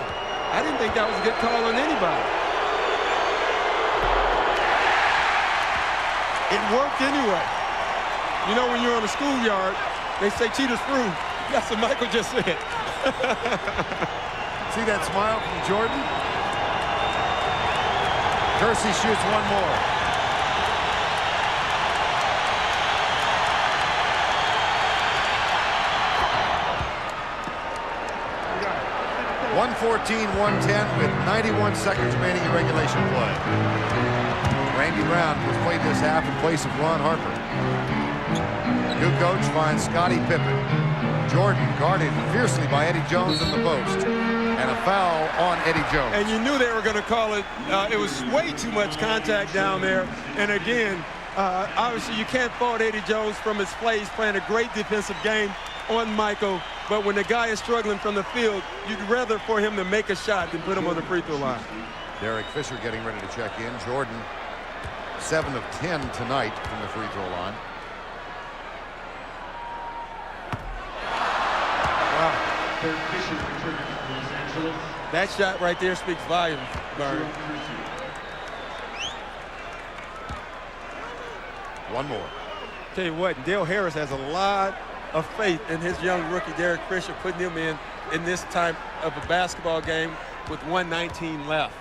I didn't think that was a good call on anybody. It worked anyway. You know, when you're on the schoolyard, they say cheaters prove. That's what Michael just said. See that smile from Jordan? Kersey shoots one more. 114-110 with 91 seconds remaining in regulation play. Randy Brown was played this half in place of Ron Harper. New coach finds Scottie Pippen. Jordan guarded fiercely by Eddie Jones in the post. And a foul on Eddie Jones. And you knew they were going to call it. It was way too much contact down there. And again, obviously you can't fault Eddie Jones from his play. He's playing a great defensive game on Michael. But when the guy is struggling from the field, you'd rather for him to make a shot than put him on the free throw line. Derek Fisher getting ready to check in. Jordan, 7 of 10 tonight from the free throw line. Wow. Derek Fisher returning from Los Angeles. That shot right there speaks volumes, Barry. One more. Tell you what, Dale Harris has a lot of faith in his young rookie, Derek Fisher, putting him in this type of a basketball game with 1:19 left.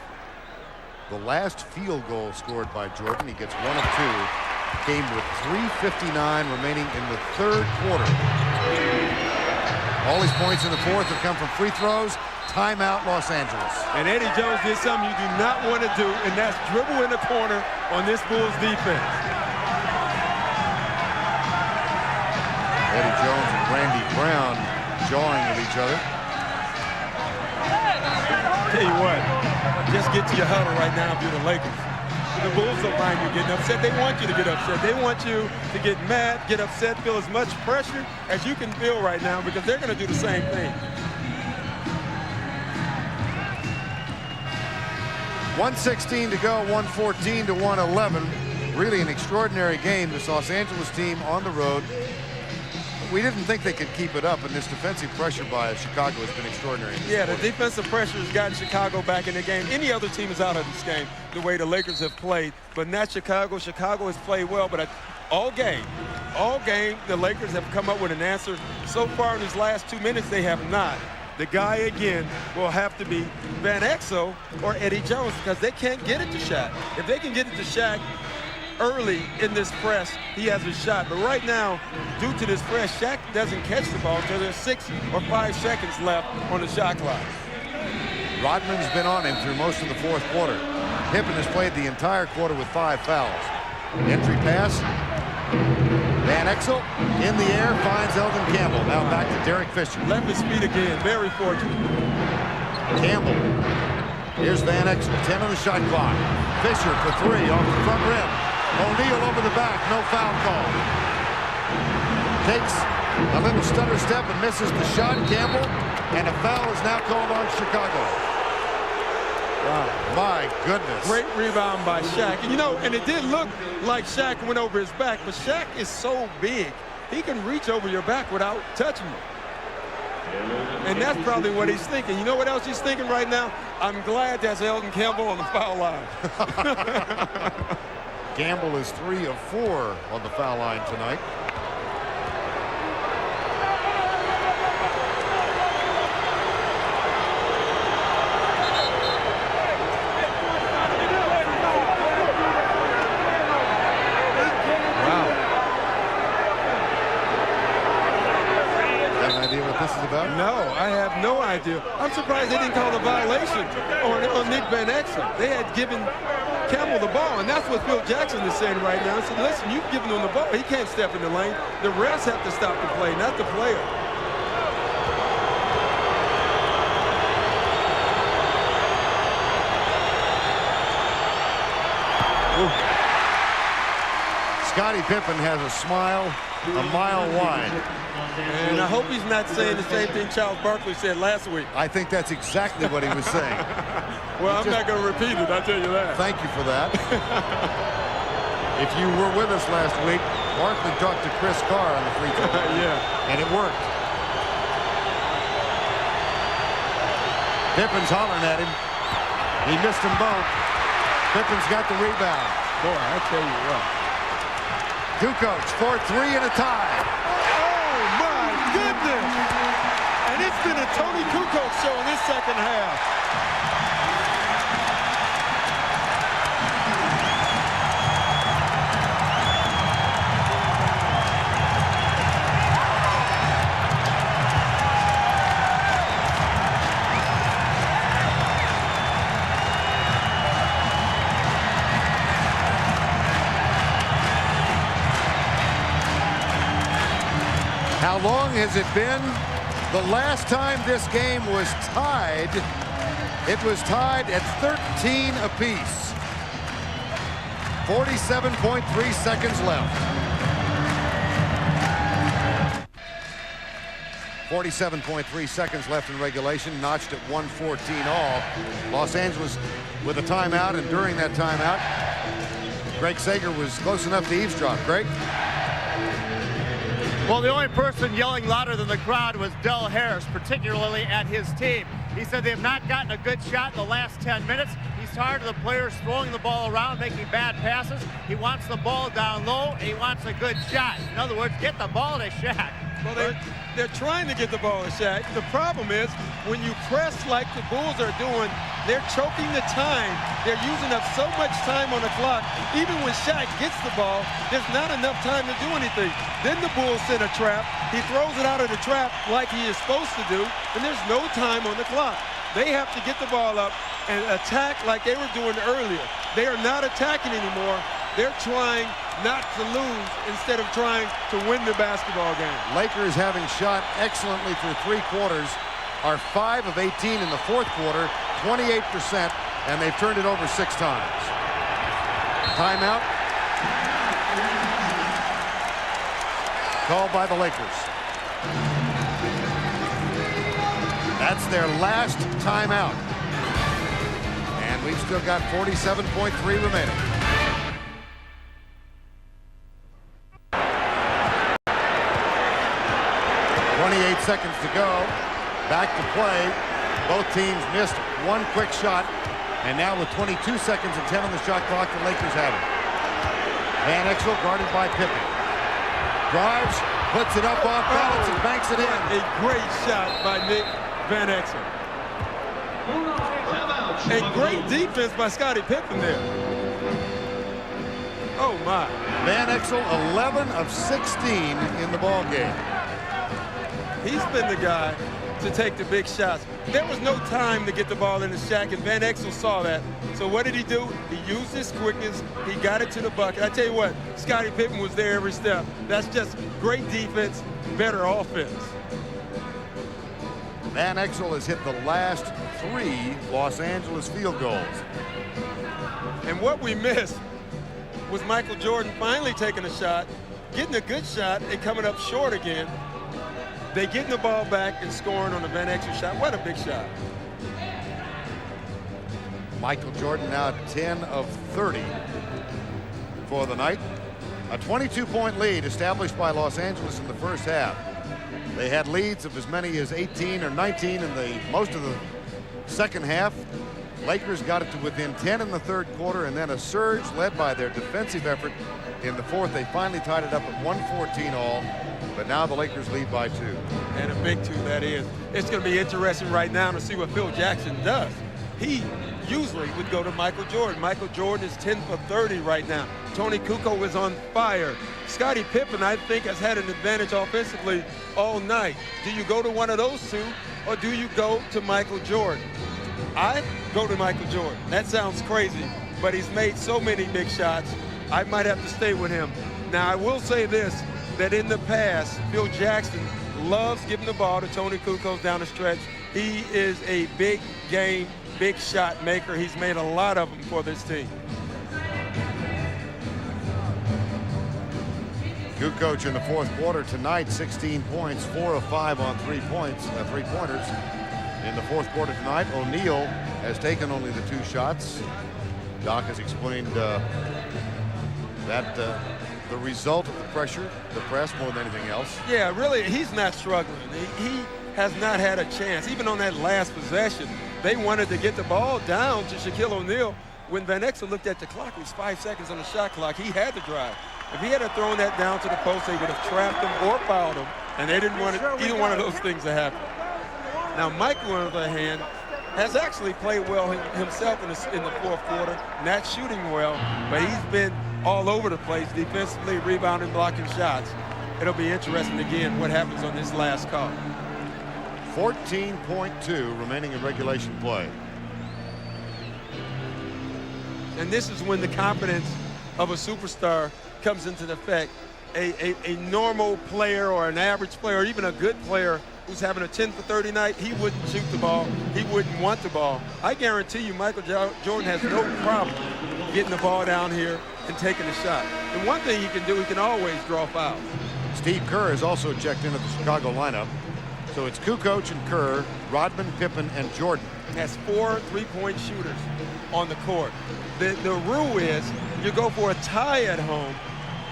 The last field goal scored by Jordan, he gets 1 of 2, came with 3:59 remaining in the third quarter. All his points in the fourth have come from free throws. Timeout, Los Angeles. And Eddie Jones did something you do not want to do, and that's dribble in the corner on this Bulls defense. Eddie Jones and Randy Brown jawing with each other. Tell you what, just get to your huddle right now if you're the Lakers. The Bulls don't mind you getting upset. They want you to get upset. They want you to get mad, get upset, feel as much pressure as you can feel right now because they're going to do the same thing. 1:16 to go, 114 to 111. Really an extraordinary game. This Los Angeles team on the road. We didn't think they could keep it up, and this defensive pressure by Chicago has been extraordinary. Yeah, the defensive pressure has gotten Chicago back in the game. Any other team is out of this game the way the Lakers have played, but not Chicago. Chicago has played well, but all game, the Lakers have come up with an answer. So far in these last 2 minutes, they have not. The guy, again, will have to be Van Exel or Eddie Jones because they can't get it to Shaq. If they can get it to Shaq early in this press, he has a shot. But right now, due to this press, Shaq doesn't catch the ball until there's 6 or 5 seconds left on the shot clock. Rodman's been on him through most of the fourth quarter. Pippen has played the entire quarter with 5 fouls. Entry pass. Van Exel in the air finds Eldon Campbell. Now back to Derek Fisher. Left his feet again. Very fortunate. Campbell. Here's Van Exel. 10 on the shot clock. Fisher for 3 off the front rim. O'Neal over the back. No foul call. Takes a little stutter step and misses the shot. Campbell. And a foul is now called on Chicago. Wow. My goodness. Great rebound by Shaq. And, you know, and it did look like Shaq went over his back, but Shaq is so big, he can reach over your back without touching you. And that's probably what he's thinking. You know what else he's thinking right now? I'm glad that's Eldon Campbell on the foul line. Campbell is 3 of 4 on the foul line tonight. No, I have no idea. I'm surprised they didn't call a violation on Nick Van Exel. They had given Campbell the ball, and that's what Phil Jackson is saying right now. He said, listen, you've given him the ball. He can't step in the lane. The refs have to stop the play, not the player. Scottie Pippen has a smile a mile wide. And I hope he's not saying the same thing Charles Barkley said last week. I think that's exactly what he was saying. Well, I'm not going to repeat it, I'll tell you that. Thank you for that. If you were with us last week, Barkley talked to Chris Carr on the free throw. Yeah. And it worked. Pippen's hollering at him. He missed them both. Pippen's got the rebound. Boy, I tell you what. Kukoc for 3 and a tie. Oh, my goodness. And it's been a Tony Kukoc show in this second half. How long has it been? The last time this game was tied, it was tied at 13 apiece. 47.3 seconds left. 47.3 seconds left in regulation, notched at 1:14 all. Los Angeles with a timeout, and during that timeout, Greg Sager was close enough to eavesdrop. Greg? Well, the only person yelling louder than the crowd was Del Harris, particularly at his team. He said they have not gotten a good shot in the last 10 minutes. He's tired of the players throwing the ball around, making bad passes. He wants the ball down low, and he wants a good shot. In other words, get the ball to Shaq. Well, they're trying to get the ball to Shaq. The problem is when you press like the Bulls are doing, they're choking the time. They're using up so much time on the clock. Even when Shaq gets the ball, there's not enough time to do anything. Then the Bulls set a trap. He throws it out of the trap like he is supposed to do, and there's no time on the clock. They have to get the ball up and attack like they were doing earlier. They are not attacking anymore. They're trying not to lose instead of trying to win the basketball game. Lakers, having shot excellently through 3 quarters, are 5 of 18 in the 4th quarter, 28%, and they've turned it over 6 times. Timeout. Called by the Lakers. That's their last timeout. And we've still got 47.3 remaining. Seconds to go. Back to play. Both teams missed one quick shot, and now with 22 seconds and 10 on the shot clock, the Lakers have it. Van Exel guarded by Pippen. Drives, puts it up off balance, and banks it in. A great shot by Nick Van Exel. A great defense by Scottie Pippen there. Oh my. Van Exel 11 of 16 in the ball game. He's been the guy to take the big shots. There was no time to get the ball in the Shaq, and Van Exel saw that. So what did he do? He used his quickness. He got it to the bucket. I tell you what, Scottie Pippen was there every step. That's just great defense, better offense. Van Exel has hit the last 3 Los Angeles field goals. And what we missed was Michael Jordan finally taking a shot, getting a good shot, and coming up short again. They getting the ball back and scoring on the Van Exel shot. What a big shot. Michael Jordan now 10 of 30 for the night. A 22-point lead established by Los Angeles in the first half. They had leads of as many as 18 or 19 in most of the second half. Lakers got it to within 10 in the 3rd quarter, and then a surge led by their defensive effort in the 4th. They finally tied it up at 1:14 all. But now the Lakers lead by 2. And a big 2, that is. It's going to be interesting right now to see what Phil Jackson does. He usually would go to Michael Jordan. Michael Jordan is 10 for 30 right now. Tony Kukoc is on fire. Scottie Pippen, I think, has had an advantage offensively all night. Do you go to one of those two, or do you go to Michael Jordan? I go to Michael Jordan. That sounds crazy, but he's made so many big shots. I might have to stay with him. Now, I will say this, that in the past, Phil Jackson loves giving the ball to Tony Kukoc down the stretch. He is a big game, big shot maker. He's made a lot of them for this team. Kukoc in the 4th quarter tonight, 16 points, 4 of 5 on 3-pointers. In the 4th quarter tonight, O'Neal has taken only the 2 shots. Doc has explained that the result of the pressure, the press more than anything else. Yeah, really, he's not struggling. He has not had a chance. Even on that last possession, they wanted to get the ball down to Shaquille O'Neal. When Van Exel looked at the clock, it was 5 seconds on the shot clock. He had to drive. If he had thrown that down to the post, they would have trapped him or fouled him, and they didn't want either one of those things to happen. Now, Michael, on the other hand, has actually played well himself in the fourth quarter, not shooting well, but he's been all over the place defensively, rebounding, blocking shots. It'll be interesting again what happens on this last call. 14.2 remaining in regulation play. And this is when the confidence of a superstar comes into effect. A normal player or an average player or even a good player who's having a 10 for 30 night, he wouldn't shoot the ball. He wouldn't want the ball. I guarantee you Michael Jordan has no problem getting the ball down here and taking a shot. And one thing he can do, he can always draw fouls. Steve Kerr has also checked into the Chicago lineup. So it's Kukoc and Kerr, Rodman, Pippen, and Jordan. Has 4 3-point shooters on the court. The rule is you go for a tie at home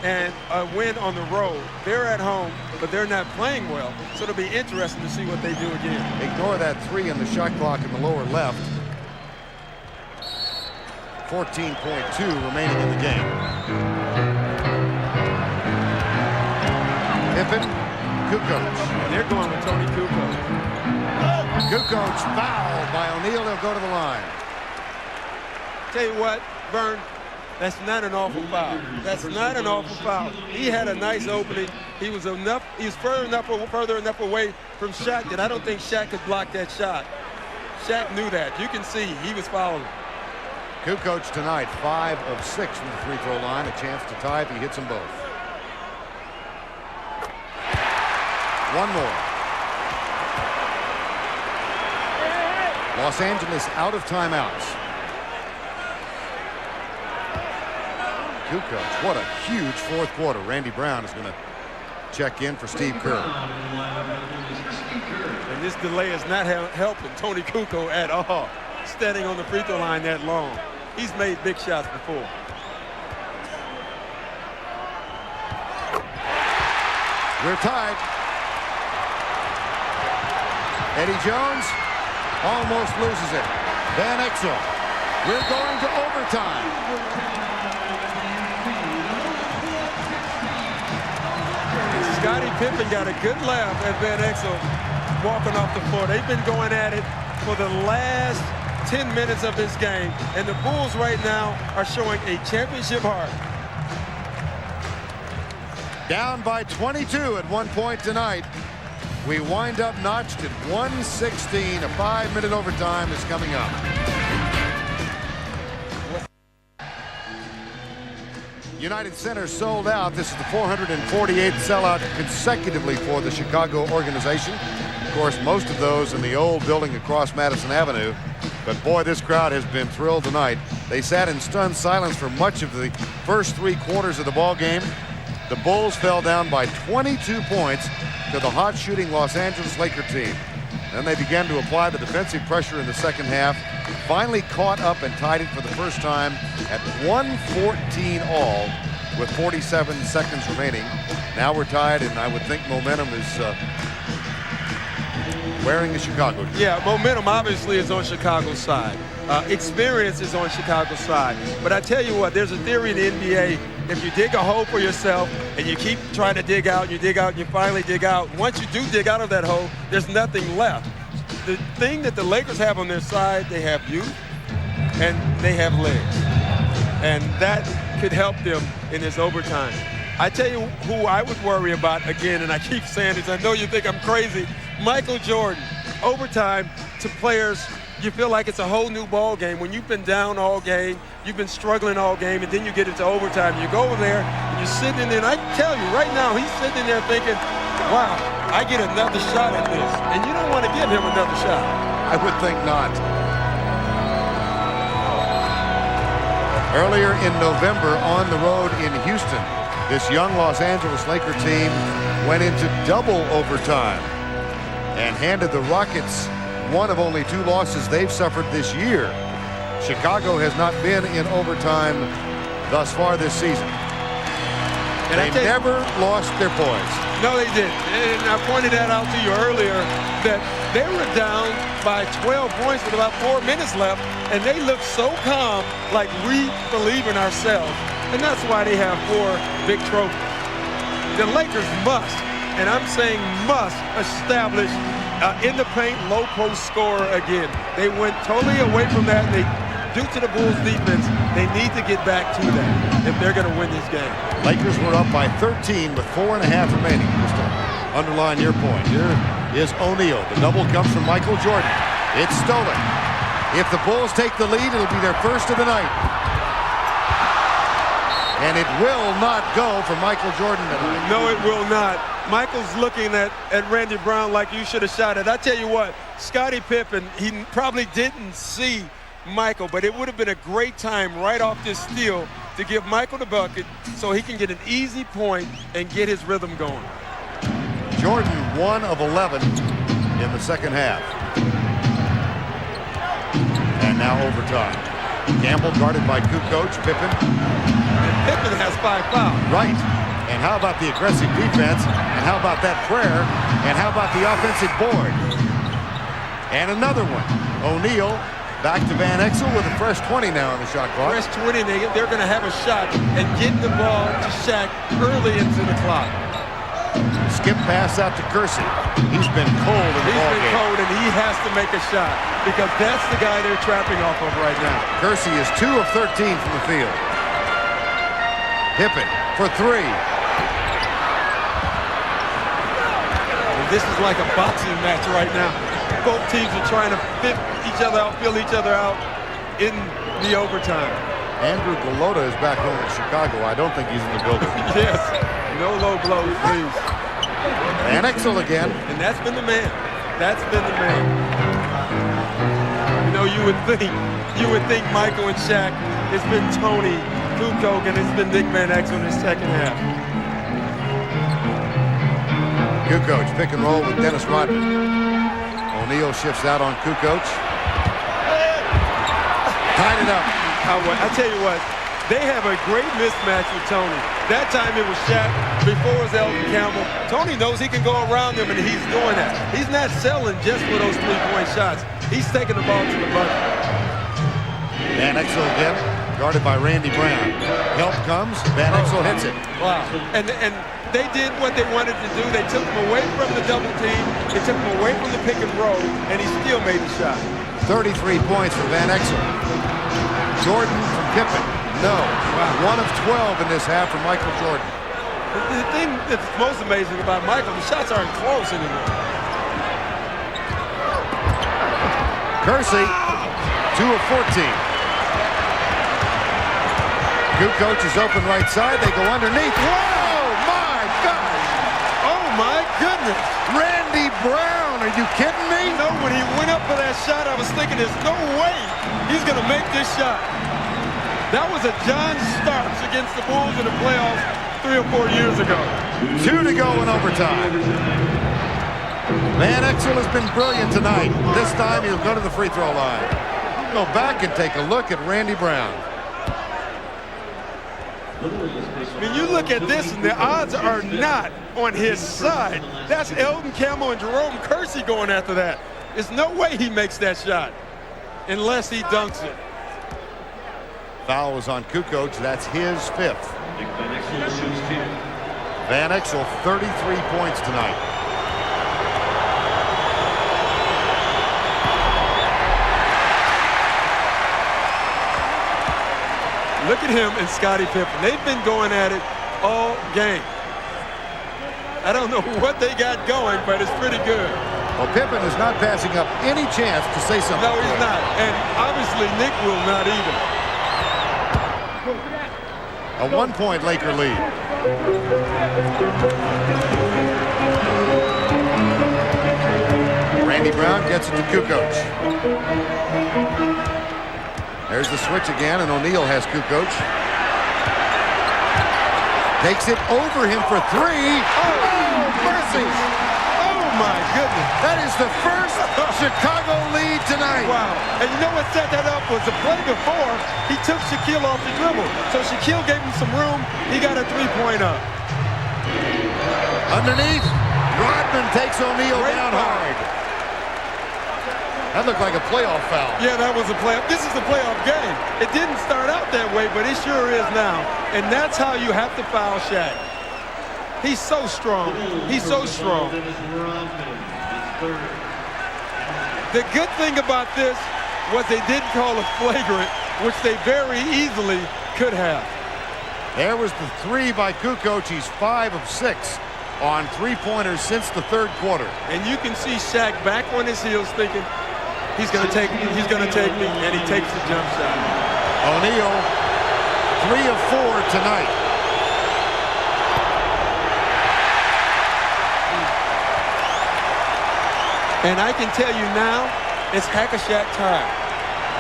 and a win on the road. They're at home, but they're not playing well. So it'll be interesting to see what they do again. Ignore that 3 in the shot clock in the lower left. 14.2 remaining in the game. Pippen, Kukoc. And they're going with Tony Kukoc. Kukoc fouled by O'Neal. He'll go to the line. Tell you what, Vern, that's not an awful foul. That's not an awful foul. He had a nice opening. He was further enough away from Shaq that I don't think Shaq could block that shot. Shaq knew that. You can see he was fouling. Kukoc tonight, 5 of 6 from the free throw line. A chance to tie if he hits them both. One more. Los Angeles out of timeouts. Kukoc, what a huge fourth quarter. Randy Brown is going to check in for Steve Kerr. And this delay is not helping Tony Kukoc at all. Standing on the free throw line that long. He's made big shots before. We're tied. Eddie Jones almost loses it. Van Exel. We're going to overtime. Scottie Pippen got a good laugh at Van Exel walking off the floor. They've been going at it for the last 10 minutes of this game, and the Bulls right now are showing a championship heart. Down by 22 at one point tonight. We wind up notched at 116. A 5-minute overtime is coming up. United Center sold out. This is the 448th sellout consecutively for the Chicago organization. Of course, most of those in the old building across Madison Avenue. But boy, this crowd has been thrilled tonight. They sat in stunned silence for much of the first 3 quarters of the ball game. The Bulls fell down by 22 points to the hot shooting Los Angeles Laker team. Then they began to apply the defensive pressure in the second half. Finally caught up and tied it for the first time at 114 all with 47 seconds remaining. Now we're tied, and I would think momentum is wearing the Chicago team. Yeah, momentum obviously is on Chicago's side. Experience is on Chicago's side. But I tell you what, there's a theory in the NBA. If you dig a hole for yourself and you keep trying to dig out, you dig out, and you finally dig out. Once you do dig out of that hole, there's nothing left. The thing that the Lakers have on their side, they have youth and they have legs. And that could help them in this overtime. I tell you who I would worry about again, and I keep saying this, I know you think I'm crazy, Michael Jordan. Overtime to players, you feel like it's a whole new ball game. When you've been down all game, you've been struggling all game, and then you get into overtime. You go over there, and you're sitting in there, and I tell you, right now, he's sitting in there thinking, wow, I get another shot at this. And you don't want to give him another shot. I would think not. Earlier in November on the road in Houston, this young Los Angeles Laker team went into double overtime and handed the Rockets one of only 2 losses they've suffered this year. Chicago has not been in overtime thus far this season. And they never lost their poise. No, they didn't. And I pointed that out to you earlier. that they were down by 12 points with about 4 minutes left, and they looked so calm, like we believe in ourselves. And that's why they have 4 big trophies. The Lakers must, and I'm saying must, establish in the paint low post scorer again. They went totally away from that. Due to the Bulls defense, they need to get back to that if they're going to win this game. Lakers were up by 13 with 4.5 remaining. Just to underline your point, here is O'Neal. The double comes from Michael Jordan. It's stolen. If the Bulls take the lead, it'll be their first of the night. And it will not go for Michael Jordan tonight. No, it will not. Michael's looking at Randy Brown like you should have shot it. I tell you what, Scottie Pippen, he probably didn't see Michael, but it would have been a great time right off this steal to give Michael the bucket so he can get an easy point and get his rhythm going. Jordan 1 of 11 in the second half. And now overtime. Campbell guarded by Kukoc, Pippen. And Pippen has 5 fouls. Right. And how about the aggressive defense? And how about that prayer? And how about the offensive board? And another one. O'Neal back to Van Exel with a fresh 20 now on the shot clock. Fresh 20, they're going to have a shot and getting the ball to Shaq early into the clock. Skip pass out to Kersey. He's been cold in the ball game. He's been cold, and he has to make a shot because that's the guy they're trapping off of right now. Kersey is 2 of 13 from the field. Pippen for 3. And this is like a boxing match right now. Both teams are trying to fit each other out, fill each other out in the overtime. Andrew Golota is back home in Chicago. I don't think he's in the building. Yes, no low blows, please. Van Exel again. And that's been the man. That's been the man. You know, you would think Michael and Shaq. It's been Tony, Kukoc, and it's been Nick Van Exel in the second half. Kukoc pick and roll with Dennis Rodman. O'Neal shifts out on Kukoc. Tied it up. I tell you what, they have a great mismatch with Tony. That time it was Shaq, before it was Elton Campbell. Tony knows he can go around him, and he's doing that. He's not selling just for those 3-point shots. He's taking the ball to the bucket. Van Exel again, guarded by Randy Brown. Help comes, Van Exel hits it. Wow, and they did what they wanted to do. They took him away from the double team. They took him away from the pick and roll, and he still made the shot. 33 points for Van Exel. Jordan from Pippen. No. Wow. 1 of 12 in this half for Michael Jordan. The thing that's most amazing about Michael, the shots aren't close anymore. Kersey, 2 of 14. Kukoc is open right side. They go underneath. Whoa, my gosh. Oh, my goodness. Randy Brown, are you kidding me? No, when he went up for that shot, I was thinking there's no way he's going to make this shot. That was a John Starks against the Bulls in the playoffs 3 or 4 years ago. 2 to go in overtime. Van Exel has been brilliant tonight. This time he'll go to the free throw line. Go back and take a look at Randy Brown. When you look at this, and the odds are not on his side. That's Elton Campbell and Jerome Kersey going after that. There's no way he makes that shot unless he dunks it. Foul was on Kukoc. That's his 5th. Van Exel, 33 points tonight. Look at him and Scottie Pippen. They've been going at it all game. I don't know what they got going, but it's pretty good. Well, Pippen is not passing up any chance to say something. No, he's not. And obviously, Nick will not either. A 1-point Laker lead. Randy Brown gets it to Kukoc. There's the switch again, and O'Neal has Kukoc. Takes it over him for 3. Oh, mercy! Oh, my goodness. That is the first Chicago lead tonight. Wow. And you know what set that up was the play before, he took Shaquille off the dribble. So Shaquille gave him some room. He got a 3-point up. Underneath, Rodman takes O'Neal down hard. That looked like a playoff foul. Yeah, that was a playoff. This is a playoff game. It didn't start out that way, but it sure is now. And that's how you have to foul Shaq. He's so strong. He's so strong. The good thing about this was they didn't call a flagrant, which they very easily could have. There was the three by Kukoc. He's 5 of 6 on three-pointers since the third quarter. And you can see Shaq back on his heels thinking, he's going to take me, and he takes the jump shot. O'Neal, 3 of 4 tonight. And I can tell you now, it's Hack-a-Shaq time.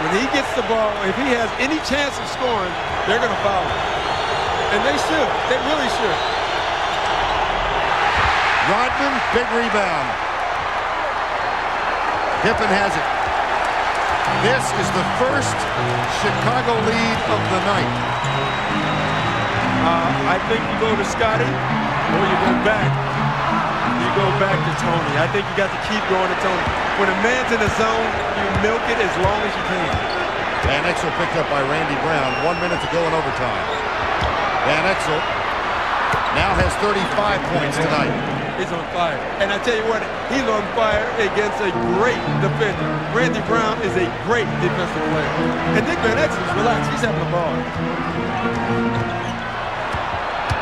When he gets the ball, if he has any chance of scoring, they're going to foul him. And they should. They really should. Rodman, big rebound. Pippen has it. This is the first Chicago lead of the night. I think you go to Scotty or you go back. You go back to Tony. I think you got to keep going to Tony. When a man's in the zone, you milk it as long as you can. Van Exel picked up by Randy Brown. 1 minute to go in overtime. Van Exel now has 35 points tonight. He's on fire. And I tell you what, he's on fire against a great defender. Randy Brown is a great defensive player. And Nick Van Exel's relaxed. He's having the ball.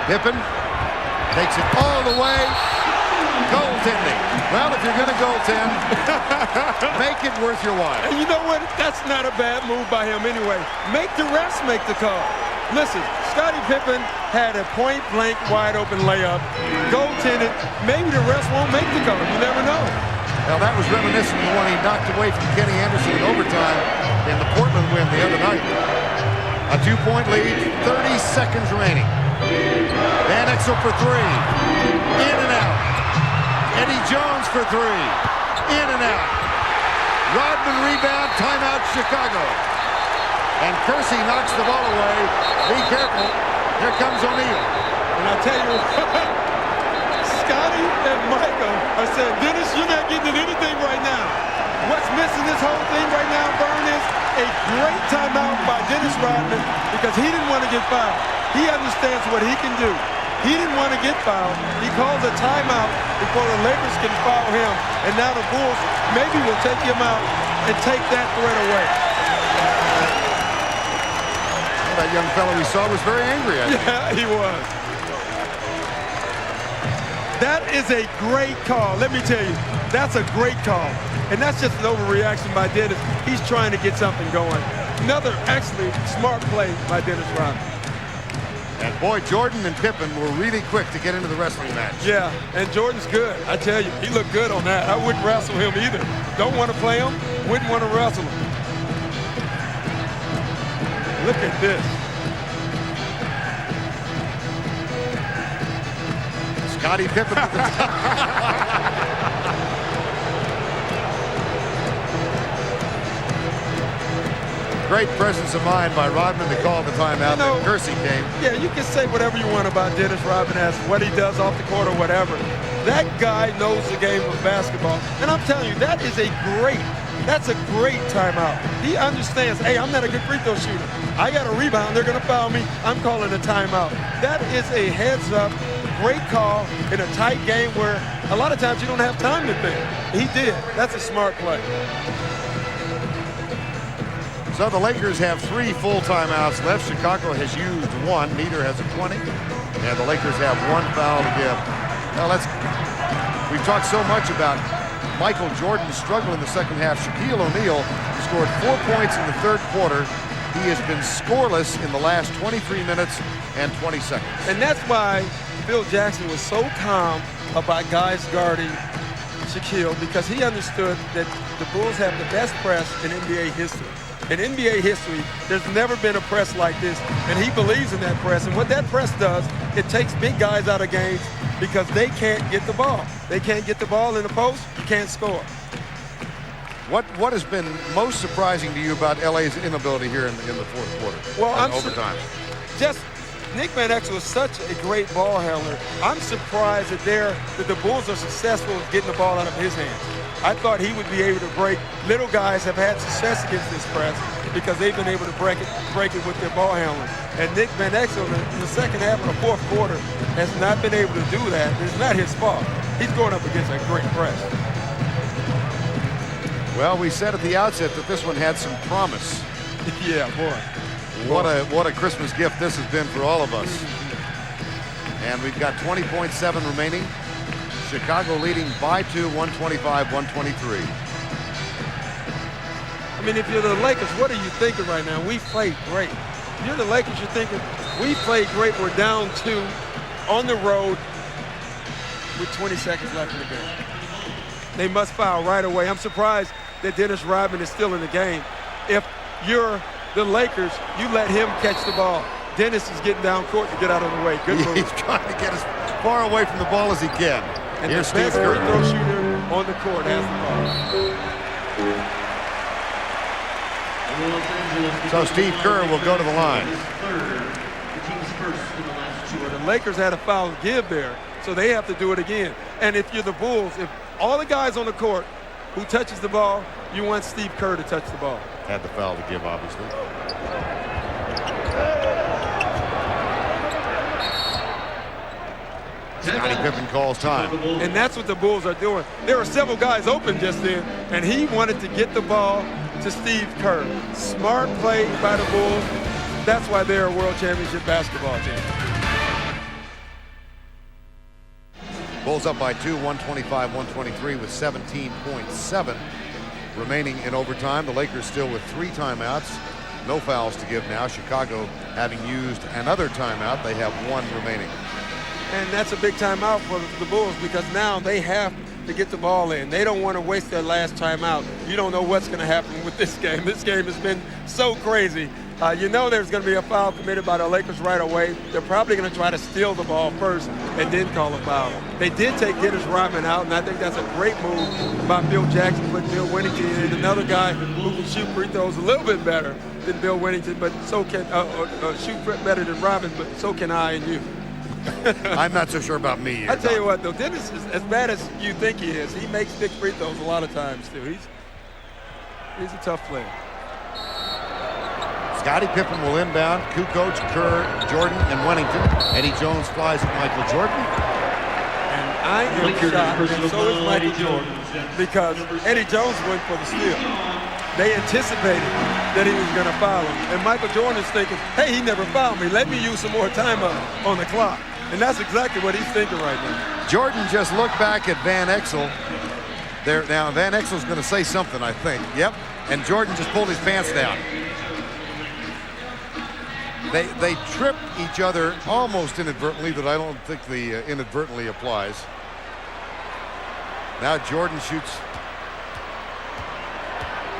Pippen takes it all the way. Goaltending. Well, if you're going to goaltend, make it worth your while. And you know what? That's not a bad move by him anyway. Make the refs make the call. Listen, Scottie Pippen had a point-blank, wide-open layup. Goaltended. Maybe the refs won't make the call. You never know. Well, that was reminiscent of the one he knocked away from Kenny Anderson in overtime in the Portland win the other night. A 2-point lead, 30 seconds remaining. Van Exel for 3. In and out. Eddie Jones for 3. In and out. Rodman rebound, timeout Chicago. And Kersey knocks the ball away. Be careful. Here comes O'Neal. And I tell you what, Scotty and Michael are saying, Dennis, you're not getting anything right now. What's missing this whole thing right now, Vern, is a great timeout by Dennis Rodman because he didn't want to get fouled. He understands what he can do. He didn't want to get fouled. He calls a timeout before the Lakers can foul him. And now the Bulls maybe will take him out and take that threat away. That young fellow we saw was very angry, I think. Yeah, he was. That is a great call. Let me tell you, that's a great call. And that's just an overreaction by Dennis. He's trying to get something going. Another actually smart play by Dennis Rodman. And boy, Jordan and Pippen were really quick to get into the wrestling match. Yeah, and Jordan's good. I tell you, he looked good on that. I wouldn't wrestle him either. Don't want to play him, wouldn't want to wrestle him. Look at this. Scottie Pippen at the top. Great presence of mind by Rodman to call the timeout. You know, Then Kersey came. Yeah, you can say whatever you want about Dennis Rodman as what he does off the court or whatever. That guy knows the game of basketball. And I'm telling you, that's a great timeout. He understands, hey, I'm not a good free throw shooter. I got a rebound. They're going to foul me. I'm calling a timeout. That is a heads-up, great call in a tight game where a lot of times you don't have time to think. He did. That's a smart play. So the Lakers have 3 full timeouts left. Chicago has used 1. Neither has a 20. And the Lakers have 1 foul to give. Now we've talked so much about Michael Jordan's struggle in the second half. Shaquille O'Neal scored 4 points in the third quarter. He has been scoreless in the last 23 minutes and 20 seconds. And that's why Phil Jackson was so calm about guys guarding Shaquille, because he understood that the Bulls have the best press in NBA history. In NBA history, there's never been a press like this, and he believes in that press. And what that press does, it takes big guys out of games because they can't get the ball. They can't get the ball in the post, you can't score. What has been most surprising to you about LA's inability here in the fourth quarter? Well, overtime. Just Nick Van Exel is such a great ball handler. I'm surprised that the Bulls are successful in getting the ball out of his hands. I thought he would be able to break. Little guys have had success against this press because they've been able to break it with their ball handling. And Nick Van Exel in the second half of the fourth quarter has not been able to do that. It's not his fault. He's going up against a great press. Well, we said at the outset that this one had some promise. Yeah, boy. What a Christmas gift this has been for all of us. And we've got 20.7 remaining. Chicago leading by 2, 125-123. I mean, if you're the Lakers, what are you thinking right now? We played great. If you're the Lakers, you're thinking, we played great. We're down 2 on the road with 20 seconds left in the game. They must foul right away. I'm surprised that Dennis Rodman is still in the game. If you're the Lakers, you let him catch the ball. Dennis is getting down court to get out of the way. Good move. He's trying to get as far away from the ball as he can. And here's the Steve best free Kerr. throw shooter on the court has the ball. So Steve Kerr will go to the line. The Lakers had a foul to give there, so they have to do it again. And if you're the Bulls, if all the guys on the court who touches the ball, you want Steve Kerr to touch the ball. Had the foul to give, obviously. Scottie Pippen calls time. And that's what the Bulls are doing. There were several guys open just then, and he wanted to get the ball to Steve Kerr. Smart play by the Bulls. That's why they're a world championship basketball team. Bulls up by 2, 125-123 with 17.7 remaining in overtime. The Lakers still with 3 timeouts. No fouls to give now. Chicago having used another timeout. They have 1 remaining. And that's a big timeout for the Bulls because now they have to get the ball in. They don't want to waste their last timeout. You don't know what's going to happen with this game. This game has been so crazy. You know there's going to be a foul committed by the Lakers right away. They're probably going to try to steal the ball first and then call a foul. They did take Dennis Rodman out, and I think that's a great move by Bill Jackson, putting Bill Winnington in. Another guy who can shoot free throws a little bit better than Bill Winnington, but so can shoot better than Rodman, but so can I and you. I'm not so sure about me. I tell you what, though, Dennis is as bad as you think he is. He makes big free throws a lot of times, too. He's a tough player. Scottie Pippen will inbound. Kukoc, Kerr, Jordan, and Wennington. Eddie Jones flies at Michael Jordan. And I am shocked, and so is Michael Jordan, because Eddie Jones went for the steal. They anticipated that he was going to foul him. And Michael Jordan is thinking, hey, he never fouled me. Let me use some more time on the clock. And that's exactly what he's thinking right now. Jordan just looked back at Van Exel. Now, Van Exel's going to say something, I think. Yep. And Jordan just pulled his pants down. They trip each other almost inadvertently, but I don't think the inadvertently applies. Now Jordan shoots.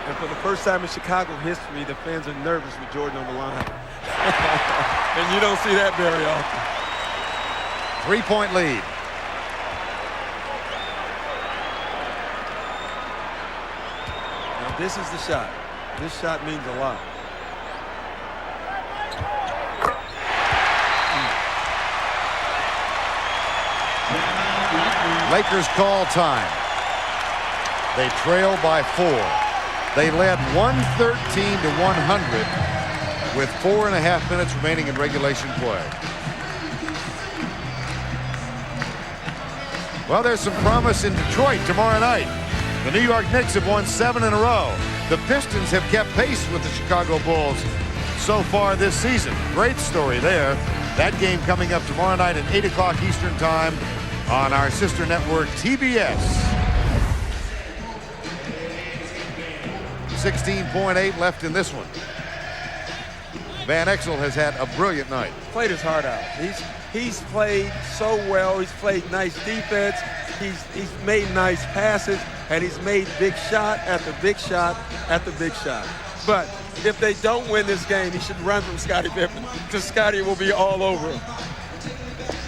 And for the first time in Chicago history, the fans are nervous with Jordan on the line. And you don't see that very often. 3-point lead. Now this is the shot. This shot means a lot. Lakers call time. They trail by 4. They led 113 to 100 with 4.5 minutes remaining in regulation play. Well, there's some promise in Detroit tomorrow night. The New York Knicks have won 7 in a row. The Pistons have kept pace with the Chicago Bulls so far this season. Great story there. That game coming up tomorrow night at 8 o'clock Eastern Time on our sister network, TBS. 16.8 left in this one. Van Exel has had a brilliant night. Played his heart out. He's played so well. He's played nice defense. He's made nice passes, and he's made big shot after big shot after big shot. But if they don't win this game, he should run from Scottie Pippen, because Scottie will be all over him.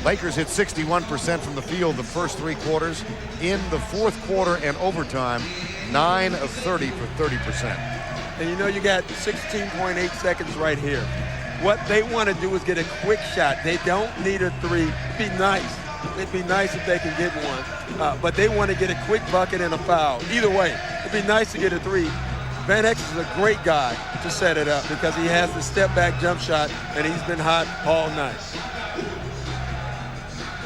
Lakers hit 61% from the field the first 3 quarters. In the fourth quarter and overtime, 9 of 30 for 30%. And you know you got 16.8 seconds right here. What they want to do is get a quick shot. They don't need a 3. It'd be nice It'd be nice if they can get one, but they want to get a quick bucket and a foul. Either way, it'd be nice to get a three. Van Exel is a great guy to set it up because he has the step-back jump shot, and he's been hot all night.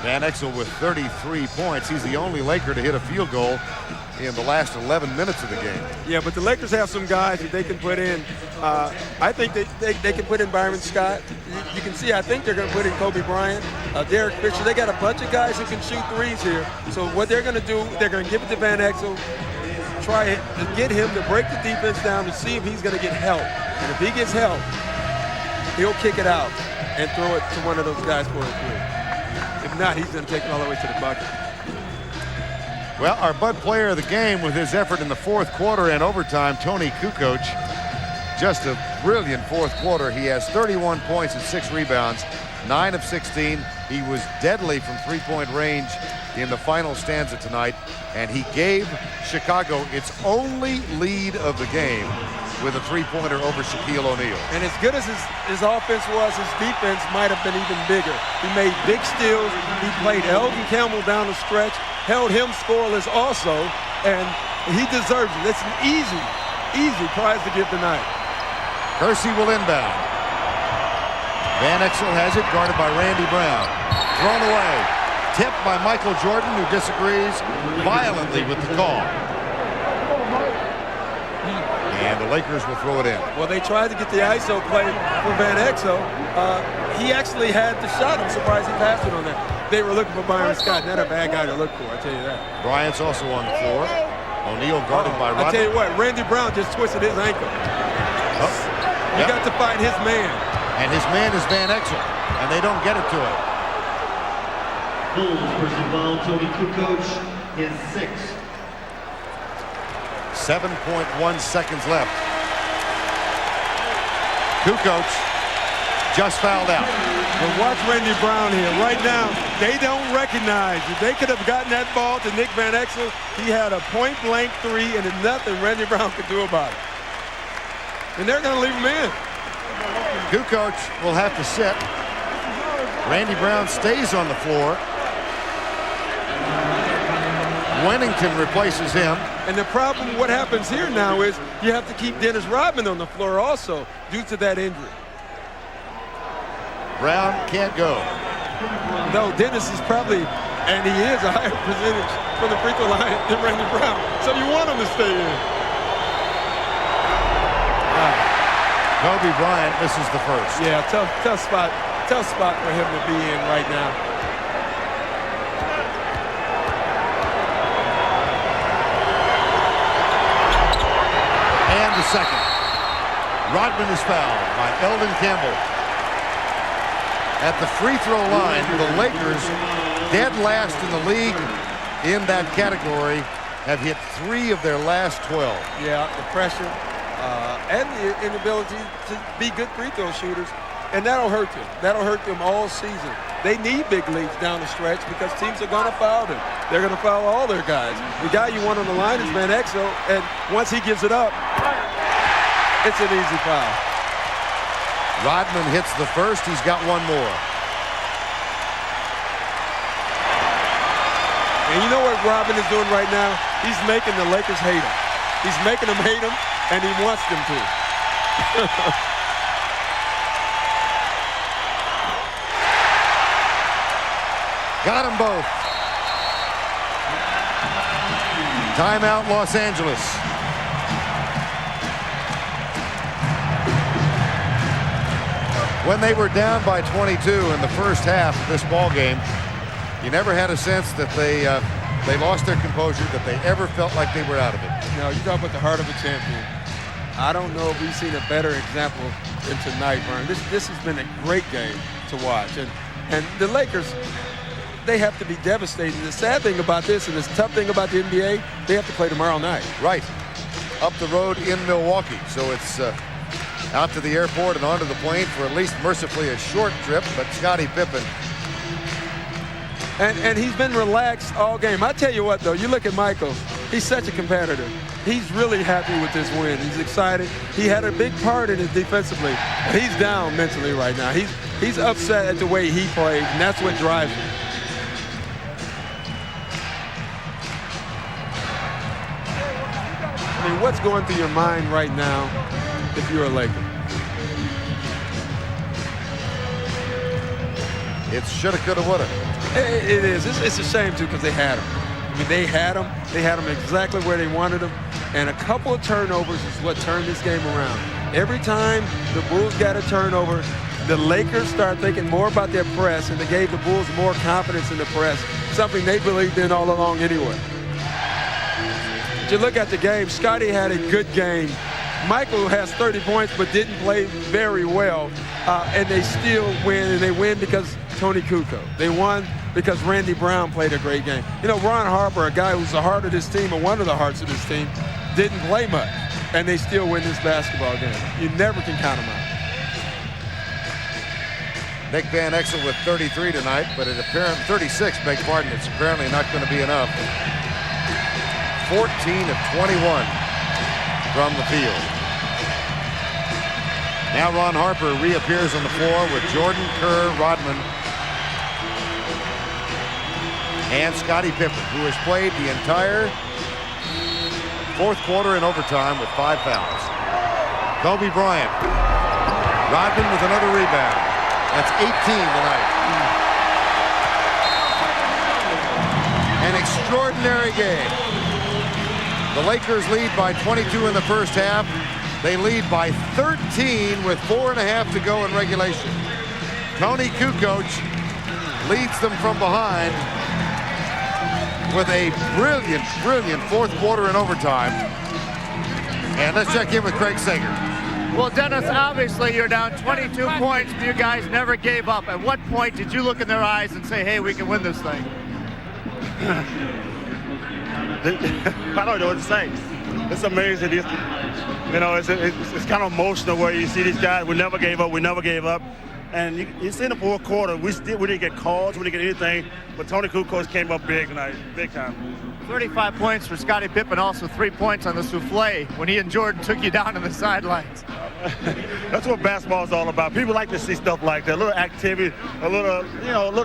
Van Exel with 33 points. He's the only Laker to hit a field goal in the last 11 minutes of the game. Yeah, but the Lakers have some guys that they can put in. I think they can put in Byron Scott. You can see, I think they're going to put in Kobe Bryant, Derek Fisher. They got a bunch of guys who can shoot threes here. So what they're going to do, they're going to give it to Van Exel, try to get him to break the defense down to see if he's going to get help. And if he gets help, he'll kick it out and throw it to one of those guys for a three. If not, he's going to take it all the way to the bucket. Well, our Bud player of the game with his effort in the fourth quarter and overtime, Tony Kukoc. Just a brilliant fourth quarter. He has 31 points and 6 rebounds, 9 of 16. He was deadly from three-point range in the final stanza tonight, and he gave Chicago its only lead of the game with a three-pointer over Shaquille O'Neal. And as good as his offense was, his defense might have been even bigger. He made big steals. He played Elton Campbell down the stretch, held him scoreless also, and he deserves it. It's an easy prize to give tonight. Kersey will inbound. Van Exel has it, guarded by Randy Brown. Thrown away. Tipped by Michael Jordan, who disagrees violently with the call. And the Lakers will throw it in. Well, they tried to get the ISO play for Van Exel. He actually had the shot. I'm surprised he passed it on that. They were looking for Byron Scott. Not a bad guy to look for, I tell you that. Bryant's also on the floor. O'Neal guarded by Rodman. I tell you what, Randy Brown just twisted his ankle. You got to find his man. And his man is Van Exel, and they don't get it to him. Bulls personal foul, Tony Kukoc, his 6th. 7.1 seconds left. Kukoc just fouled out. But watch Randy Brown here. Right now, they don't recognize. If they could have gotten that ball to Nick Van Exel, he had a point-blank three, and there's nothing Randy Brown could do about it. And they're going to leave him in. Kukoc will have to sit. Randy Brown stays on the floor. Wennington replaces him. And the problem, what happens here now is you have to keep Dennis Rodman on the floor also due to that injury. Brown can't go. No, Dennis is probably, and he is a higher percentage from the free throw line than Randy Brown. So you want him to stay in. Kobe Bryant misses the first. Yeah, tough spot for him to be in right now. And the second. Rodman is fouled by Eldon Campbell. At the free throw line, the Lakers, dead last in the league in that category, have hit 3 of their last 12. Yeah, the pressure and the inability to be good free throw shooters, and that'll hurt them. That'll hurt them all season. They need big leads down the stretch because teams are going to foul them. They're going to foul all their guys. The guy you want on the line is Van Exel, and once he gives it up, it's an easy foul. Rodman hits the first. He's got one more. And you know what Rodman is doing right now? He's making the Lakers hate him. He's making them hate him, and he wants them to. Got them both. Timeout, Los Angeles. When they were down by 22 in the first half of this ball game, you never had a sense that they lost their composure, that they ever felt like they were out of it. No, you talk about the heart of a champion. I don't know if we've seen a better example than tonight, Vern. This has been a great game to watch. And the Lakers, they have to be devastated. The sad thing about this and the tough thing about the NBA, they have to play tomorrow night. Right. Up the road in Milwaukee. So it's out to the airport and onto the plane for at least mercifully a short trip. But Scottie Pippen. And he's been relaxed all game. I tell you what, though, you look at Michael. He's such a competitor. He's really happy with this win. He's excited. He had a big part in it defensively. He's down mentally right now. He's upset at the way he played, and that's what drives him. what's going through your mind right now if you're a Laker? It's shoulda, coulda, woulda. It is. It's a shame, too, because they had him. I mean, they had him. They had him exactly where they wanted him. And a couple of turnovers is what turned this game around. Every time the Bulls got a turnover, the Lakers started thinking more about their press, and they gave the Bulls more confidence in the press, something they believed in all along anyway. If you look at the game, Scotty had a good game. Michael has 30 points but didn't play very well, and they still win, and they win because Tony Kukoc. They won because Randy Brown played a great game. You know, Ron Harper, a guy who's the heart of this team, or one of the hearts of this team, didn't play much, and they still win this basketball game. You never can count them out. Nick Van Exel with 33 tonight, but it apparently 36, beg pardon, it's apparently not going to be enough. 14 of 21 from the field. Now Ron Harper reappears on the floor with Jordan, Kerr, Rodman, and Scottie Pippen, who has played the entire fourth quarter in overtime with 5 fouls. Kobe Bryant. Rodman with another rebound. That's 18 tonight. An extraordinary game. The Lakers lead by 22 in the first half. They lead by 13 with 4.5 to go in regulation. Tony Kukoc leads them from behind with a brilliant fourth quarter in overtime. And let's check in with Craig Sager. Well, Dennis, obviously you're down 22 points, but you guys never gave up. At what point did you look in their eyes and say, hey, we can win this thing? I don't know what to say. It's amazing. You know, it's kind of emotional where you see these guys. We never gave up. And you see in the fourth quarter, we didn't get calls, we didn't get anything. But Tony Kukoc came up big tonight, big time. 35 points for Scottie Pippen, also 3 points on the souffle when he and Jordan took you down on the sidelines. That's what basketball is all about. People like to see stuff like that, a little activity, a little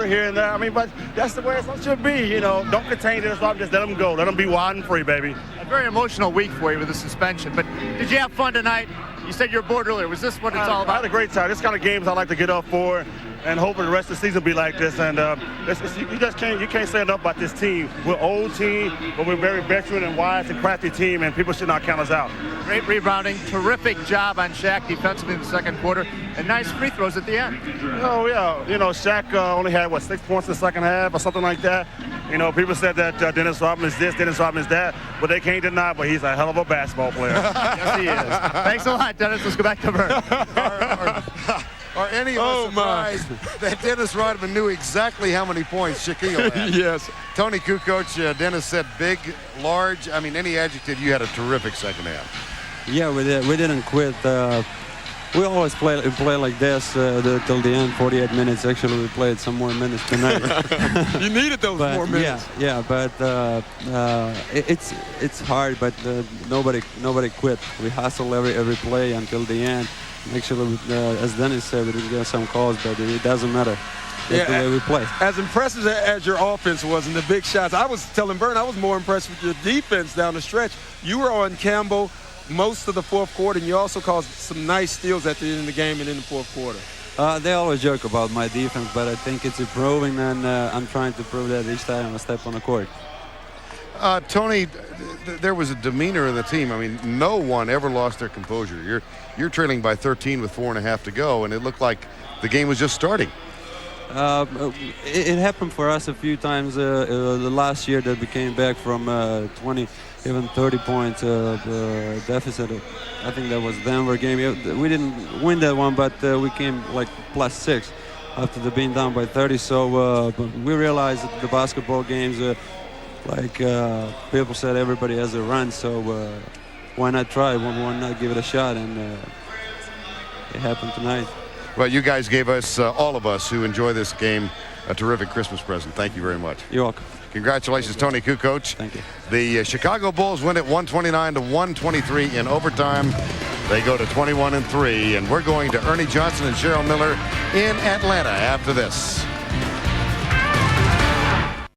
here and there. I mean, but that's the way it should be. You know, don't contain this. Just let them go. Let them be wide and free, baby. A very emotional week for you with the suspension. But did you have fun tonight? You said you were bored earlier. Was this what it's all about? I had a great time. This kind of games I like to get up for, and hoping the rest of the season will be like this. And you can't say enough about this team. We're an old team, but we're very veteran and wise and crafty team, and people should not count us out. Great rebounding, terrific job on Shaq defensively in the second quarter, and nice free throws at the end. Oh yeah, you know, Shaq only had 6 points in the second half or something like that. You know, people said that Dennis Rodman is this, Dennis Rodman is that, but they can't deny. But he's a hell of a basketball player. Yes, he is. Thanks a lot, Dennis. Let's go back to Vern. Are any of us surprised that Dennis Rodman knew exactly how many points Shaquille had? Yes. Tony Kukoc, Dennis said big, large. I mean, any adjective, you had a terrific second half. Yeah, we didn't quit. We always play like this till the end, 48 minutes. Actually, we played some more minutes tonight. You needed those more minutes. Yeah, but it's hard, but nobody quit. We hustle every play until the end. Actually, as Dennis said, we didn't get some calls, but it doesn't matter. That's the way we play. As impressive as your offense was and the big shots, I was telling Vern I was more impressed with your defense down the stretch. You were on Campbell most of the fourth quarter, and you also caused some nice steals at the end of the game and in the fourth quarter. They always joke about my defense, but I think it's improving, and I'm trying to prove that each time I step on the court. Tony, there was a demeanor in the team. I mean, no one ever lost their composure. You're trailing by 13 with 4.5 to go, and it looked like the game was just starting. It happened for us a few times the last year that we came back from 20, even 30 points deficit. I think that was Denver game. We didn't win that one, but we came like +6 after being down by 30. So we realized that the basketball games, like people said, everybody has a run. So why not try? Why not give it a shot? And it happened tonight. Well, you guys gave us, all of us who enjoy this game, a terrific Christmas present. Thank you very much. You're welcome. Congratulations, Tony Kukoc. Thank you. The Chicago Bulls win it 129 to 123 in overtime. They go to 21-3, and we're going to Ernie Johnson and Cheryl Miller in Atlanta after this.